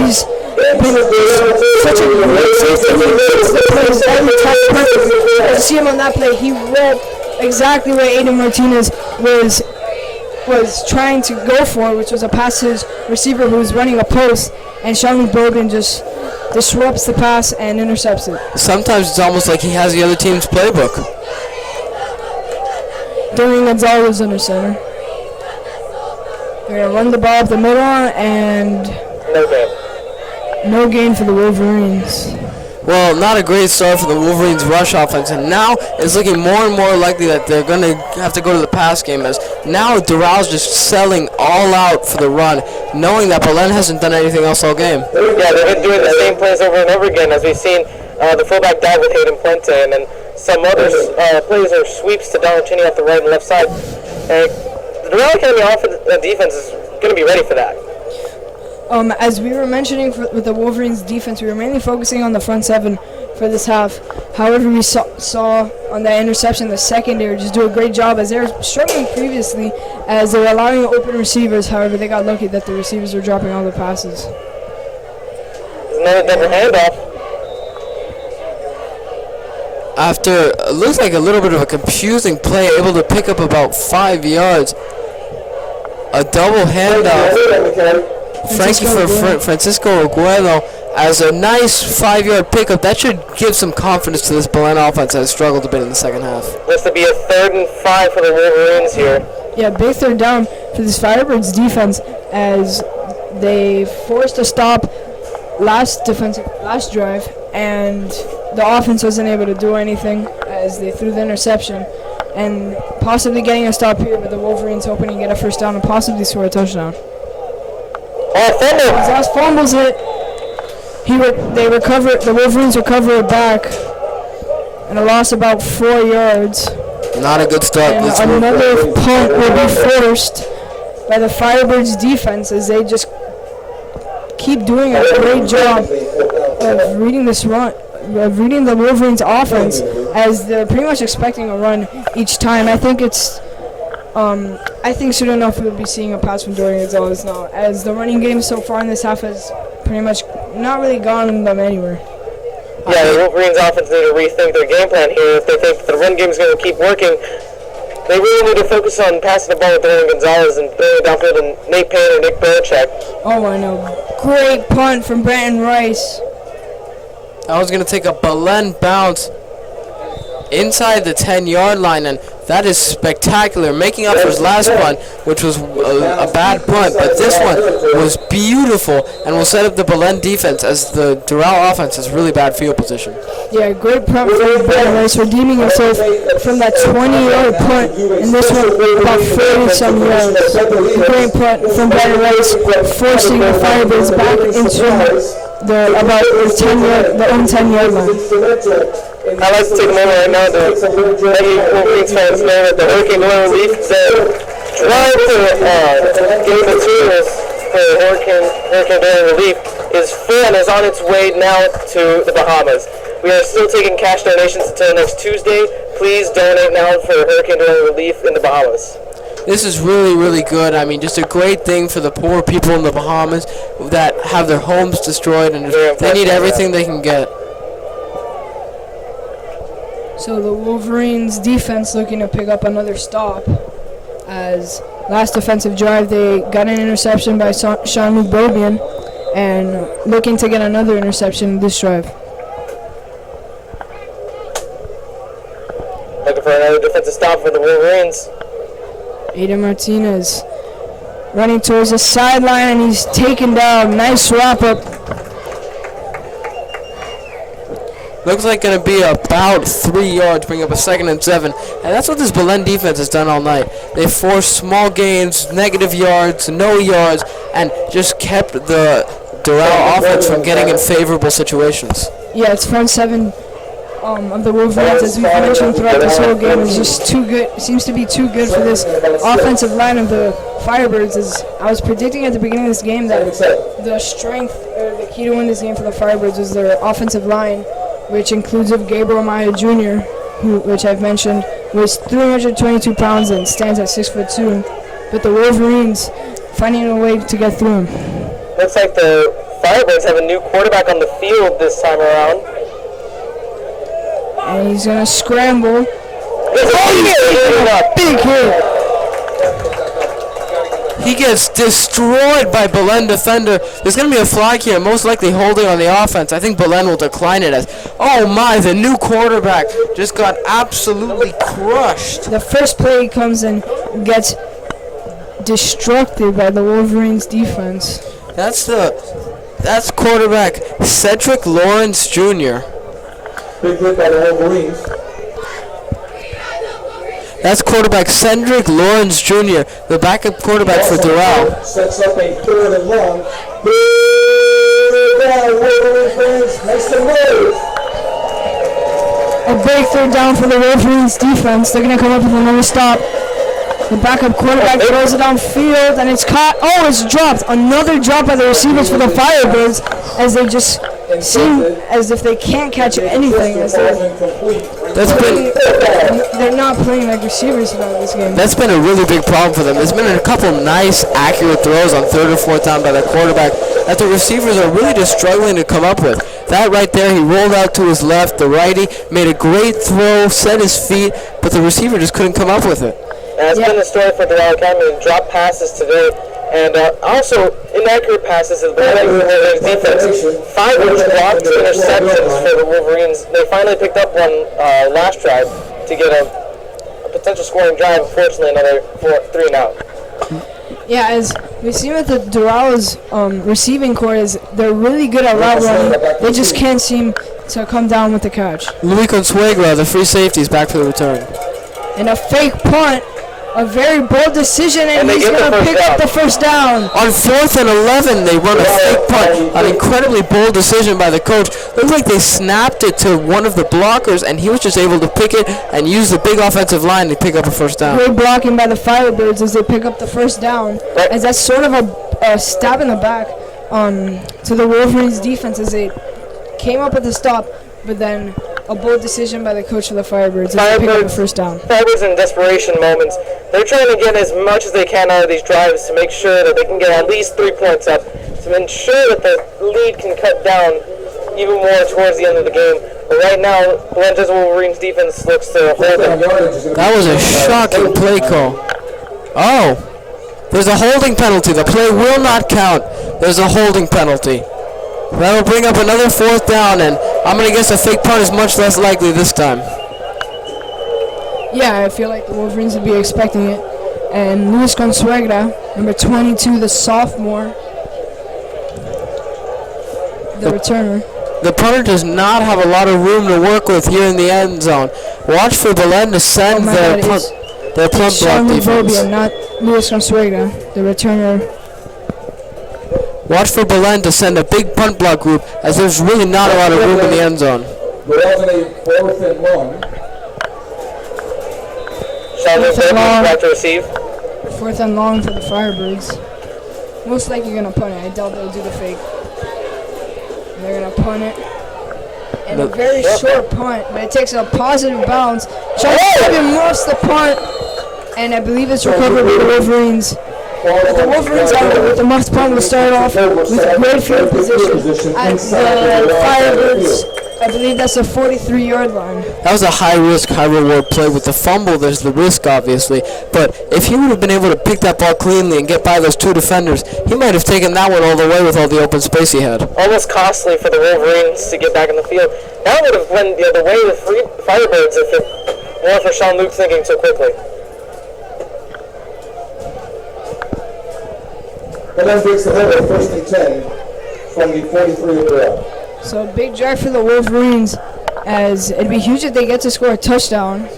He's been such a great safety. He makes the plays every time perfect. You see him on that play, he read exactly what Ada Martinez was trying to go for, which was a pass to his receiver who was running a post, and Sean-Luc Beaubien just disrupts the pass and intercepts it. Sometimes it's almost like he has the other team's playbook. Doral Gonzalez under center. They're going to run the ball up the middle, and no gain for the Wolverines. Well, not a great start for the Wolverines' rush offense, and now it's looking more and more likely that they're going to have to go to the pass game, as now Doral's just selling all out for the run, knowing that Belen hasn't done anything else all game. Yeah, they've been doing the same plays over and over again, as we've seen the fullback dive with Hayden Puente, and then some other plays are sweeps to Donald Cheney off the right and left side. The Doral Academy offense and defense is going to be ready for that. As we were mentioning with the Wolverines defense, we were mainly focusing on the front seven for this half. However, we saw on that interception the secondary just do a great job, as they were struggling previously, as they were allowing open receivers. However, they got lucky that the receivers were dropping all the passes. There's another double handoff. After it looks like a little bit of a confusing play, able to pick up about 5 yards. A double handoff. Francisco Arguello as a nice 5-yard pickup. That should give some confidence to this Belen offense that has struggled a bit in the second half. This will be a 3rd and 5 for the Wolverines here. Yeah, big third down for this Firebirds defense, as they forced a stop last drive, and the offense wasn't able to do anything as they threw the interception, and possibly getting a stop here, but the Wolverines hoping to get a first down and possibly score a touchdown. His last fumbles it. The Wolverines recover it back, and a loss about 4 yards. Not a good start. And another punt will be forced by the Firebirds defense, as they just keep doing a great job of reading the Wolverines offense, as they're pretty much expecting a run each time. I think it's I think soon enough we'll be seeing a pass from Dorian Gonzalez now, as the running game so far in this half has pretty much not really gone them anywhere. Yeah, the Wolverines offense need to rethink their game plan here. If they think the run game is going to keep working, they really need to focus on passing the ball to Dorian Gonzalez and throwing it downfield to Nate Payne or Nick Belichick. Oh, I know. Great punt from Brandon Rice. I was going to take a Belen bounce inside the 10-yard line, and that is spectacular, making up for his last punt, which was a bad punt, but this one was beautiful and will set up the Belen defense, as the Doral offense has really bad field position. Yeah, great punt from Brandon Rice, redeeming himself from that 20-yard punt, and this one about 40-some yards. Great punt from Brandon Rice, forcing the Firebirds back into the own 10-yard line. I'd like to take a moment right now to let you Wolverines fans know that the Hurricane Doral Relief drive to give materials for Hurricane Doral Relief is full and is on its way now to the Bahamas. We are still taking cash donations until next Tuesday. Please donate now for Hurricane Doral Relief in the Bahamas. This is really, really good. I mean, just a great thing for the poor people in the Bahamas that have their homes destroyed, and they need everything they can get. So the Wolverines defense looking to pick up another stop, as last defensive drive they got an interception by Sean-Luc Beaubien, and looking to get another interception this drive. Looking for another defensive stop for the Wolverines. Aiden Martinez running towards the sideline, and he's taken down. Nice wrap up. Looks like going to be about 3 yards, bring up a 2nd and 7. And that's what this Belen defense has done all night. They forced small gains, negative yards, no yards, and just kept the Doral offense from getting in favorable situations. Yeah, it's front seven of the Wolverines, as we've mentioned throughout this whole game, is just too good. It seems to be too good for this offensive line of the Firebirds. As I was predicting at the beginning of this game that the strength, or the key to win this game for the Firebirds was their offensive line, which includes of Gabriel Maya Jr., which I've mentioned, weighs 322 pounds and stands at 6'2". But the Wolverines finding a way to get through him. Looks like the Firebirds have a new quarterback on the field this time around. And he's going to scramble. Big hit. He gets destroyed by Belen defender. There's going to be a flag here, most likely holding on the offense. I think Belen will decline it as, oh my, the new quarterback just got absolutely crushed. The first play comes and gets destructed by the Wolverines defense. That's quarterback Cedric Lawrence Jr. Big hit by the Wolverines. That's quarterback Cedric Lawrence Jr., the backup quarterback for Doral. Sets up a 3rd and long. Big down, Wolverine fans. Nice to move. A big third down for the Wolverines defense. They're going to come up with another stop. The backup quarterback throws it downfield, and it's caught. Oh, it's dropped. Another drop by the receivers for the Firebirds, as they just seem as if they can't catch anything. As they're not playing like receivers throughout this game. That's been a really big problem for them. There's been a couple nice, accurate throws on 3rd or 4th down by the quarterback that the receivers are really just struggling to come up with. That right there, he rolled out to his left. The righty made a great throw, set his feet, but the receiver just couldn't come up with it. That's been the story for Doral Academy. Drop passes today, and also inaccurate passes as well as the Wolverines defense. 5 blocked interceptions for the Wolverines. They finally picked up one last drive to get a potential scoring drive. Unfortunately, another 3 and out. Yeah, as we see with the Doral's receiving core, is they're really good at route running. They just can't seem to come down with the catch. Luis Consuegra, the free safety, is back for the return. And a fake punt. A very bold decision, and he's going to pick up the first down. On 4th and 11, they run a fake punt. An incredibly bold decision by the coach. Looks like they snapped it to one of the blockers, and he was just able to pick it and use the big offensive line to pick up a first down. Great blocking by the Firebirds as they pick up the first down. As that's sort of a stab in the back to the Wolverines defense as they came up with a stop, but then a bold decision by the coach of the Firebirds as they pick up the first down. Firebirds in desperation moments They're trying to get as much as they can out of these drives to make sure that they can get at least 3 points up to ensure that the lead can cut down even more towards the end of the game. But right now, Belen Jesuit Wolverines defense looks to hold it. That was a shocking play call. Oh, there's a holding penalty. The play will not count. There's a holding penalty. That'll bring up another 4th down, and I'm going to guess a fake punt is much less likely this time. Yeah, I feel like the Wolverines would be expecting it. And Luis Consuegra, number 22, the sophomore, the returner. The punter does not have a lot of room to work with here in the end zone. Watch for Belen to send their punt block defense. Not Luis Consuegra, the returner. Watch for Belen to send a big punt block group, as there's really not a lot of room in the end zone. Fourth and long. Back to receive. 4th and long for the Firebirds. Most likely going to punt it. I doubt they'll do the fake. They're going to punt it. And a very short punt, but it takes a positive bounce. Sean lost the punt, and I believe it's recovered by the Wolverines. The Wolverines with the must punt will start off with great field position at the Firebirds. I believe that's a 43-yard line. That was a high-risk, high-reward play. With the fumble, there's the risk, obviously. But if he would have been able to pick that ball cleanly and get by those 2 defenders, he might have taken that one all the way with all the open space he had. Almost costly for the Wolverines to get back in the field. That would have went the way with Firebirds if it weren't for Sean Luke thinking so quickly. And then takes the head of 1st and 10 from the 43 of Doral. So a big drive for the Wolverines, as it'd be huge if they get to score a touchdown.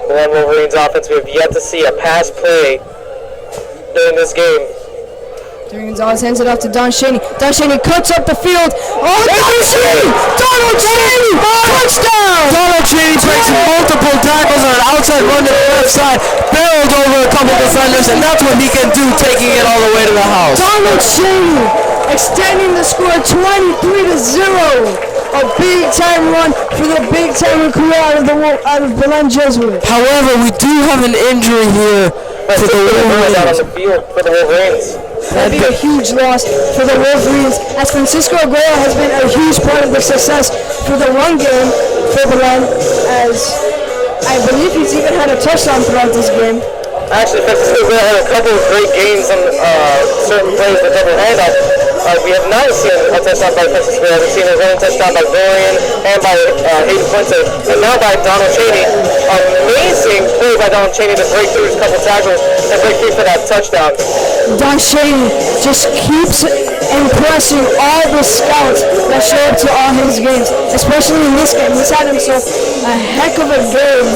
Belen Wolverines offense, we have yet to see a pass play during this game. Durings always hands it off to Don Shaney. Don Shaney cuts up the field. Oh, Don Shaney! Donald Shaney! Touchdown! Donald Cheney breaks multiple tackles on an outside run to the left side, barreled over a couple defenders, and that's what he can do, taking it all the way to the house. Donald Shaney extending the score 23-0. A big-time run for the big-time recruit out of Belen Jesuit. However, we do have an injury here for the Out on Wolverines. the field for the Wolverines. That'd be a huge loss for the Wolverines, as Francisco Aguero has been a huge part of the success for the run game for Belen, as I believe he's even had a touchdown throughout this game. Actually, Francisco Aguero had a couple of great games on certain plays that double handoff. We have not seen a touchdown by Francisco Aguero. We've seen a running touchdown by Dorian and by Hayden Fuente, and now by Donald Cheney. Amazing play by Donald Cheney to break through his couple tackles and break through for that touchdown. Don Shaney just keeps impressing all the scouts that show up to all his games, especially in this game. He's had himself a heck of a game.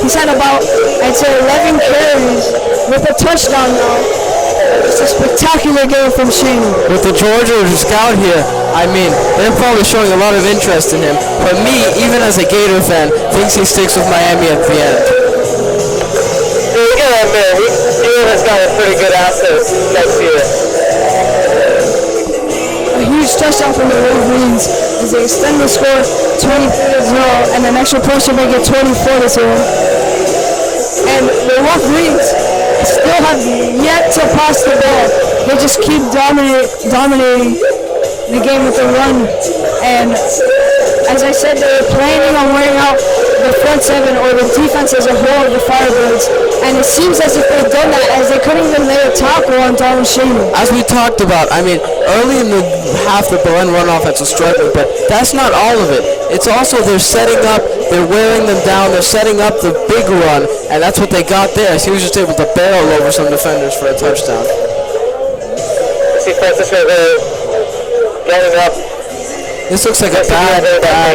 He's had about, I'd say, 11 carries with a touchdown now. It's a spectacular game from Shaney. With the Georgia scout here, I mean, they're probably showing a lot of interest in him. But me, even as a Gator fan, thinks he sticks with Miami at the end. Yeah, we gotta admit, he has got a pretty good assets next year. A huge touchdown from the Wolverines as they extend the score 23-0, and an extra point should make it 24-0. And the Wolverines still have yet to pass the ball. They just keep dominating the game with the run. And as I said, they were planning on wearing out the front seven or the defense as a whole of the Firebirds. And it seems as if they've done that, as they couldn't even lay a tackle on Donald Shaney. As we talked about, I mean, early in the half, the Belen run offense was struggling, but that's not all of it. It's also they're setting up, they're wearing them down, they're setting up the big run, and that's what they got there. So he was just able to barrel over some defenders for a touchdown. See Francisco getting up. This looks like a bad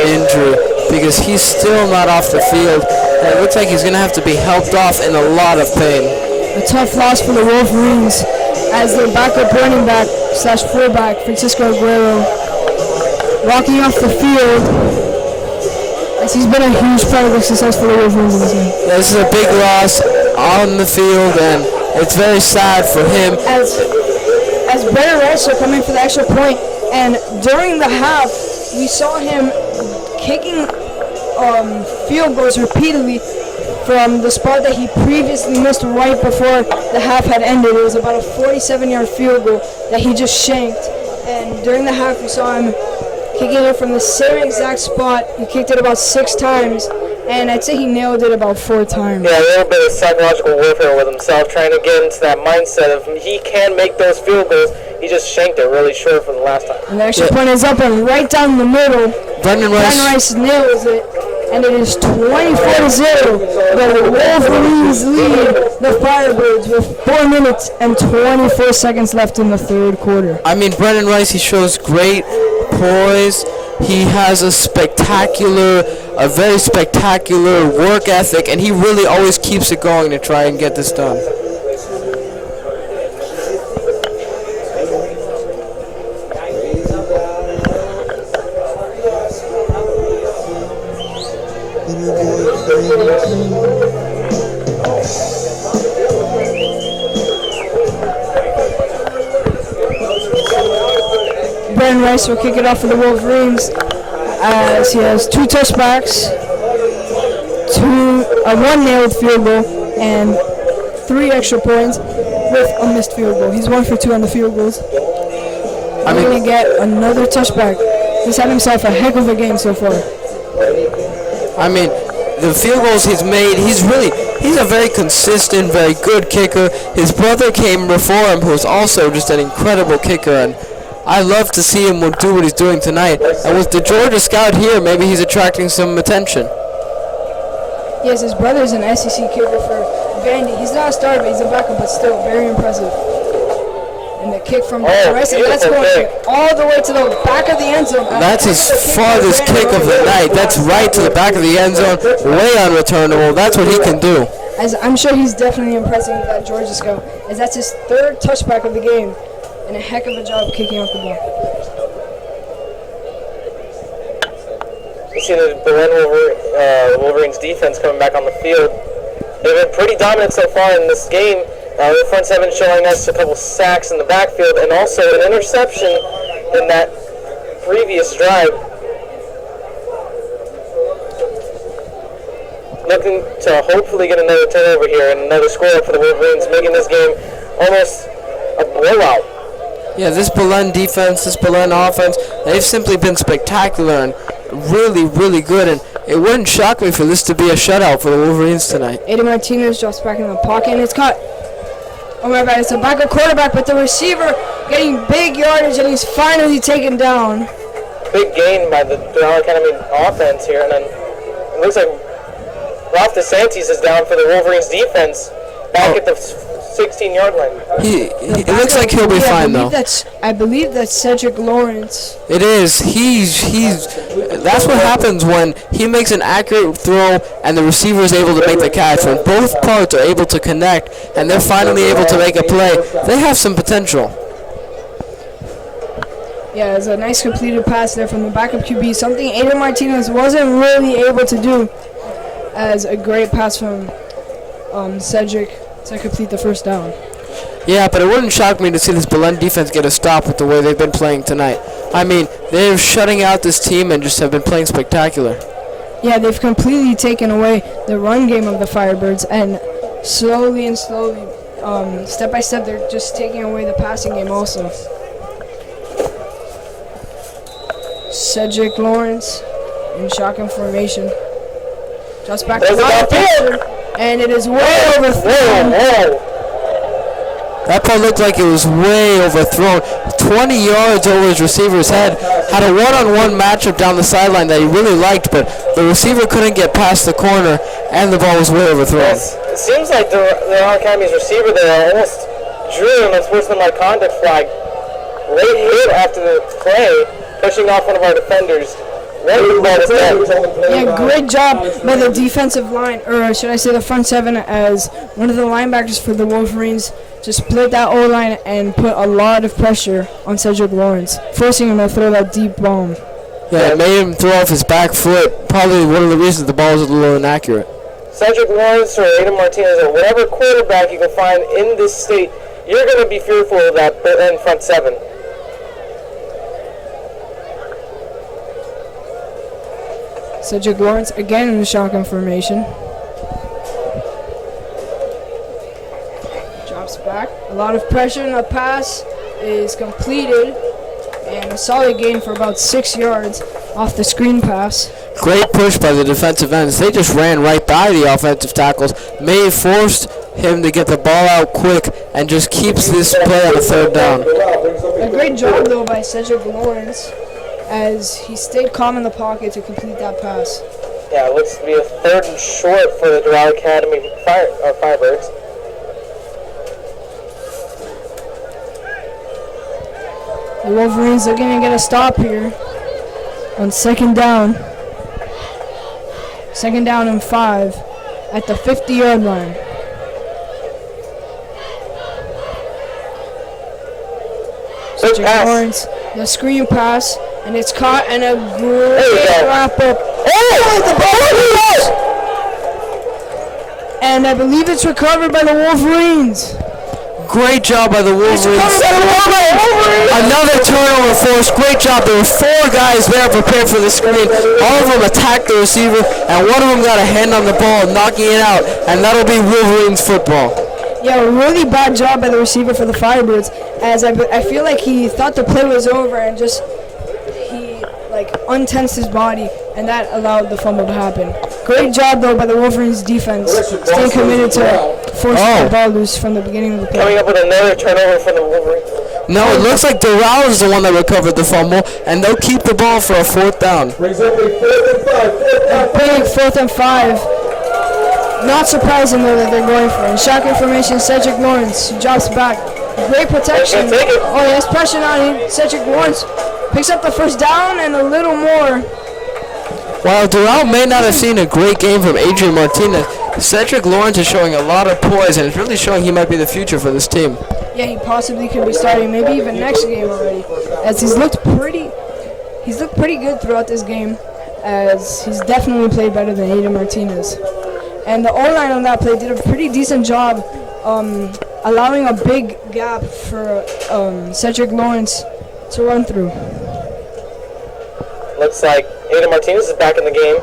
injury because he's still not off the field, and it looks like he's going to have to be helped off in a lot of pain. A tough loss for the Wolverines as their backup running back / fullback, Francisco Aguero, walking off the field, as he's been a huge part of the success for the Wolverines in this game. Yeah, this is a big loss on the field, and it's very sad for him. As Barry Rice will come in for the extra point, And during the half, we saw him kicking field goals repeatedly from the spot that he previously missed right before the half had ended. It was about a 47-yard field goal that he just shanked. And during the half, we saw him kicking it from the same exact spot. He kicked it about 6 times, and I'd say he nailed it about 4 times. Yeah, a little bit of psychological warfare with himself, trying to get into that mindset of he can make those field goals. He just shanked it really short from the last time. And the extra point is up and right down the middle. Brendan Rice nails it, and it is 24-0. The Wolverines lead the Firebirds with 4 minutes and 24 seconds left in the third quarter. I mean, Brendan Rice, he shows great poise. He has a very spectacular work ethic, and he really always keeps it going to try and get this done. Brendan Rice will kick it off for the Wolverines as he has 2 touchbacks, 1 nailed field goal, and 3 extra points with a missed field goal. He's 1 for 2 on the field goals. He's going to get another touchback. He's had himself a heck of a game so far. I mean, the field goals he's made, he's a very consistent, very good kicker. His brother came before him, who was also just an incredible kicker, and I love to see him do what he's doing tonight. And with the Georgia scout here, maybe he's attracting some attention. Yes, his brother's an SEC kicker for Vandy. He's not a starter, but he's a backup, but still very impressive. And the kick from Rice, and that's going all the way to the back of the end zone. That's his farthest kick of the night. That's right to the back of the end zone, way unreturnable. That's what he can do. As I'm sure he's definitely impressing that Georgia scout, as that's his 3rd touchback of the game, and a heck of a job kicking off the ball. You see the Belen Wolverines defense coming back on the field. They've been pretty dominant so far in this game. The front 7 showing us a couple sacks in the backfield and also an interception in that previous drive. Looking to hopefully get another turnover here and another score up for the Wolverines, making this game almost a blowout. Yeah, this Belen defense, this Belen offense, they've simply been spectacular and really, really good. And it wouldn't shock me for this to be a shutout for the Wolverines tonight. Eddie Martinez drops back in the pocket, and it's caught. Oh my God, it's a backup quarterback, but the receiver getting big yardage, and he's finally taken down. Big gain by the Doral Academy offense here, and then it looks like Ralph DeSantis is down for the Wolverines defense back at the 16-yard line. It looks like he'll be fine, though. I believe that's Cedric Lawrence. It is. That's what happens when he makes an accurate throw and the receiver is able to make the catch. When both parts are able to connect and they're finally able to make a play, they have some potential. Yeah, it's a nice completed pass there from the backup QB, something Aiden Martinez wasn't really able to do, as a great pass from Cedric to complete the first down. Yeah, but it wouldn't shock me to see this Belen defense get a stop with the way they've been playing tonight. I mean, they're shutting out this team and just have been playing spectacular. Yeah, they've completely taken away the run game of the Firebirds, and slowly, step by step, they're just taking away the passing game also. Cedric Lawrence in shotgun formation. Just back to the field, and it is way overthrown. That play looked like it was way overthrown. 20 yards over his receiver's head. Had a one-on-one matchup down the sideline that he really liked, but the receiver couldn't get past the corner, and the ball was way overthrown. It seems like the Academy's receiver there almost drew an unsportsmanlike conduct flag. Late hit after the play, pushing off one of our defenders. Yeah, great job by the defensive line, or should I say the front 7, as one of the linebackers for the Wolverines just split that O-line and put a lot of pressure on Cedric Lawrence, forcing him to throw that deep bomb. Yeah, it made him throw off his back foot. Probably one of the reasons the ball was a little inaccurate. Cedric Lawrence or Aiden Martinez or whatever quarterback you can find in this state, you're going to be fearful of that front 7. Cedric Lawrence again in the shotgun formation. Drops back. A lot of pressure, and the pass is completed. And a solid gain for about 6 yards off the screen pass. Great push by the defensive ends. They just ran right by the offensive tackles. May forced him to get the ball out quick and just keeps this play on a third down. A great job, though, by Cedric Lawrence as he stayed calm in the pocket to complete that pass. Yeah, it looks to be a 3rd and short for the Doral Academy Firebirds. The Wolverines are going to get a stop here on 2nd down. 2nd down and 5 at the 50-yard line. Cedric Lawrence, the screen pass, and it's caught, and a great wrap up. Oh, the ball! And I believe it's recovered by the Wolverines. Great job by the Wolverines. Another turnover force. Great job. There were 4 guys there prepared for the screen. All of them attacked the receiver, and one of them got a hand on the ball, knocking it out, and that'll be Wolverines football. Yeah, a really bad job by the receiver for the Firebirds, as I feel like he thought the play was over and just he untensed his body, and that allowed the fumble to happen. Great job though by the Wolverines defense, staying committed to forcing the ball loose from the beginning of the play. Coming up with another turnover for the Wolverines. No, it looks like Doral is the one that recovered the fumble, and they'll keep the ball for a 4th down. Brings up a 4th and 5. Big 4th and 5. Not surprising though that they're going for it. In shotgun formation, Cedric Lawrence drops back. Great protection. Oh, he has pressure on him. Cedric Lawrence picks up the 1st down and a little more. While Doral may not have seen a great game from Adrian Martinez, Cedric Lawrence is showing a lot of poise, and it's really showing he might be the future for this team. Yeah, he possibly could be starting, maybe even next game already, as he's looked pretty good throughout this game, as he's definitely played better than Adrian Martinez. And the O-line on that play did a pretty decent job allowing a big gap for Cedric Lawrence to run through. Looks like Aiden Martinez is back in the game.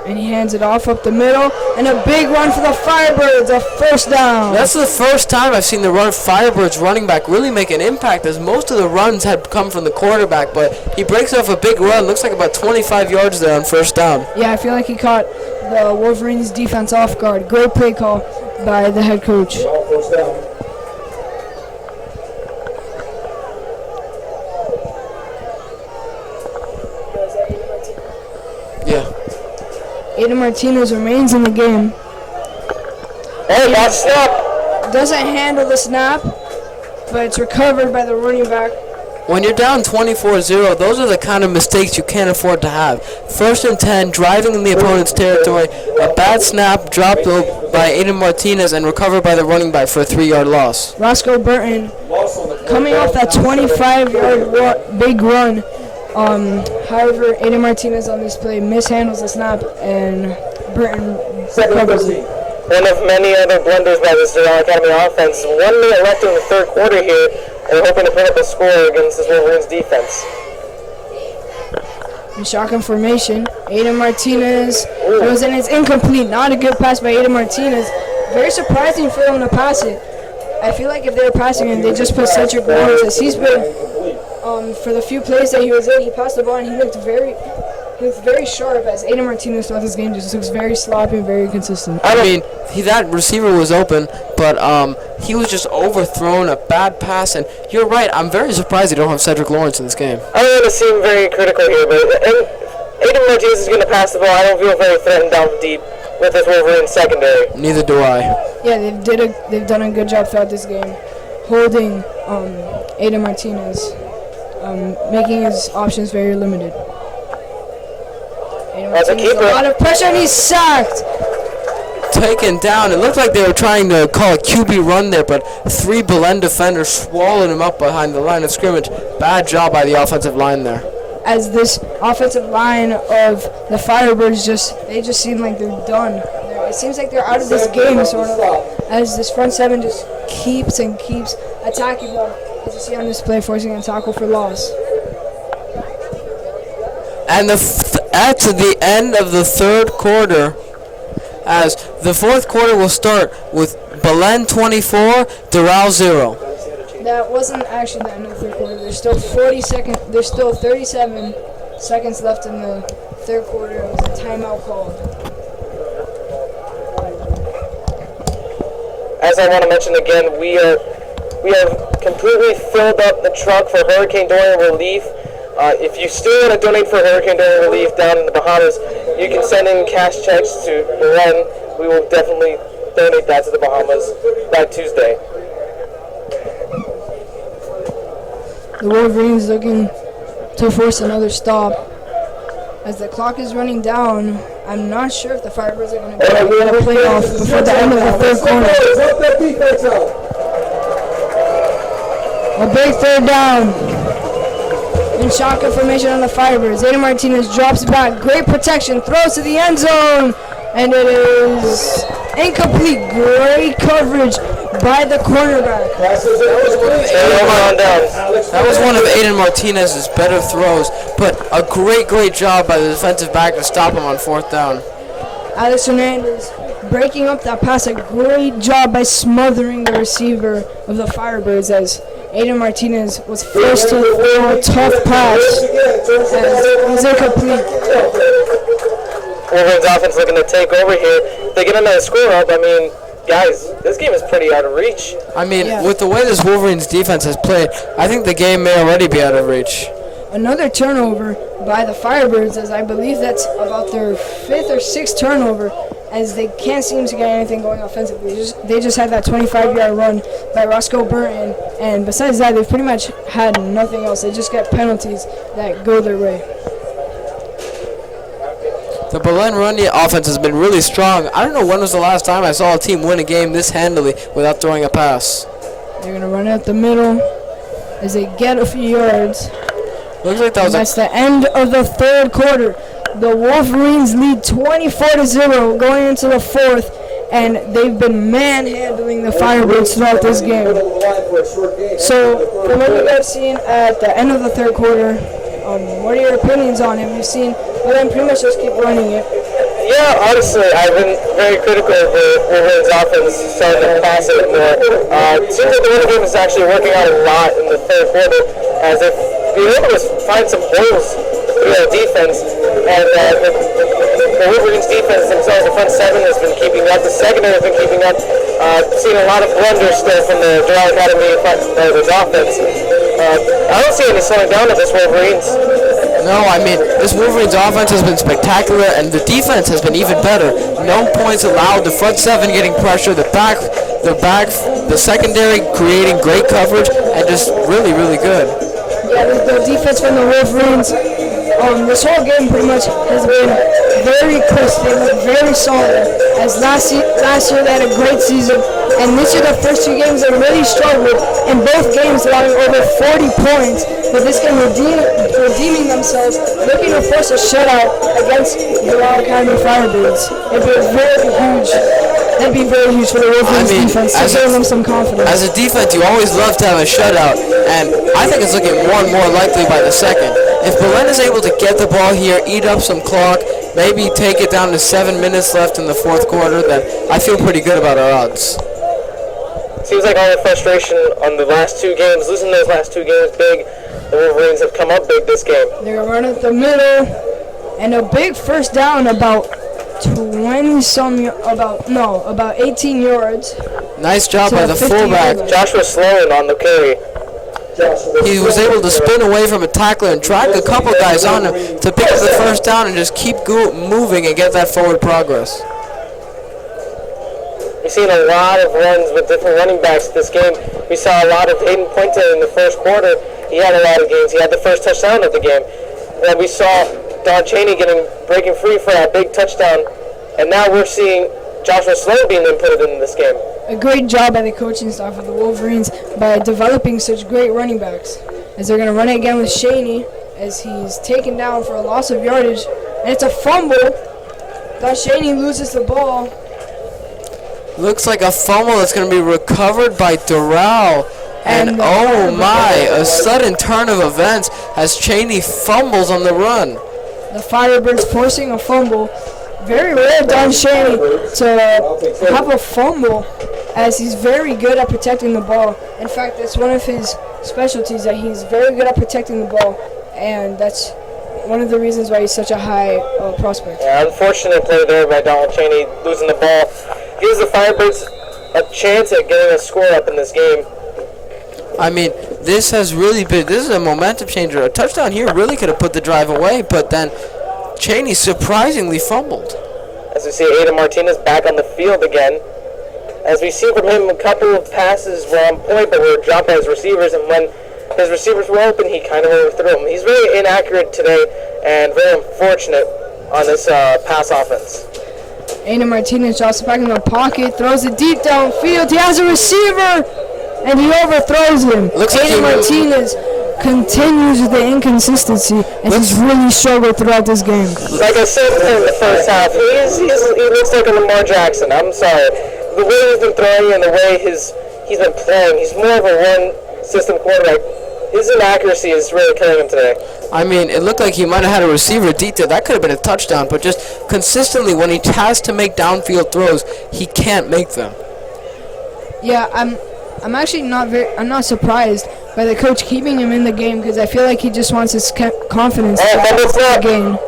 And he hands it off up the middle, and a big run for the Firebirds, a 1st down. That's the first time I've seen the Firebirds running back really make an impact, as most of the runs had come from the quarterback, but he breaks off a big run, looks like about 25 yards there on 1st down. Yeah, I feel like he caught the Wolverines defense off guard. Great play call by the head coach. 1st down. Yeah. Aiden Martinez remains in the game. Oh, that snap! Doesn't handle the snap, but it's recovered by the running back. When you're down 24-0, those are the kind of mistakes you can't afford to have. 1st and 10, driving in the opponent's territory, a bad snap dropped by Aiden Martinez and recovered by the running back for a 3-yard loss. Roscoe Burton coming off that 25-yard big run. However, Aiden Martinez on this play mishandles the snap, and Burton recovers it. One of many other blunders by this Doral Academy offense. 1 minute left in the 3rd quarter here, and we're hoping to put up a score against this Wolverines defense. In shotgun formation, Aiden Martinez goes in. It's incomplete. Not a good pass by Aiden Martinez. Very surprising for him to pass it. I feel like if they were passing him, they just put Cedric Lawrence, as he's been for the few plays that he was in, he passed the ball and he looked very sharp, as Aiden Martinez throughout this game just looks very sloppy and very inconsistent. I mean, that receiver was open, but he was just overthrown, a bad pass, and you're right, I'm very surprised they don't have Cedric Lawrence in this game. I don't want to seem very critical here, but Aiden Martinez is going to pass the ball. I don't feel very threatened down deep with this Wolverine secondary. Neither do I. Yeah, they've done a good job throughout this game, holding Aiden Martinez, making his options very limited. As a keeper, a lot of pressure, and he's sacked. Taken down. It looked like they were trying to call a QB run there, but 3 Belen defenders swallowed him up behind the line of scrimmage. Bad job by the offensive line there. As this offensive line of the Firebirds they just seem like they're done. It seems like they're out of this game, sort of, as this front seven just keeps and keeps attacking them, as you see on this play, forcing a tackle for loss. And at the end of the third quarter, as the fourth quarter will start with Belen 24, Doral 0. That wasn't actually the end of the third quarter. There's still 37 seconds left in the third quarter. It was a timeout called. As I want to mention again, we have completely filled up the truck for Hurricane Dorian relief. If you still want to donate for Hurricane Dorian relief down in the Bahamas, you can send in cash checks to Belen. We will definitely donate that to the Bahamas by Tuesday. The Wolverines looking to force another stop. As the clock is running down, I'm not sure if the Firebirds are going to get a playoff before the end of the third quarter. A big third down. In shotgun formation on the Firebirds. Aiden Martinez drops back. Great protection. Throws to the end zone. And it is incomplete. Great coverage by the cornerback. That was one of Aiden Martinez's better throws, but a great job by the defensive back to stop him on fourth down. Alex Hernandez breaking up that pass. A great job by smothering the receiver of the Firebirds as Aiden Martinez was forced to throw a tough pass and it was incomplete. Wolverines offense looking to take over here. If they get another score up, I mean, guys, this game is pretty out of reach. I mean, with the way this Wolverines defense has played, I think the game may already be out of reach. Another turnover by the Firebirds, as I believe that's about their fifth or sixth turnover, as they can't seem to get anything going offensively. They just had that 25-yard run by Roscoe Burton, and besides that, they've pretty much had nothing else. They just get penalties that go their way. The Belen run offense has been really strong. I don't know when was the last time I saw a team win a game this handily without throwing a pass. They're going to run it up the middle as they get a few yards. Looks like that was that's the end of the third quarter. The Wolverines lead 24-0 going into the fourth, and they've been manhandling the Firebirds throughout this game. So, from what you guys seen at the end of the third quarter, what are your opinions on it? You've seen them pretty much just keep running it. Yeah, honestly, I've been very critical of the Wolverines offense, starting to pass it more. It seems like the running game is actually working out a lot in the third quarter, as if you're able to find some holes through our defense, and the Wolverines defense themselves, the front seven has been keeping up, the secondary has been keeping up. Seen a lot of blunders still from the Doral Academy offense. I don't see any slowing down of this Wolverines. No, I mean, this Wolverines offense has been spectacular, and the defense has been even better. No points allowed. The front seven getting pressure. The secondary creating great coverage, and just really good. Yeah, the defense from the Wolverines, this whole game pretty much has been very close. They look very solid. As last year they had a great season, and this year the first two games they really struggled. In both games allowing over 40 points, but this game redeeming themselves, looking to force a shutout against the Doral Academy Firebirds. It'd be very huge. That'd be very huge for the Wolverines defense to give them some confidence. As a defense, you always love to have a shutout, and I think it's looking more and more likely by the second. If Belen is able to get the ball here, eat up some clock, maybe take it down to 7 minutes left in the fourth quarter, then I feel pretty good about our odds. Seems like all the frustration on the last two games, losing those last two games big, the Wolverines have come up big this game. They're going to run at the middle, and a big first down about 18 yards. Nice job by the fullback. Joshua Sloan on the carry. He was able to spin away from a tackler and drag a couple guys on him to pick up the first down and just keep moving and get that forward progress. We've seen a lot of runs with different running backs this game. We saw a lot of Hayden Puente in the first quarter. He had a lot of gains. He had the first touchdown of the game. And we saw Don Chaney breaking free for that big touchdown. And now we're seeing Joshua Sloan being inputted in this game. A great job by the coaching staff of the Wolverines by developing such great running backs. As they're going to run it again with Chaney as he's taken down for a loss of yardage. And it's a fumble. Don Chaney loses the ball. Looks like a fumble that's going to be recovered by Doral. And oh my, a sudden turn of events as Chaney fumbles on the run. the Firebirds forcing a fumble. Very rare Don Shaney to have a fumble, as he's very good at protecting the ball. In fact, that's one of his specialties, that he's very good at protecting the ball, and that's one of the reasons why he's such a high prospect. Yeah, unfortunate play there by Donald Cheney, losing the ball. Gives the Firebirds a chance at getting a score up in this game. I mean, this is a momentum changer. A touchdown here really could have put the drive away, but then Cheney surprisingly fumbled. As we see Aiden Martinez back on the field again. As we see from him, a couple of passes were on point, but were dropped by his receivers, and when his receivers were open, he kind of overthrew them. He's very inaccurate today and very unfortunate on this pass offense. Aiden Martinez drops back in the pocket, throws it deep downfield. He has a receiver, and he overthrows him. Looks like Aiden Martinez continues with the inconsistency, and he's really struggled throughout this game. Like I said in the first half, he looks like a Lamar Jackson. I'm sorry. The way he's been throwing and the way he's been playing, he's more of a one-system quarterback. His inaccuracy is really killing him today. I mean, it looked like he might have had a receiver deep there. That could have been a touchdown, but just consistently when he has to make downfield throws, he can't make them. Yeah, I'm actually I'm not surprised by the coach keeping him in the game, because I feel like he just wants his confidence to gain.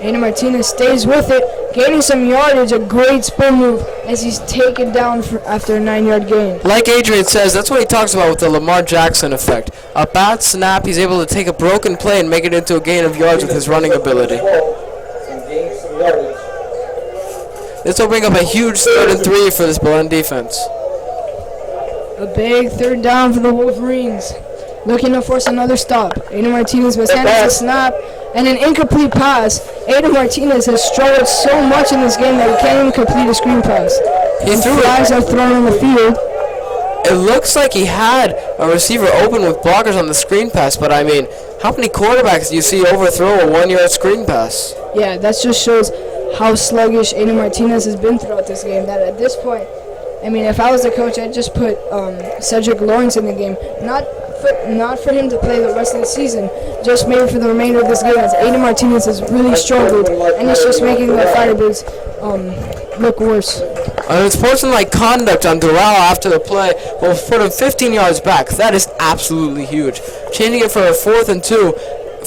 Aiden Martinez stays with it, gaining some yardage, a great spin move as he's taken down after a 9-yard gain. Like Adrian says, that's what he talks about with the Lamar Jackson effect. A bad snap, he's able to take a broken play and make it into a gain of yards with his running ability. This will bring up a huge 3rd and 3 for this Belen defense. A big 3rd down for the Wolverines, looking to force another stop. Aiden Martinez was handed the snap and an incomplete pass. Aiden Martinez has struggled so much in this game that he can't even complete a screen pass. Flags are thrown on the field. It looks like he had a receiver open with blockers on the screen pass, but I mean, how many quarterbacks do you see overthrow a 1-yard screen pass? Yeah, that just shows how sluggish Aiden Martinez has been throughout this game, that at this point, I mean, if I was the coach, I'd just put Cedric Lawrence in the game. Not for him to play the rest of the season, just maybe for the remainder of this game, as Aiden Martinez has really struggled, and it's just making the Firebirds look worse. Unsportsmanlike conduct on Doral after the play will put him 15 yards back. That is absolutely huge. Changing it for a 4th and 2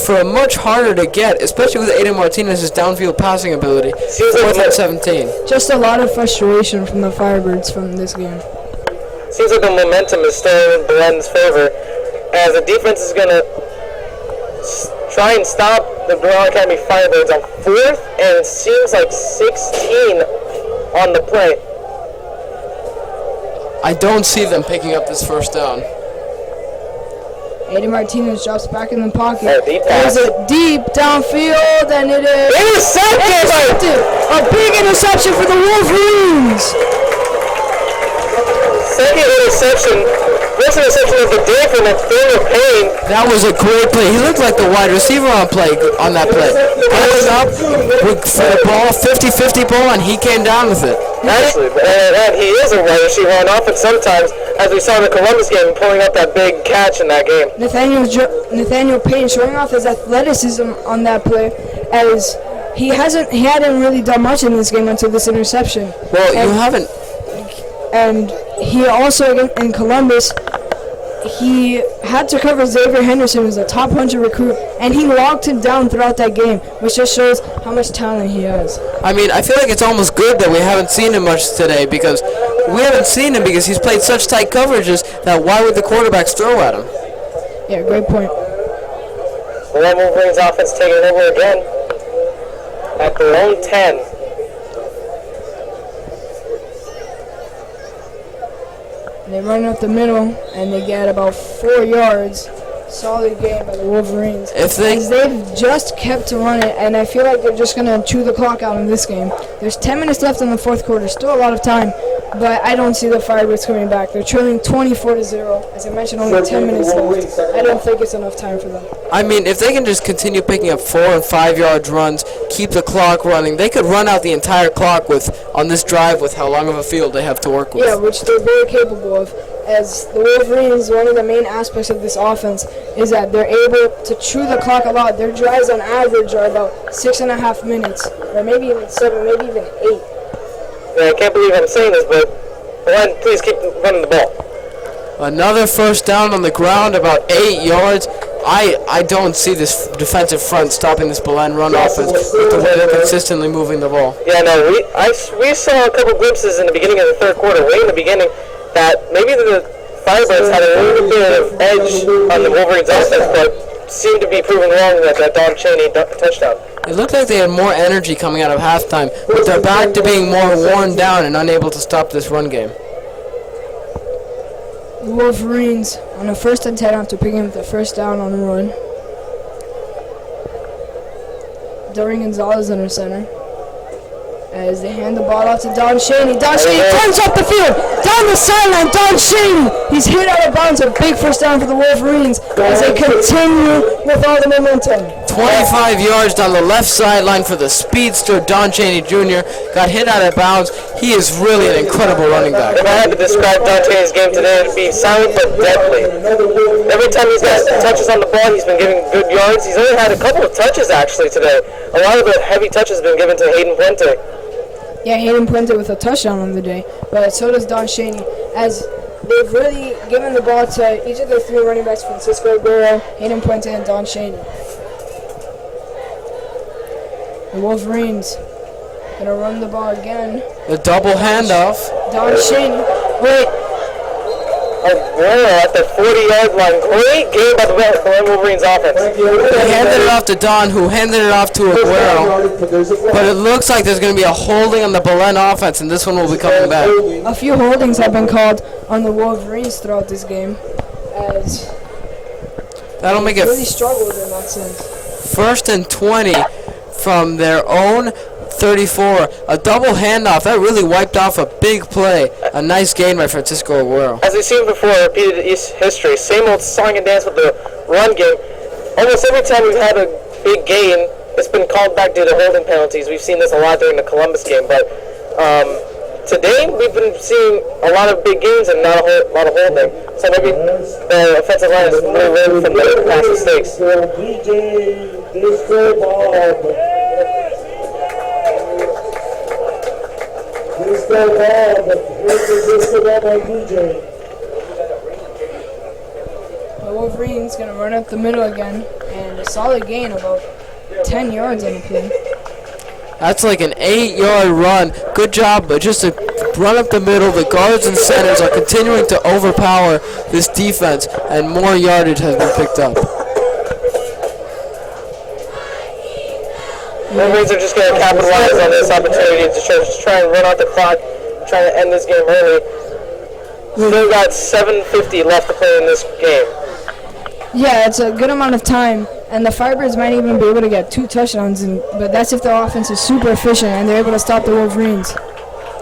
for a much harder to get, especially with Aiden Martinez's downfield passing ability. 4th and 17. Just a lot of frustration from the Firebirds from this game. Seems like the momentum is still in Belen's favor, as the defense is going to try and stop the Doral Academy Firebirds on 4th and it seems like 16 on the play. I don't see them picking up this 1st down. Aiden Martinez drops back in the pocket. There's a deep downfield, and it is intercepted. A big interception for the Wolverines. Second interception. First interception of the day for Nathaniel Payne. That was a great play. He looked like the wide receiver on that play. Going up with the ball, 50-50 ball, and he came down with it. Actually, and he is a wide receiver on offense sometimes, as we saw in the Columbus game, pulling up that big catch in that game. Nathaniel Payne showing off his athleticism on that play, as he hadn't really done much in this game until this interception. Well, you haven't. And he also, in Columbus, he had to cover Xavier Henderson, who's a top 100 recruit, and he locked him down throughout that game, which just shows how much talent he has. I mean, I feel like it's almost good that we haven't seen him much today, because we haven't seen him because he's played such tight coverages that why would the quarterbacks throw at him? Yeah, great point. The Wolverines offense taking over again at their own 10. They run up the middle, and they get about 4 yards. Solid game by the Wolverines. As they've just kept to run it, and I feel like they're just going to chew the clock out in this game. There's 10 minutes left in the 4th quarter. Still a lot of time, but I don't see the Firebirds coming back. They're trailing 24-0. As I mentioned, only 10 minutes left. I don't think it's enough time for them. I mean, if they can just continue picking up 4 and 5 yard runs, keep the clock running, they could run out the entire clock on this drive with how long of a field they have to work with. Yeah, which they're very capable of. as the Wolverines, one of the main aspects of this offense is that they're able to chew the clock a lot. Their drives on average are about 6.5 minutes, or maybe even 7, maybe even 8. Yeah, I can't believe I'm saying this, but Belen, please keep running the ball. Another first down on the ground, about 8 yards. I don't see this defensive front stopping this Belen run offense with the way they're consistently moving the ball. Yeah, no, we saw a couple glimpses in the beginning of the third quarter, way in the beginning, that maybe the Firebirds had a little bit of edge on the Wolverines offense, but seemed to be proven wrong with that Don Chaney touchdown. It looked like they had more energy coming out of halftime, but they're back to being more worn down and unable to stop this run game. The Wolverines on a 1st and 10 after picking up the first down on the run. Dorian Gonzalez under center. As they hand the ball off to Don Chaney. Don Chaney comes up the field, down the sideline. Don Chaney, he's hit out of bounds. A big first down for the Wolverines as they continue with all the momentum. 25 yards down the left sideline for the speedster Don Chaney Jr. Got hit out of bounds. He is really an incredible running back. If I had to describe Don Chaney's game today, it would be silent but deadly. Every time he's got touches on the ball, he's been giving good yards. He's only had a couple of touches actually today. A lot of the heavy touches have been given to Hayden Puente. Yeah, Hayden Puente with a touchdown on the day, but so does Don Chaney, as they've really given the ball to each of the 3 running backs, Francisco Aguero, Hayden Puente, and Don Chaney. The Wolverines gonna run the ball again. The double handoff. Don Chaney, wait, Aguero at the 40-yard line. Great game by the Belen Wolverines offense. They handed it off to Don, who handed it off to Aguero. But it looks like there's going to be a holding on the Belen offense, and this one will be coming back. a few holdings have been called on the Wolverines throughout this game, as That'll make they really it struggled in that sense. 1st and 20 from their own 34. A double handoff. That really wiped off a big play. A nice gain by Francisco Aguero. As we've seen before, repeated history, same old song and dance with the run game. Almost every time we've had a big gain, it's been called back due to holding penalties. We've seen this a lot during the Columbus game, but today we've been seeing a lot of big gains and not a lot of holding. So maybe the offensive line is really learning from the past mistakes. The Wolverines gonna run up the middle again, and a solid gain, about 10 yards on the play. That's like an 8-yard run. Good job, but just to run up the middle. The guards and centers are continuing to overpower this defense, and more yardage has been picked up. Wolverines are just going to capitalize on this opportunity to try and run out the clock, try to end this game early. Still got 7:50 left to play in this game. Yeah, it's a good amount of time, and the Firebirds might even be able to get 2 touchdowns, but that's if their offense is super efficient and they're able to stop the Wolverines.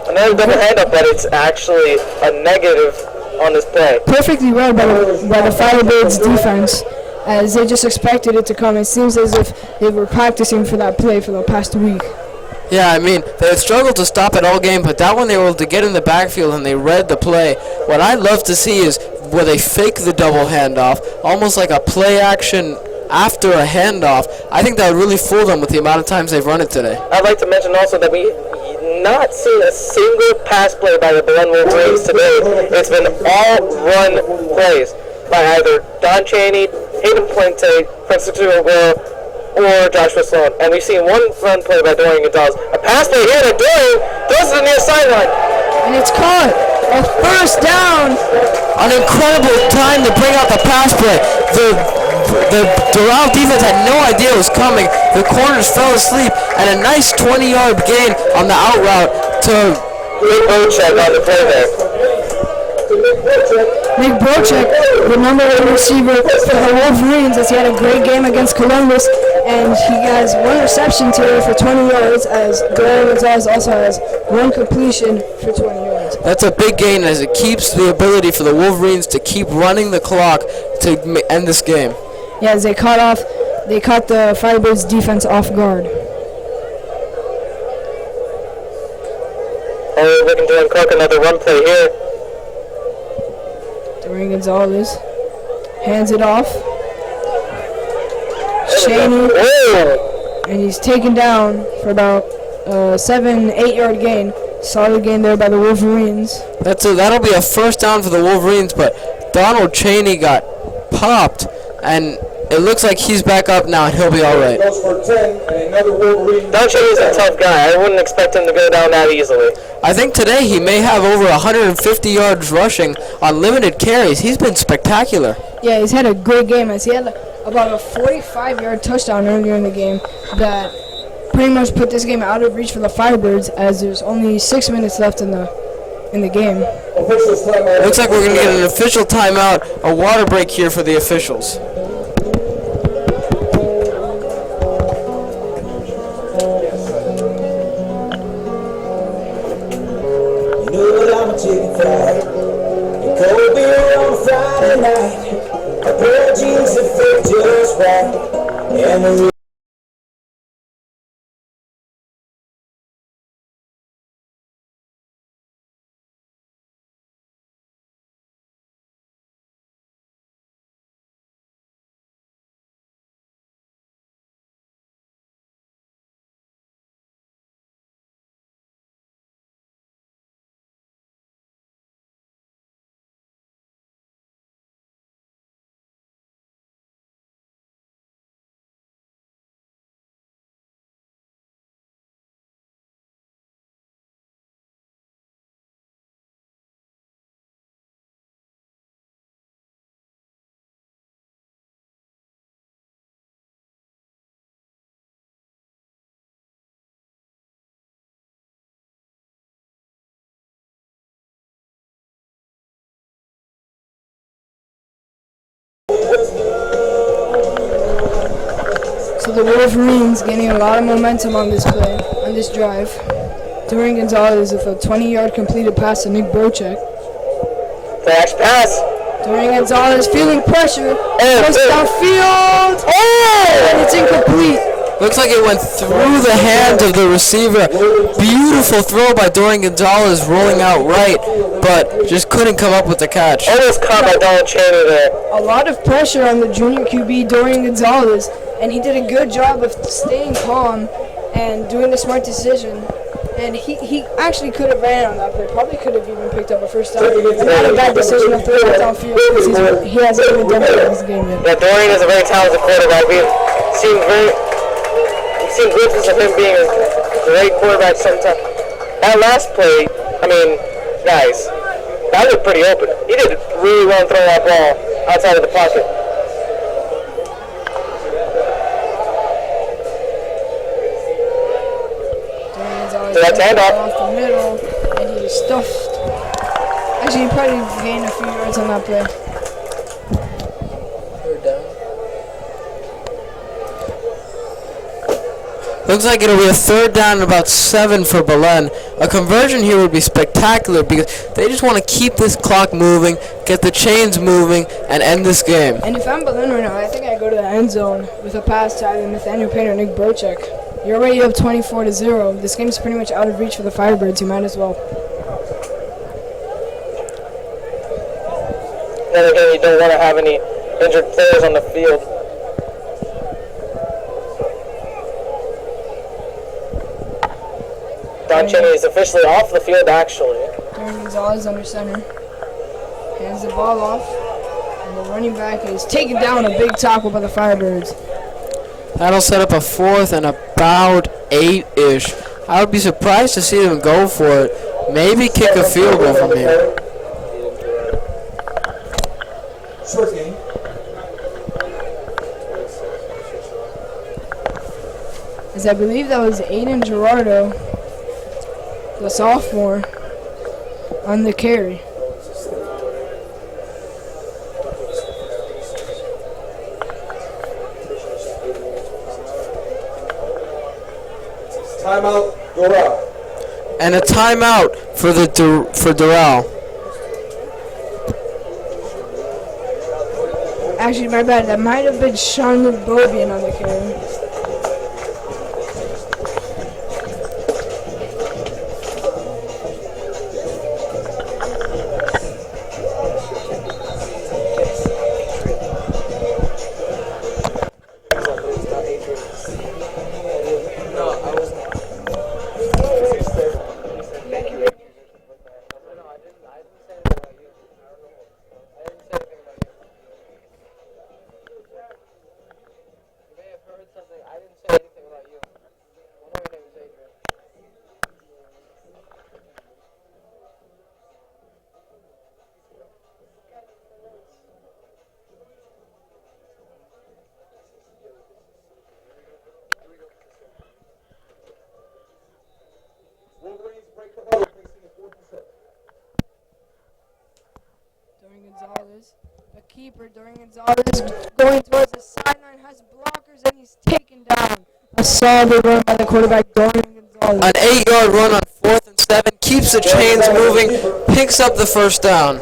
Another double hand-up, but it's actually a negative on this play. Perfectly read by the Firebirds defense, as they just expected it to come. It seems as if they were practicing for that play for the past week. Yeah, I mean, they had struggled to stop it all game, but that one they were able to get in the backfield and they read the play. What I'd love to see is where they fake the double handoff, almost like a play action after a handoff. I think that would really fool them with the amount of times they've run it today. I'd like to mention also that we not seen a single pass play by the Belen Wolverines today. It's been all run plays by either Don Chaney, Hayden Puente, Francisco Aguero, or Joshua Sloan. And we've seen one run play by Dorian Gonzalez. A pass play here to Dorian, throws to the near sideline. And it's caught. A first down. An incredible time to bring out the pass play. The Doral defense had no idea it was coming. The corners fell asleep, and a nice 20-yard gain on the out route to Nick Bocek on the play there. Nick Bocek, the number 1 receiver for the Wolverines, as he had a great game against Columbus, and he has 1 reception today for 20 yards, as Doral Gonzalez also has 1 completion for 20 yards. That's a big gain, as it keeps the ability for the Wolverines to keep running the clock to end this game. Yeah, as they caught the Firebirds defense off guard. Looking to uncork another run play here. Dorian Gonzalez hands it off. Cheney, and he's taken down for about 7-8 yard gain. Solid gain there by the Wolverines. That'll be a first down for the Wolverines, but Donald Cheney got popped, and it looks like he's back up now, and he'll be all right. Goes for 10, and another Wolverine. Don Cheney's a tough guy. I wouldn't expect him to go down that easily. I think today he may have over 150 yards rushing on limited carries. He's been spectacular. Yeah, he's had a great game as he had about a 45-yard touchdown earlier in the game that pretty much put this game out of reach for the Firebirds as there's only 6 minutes left in the game. Looks like we're going to get an official timeout, a water break here for the officials. You know what I'm a chicken fried. And cold beer on Friday night. A pair of jeans that fit just right. And the So the Wolverines gaining a lot of momentum on this play, on this drive. Dorian Gonzalez with a 20-yard completed pass to Nick Brochek. Flash pass. Dorian Gonzalez feeling pressure. Goes downfield. Oh! And it's incomplete. Looks like it went through the hands of the receiver. Beautiful throw by Dorian Gonzalez, rolling out right, but just couldn't come up with the catch. Almost caught by Donald Cheney there. A lot of pressure on the junior QB, Dorian Gonzalez, and he did a good job of staying calm and doing the smart decision. And he actually could have ran on that play. Probably could have even picked up a first down. Not a bad decision of throwing it downfield because he hasn't even done it in this game yet. Yeah, Dorian is a very talented quarterback. We've seen glimpses of him being a great quarterback sometimes. That last play, I mean, guys, that looked pretty open. He did really well in throwing that ball outside of the pocket. That's handoff. Off the middle, and he stuffed. Actually, he probably gained a few yards on that play. Looks like it'll be a third down and about 7 for Belen. A conversion here would be spectacular because they just want to keep this clock moving, get the chains moving, and end this game. And if I'm Belen right now, I think I go to the end zone with a pass to either Nathaniel Payne or Nick Brochek. You're already up 24-0. This game's pretty much out of reach for the Firebirds. You might as well. Then again, you don't want to have any injured players on the field. Don Cheney is officially off the field, actually. Dorian Gonzalez under center. Hands the ball off. And the running back is taken down, a big tackle by the Firebirds. That'll set up a fourth and about 8-ish. I would be surprised to see them go for it. Maybe kick a field goal from here. Short game. As I believe that was Aiden Gerardo, the sophomore, on the carry. Timeout, Doral. And a timeout for Doral. Actually, my bad. That might have been Sean McBobian on the carry. keeper, Dorian Gonzalez, going towards the sideline, has blockers, and he's taken down. A solid run by the quarterback, Dorian Gonzalez. An 8-yard run on 4th and 7 keeps the chains moving, picks up the first down.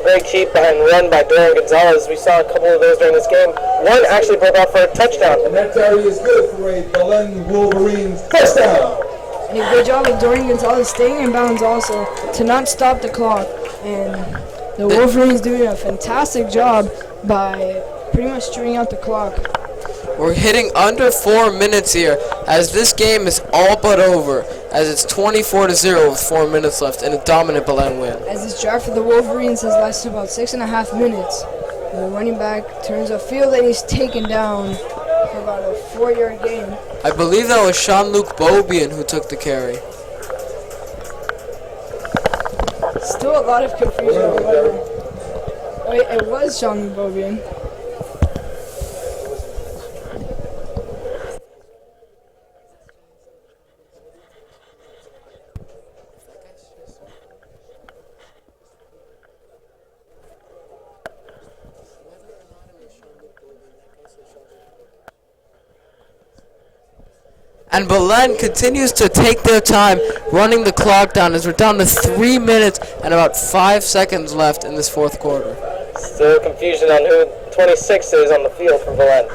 Great keep and run by Dorian Gonzalez. We saw a couple of those during this game. One actually broke off for a touchdown. And that carry is good for a Belen Wolverines touchdown. And a good job of Dorian Gonzalez staying in bounds also to not stop the clock. And the Wolverines doing a fantastic job by pretty much stringing out the clock. We're hitting under 4 minutes here as this game is all but over, as it's 24-0 with 4 minutes left and a dominant Belen win. As this drive for the Wolverines has lasted about 6.5 minutes, the running back turns upfield and he's taken down for about a 4-yard gain. I believe that was Sean-Luc Beaubien who took the carry. Still a lot of confusion on whether. Wait, it was Jean-Luc Beaubien. And Belen continues to take their time running the clock down as we're down to 3 minutes and about 5 seconds left in this fourth quarter. Still confusion on who 26 is on the field for Belen.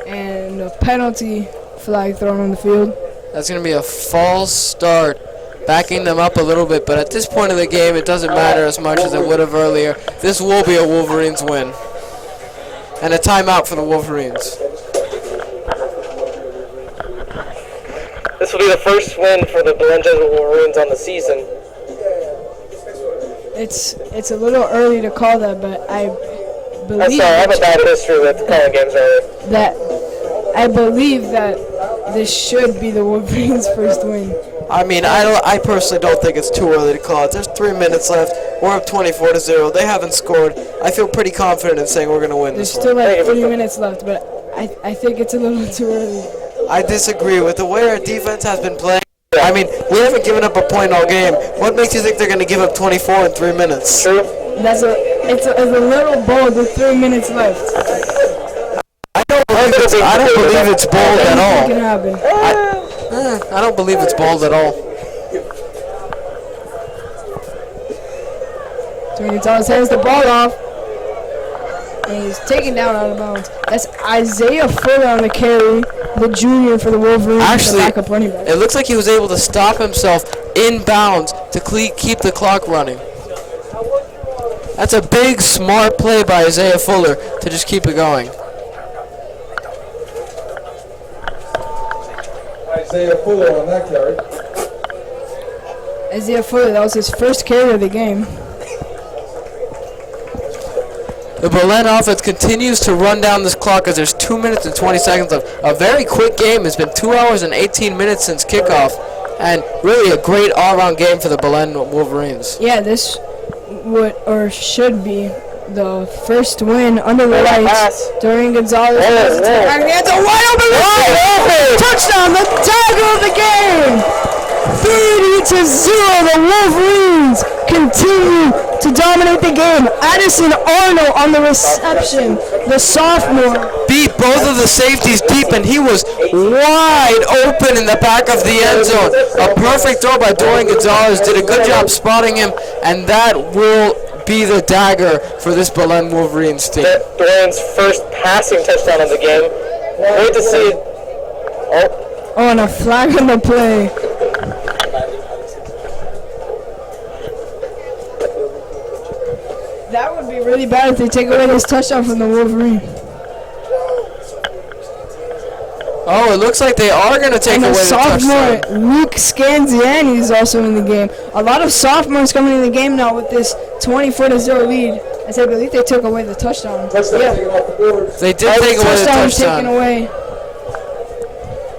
And a penalty flag thrown on the field. That's going to be a false start, backing them up a little bit, but at this point of the game it doesn't matter as much as it would have earlier. This will be a Wolverines win. And a timeout for the Wolverines. This will be the first win for the Belen Jesuit Wolverines on the season. It's a little early to call that, but I believe I have a bad history with calling games early. I believe that this should be the Wolverines' first win. I mean, I personally don't think it's too early to call it. There's 3 minutes left. We're up 24-0. They haven't scored. I feel pretty confident in saying we're going to win There's this still one. like 3 minutes left, but I think it's a little too early. I disagree with the way our defense has been playing. I mean, we haven't given up a point all game. What makes you think they're going to give up 24 in 3 minutes? True. It's a little bold with 3 minutes left. I don't believe it's bold at all. It can happen. I don't believe it's bold at all. Dorian Gonzalez hands the ball off. And he's taken down out of bounds. That's Isaiah Fuller on the carry, the junior for the Wolverines. Actually, the backup running back. it looks like he was able to stop himself in bounds to keep the clock running. That's a big, smart play by Isaiah Fuller to just keep it going. Isaiah Fuller on that carry. Isaiah Fuller, that was his first carry of the game. The Belen offense continues to run down this clock as there's 2 minutes and 20 seconds left. A very quick game. It's been 2 hours and 18 minutes since kickoff, and really a great all-around game for the Belen Wolverines. Yeah, this would or should be the first win under the lights. Dorian Gonzalez. And it's a wide open touchdown, the dagger of the game. 30-0, the Wolverines continue to dominate the game. Addison Arnold on the reception, the sophomore. Beat both of the safeties deep, and he was wide open in the back of the end zone. A perfect throw by Dorian Gonzalez. Did a good job spotting him, and that will be the dagger for this Belen Wolverines team. Dorian's first passing touchdown of the game. Great to see it. Oh, and a flag on the play. That would be really bad if they take away this touchdown from the Wolverine. Oh, it looks like they are going to take And away the the sophomore, touchdown. Luke Scanziani, is also in the game. A lot of sophomores coming in the game now with this 24-0 lead, as I believe they took away the touchdown. Touchdown taken off the board. They did take away the Touchdown taken touchdown. away.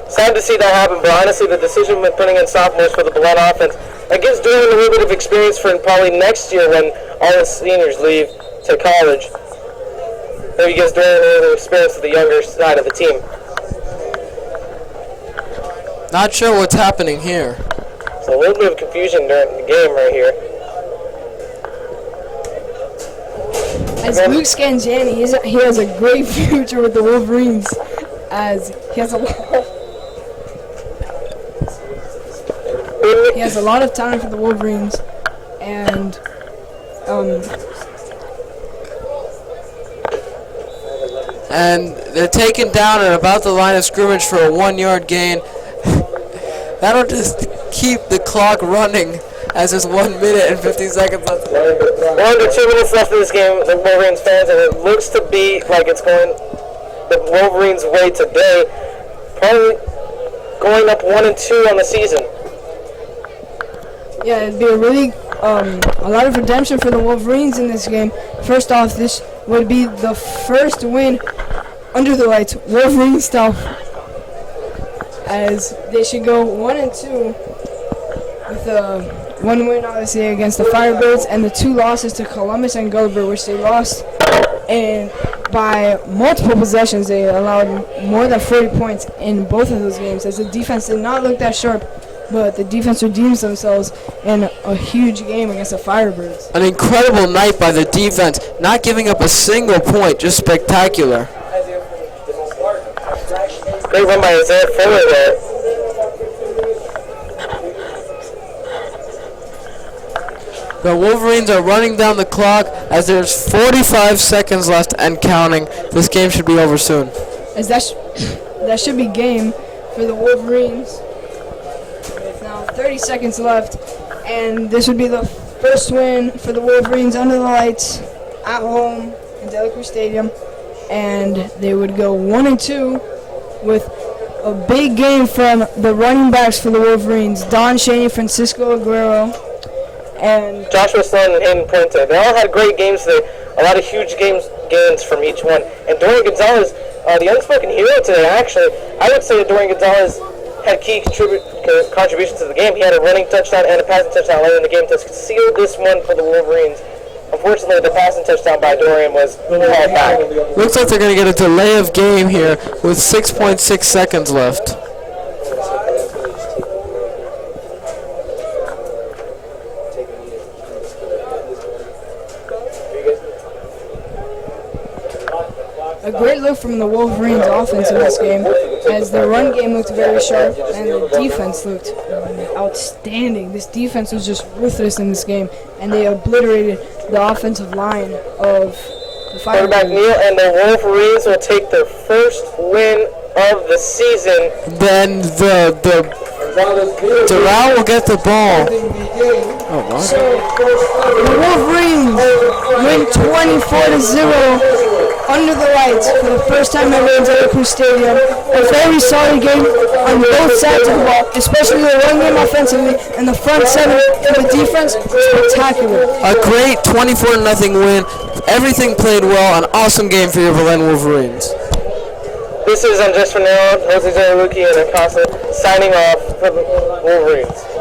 Sad to see that happen, but honestly, the decision with putting in sophomores for the Belen offense, that gives Dorian a little bit of experience for probably next year when all the seniors leave to college. Maybe gives Dorian a little experience to the younger side of the team. Not sure what's happening here. So a little bit of confusion during the game right here. As Luke Scangani, he has a great future with the Wolverines, as he has a lot of talent for the Wolverines, and And they're taken down at about the line of scrimmage for a 1-yard gain. That'll just keep the clock running as there's 1 minute and 50 seconds left. 1 to 2 minutes left in this game, the Wolverines fans, and it looks to be like it's going the Wolverines' way today. Probably going up 1 and 2 on the season. yeah, it'd be a really a lot of redemption for the Wolverines in this game. First off, this would be the first win under the lights, Wolverine style, as they should go 1 and 2 with one win obviously against the Firebirds and the 2 losses to Columbus and Gulliver, which they lost, and by multiple possessions. They allowed more than 40 points in both of those games, as the defense did not look that sharp, but the defense redeems themselves in a huge game against the Firebirds. An incredible night by the defense, not giving up a single point, just spectacular. Great run by Isaiah Fuller there. The Wolverines are running down the clock as there's 45 seconds left and counting. This game should be over soon. As that should be game for the Wolverines. With now 30 seconds left, and this would be the first win for the Wolverines under the lights at home in De La Cruz Stadium, and they would go 1 and 2 with a big game from the running backs for the Wolverines, Don Shaney, Francisco Aguero, and Joshua Sloan and Hayden Puente. They all had great games today. A lot of huge gains from each one. And Dorian Gonzalez, the unspoken hero today, actually, I would say that Dorian Gonzalez had key contributions to the game. He had a running touchdown and a passing touchdown later in the game to seal this one for the Wolverines. Unfortunately, the passing touchdown by Dorian was called back. Looks like they're going to get a delay of game here with 6.6 seconds left. a great look from the Wolverines offense in this game, as the run game looked very sharp and the defense looked outstanding. This defense was just ruthless in this game, and they obliterated the offensive line of the Quarterback Firebirds. Neal and the Wolverines will take their first win of the season. Then the Doral will get the ball. Oh, what? So the Wolverines win 24-0 under the lights for the first time ever in De La Cruz Stadium. A very solid game on both sides of the ball, especially the run game offensively and the front seven for the defense, spectacular. A great 24-0 win. Everything played well. An awesome game for your Belen Wolverines. This is Andres Fernando, Jose Zaluki, and Acosta signing off for the Wolverines.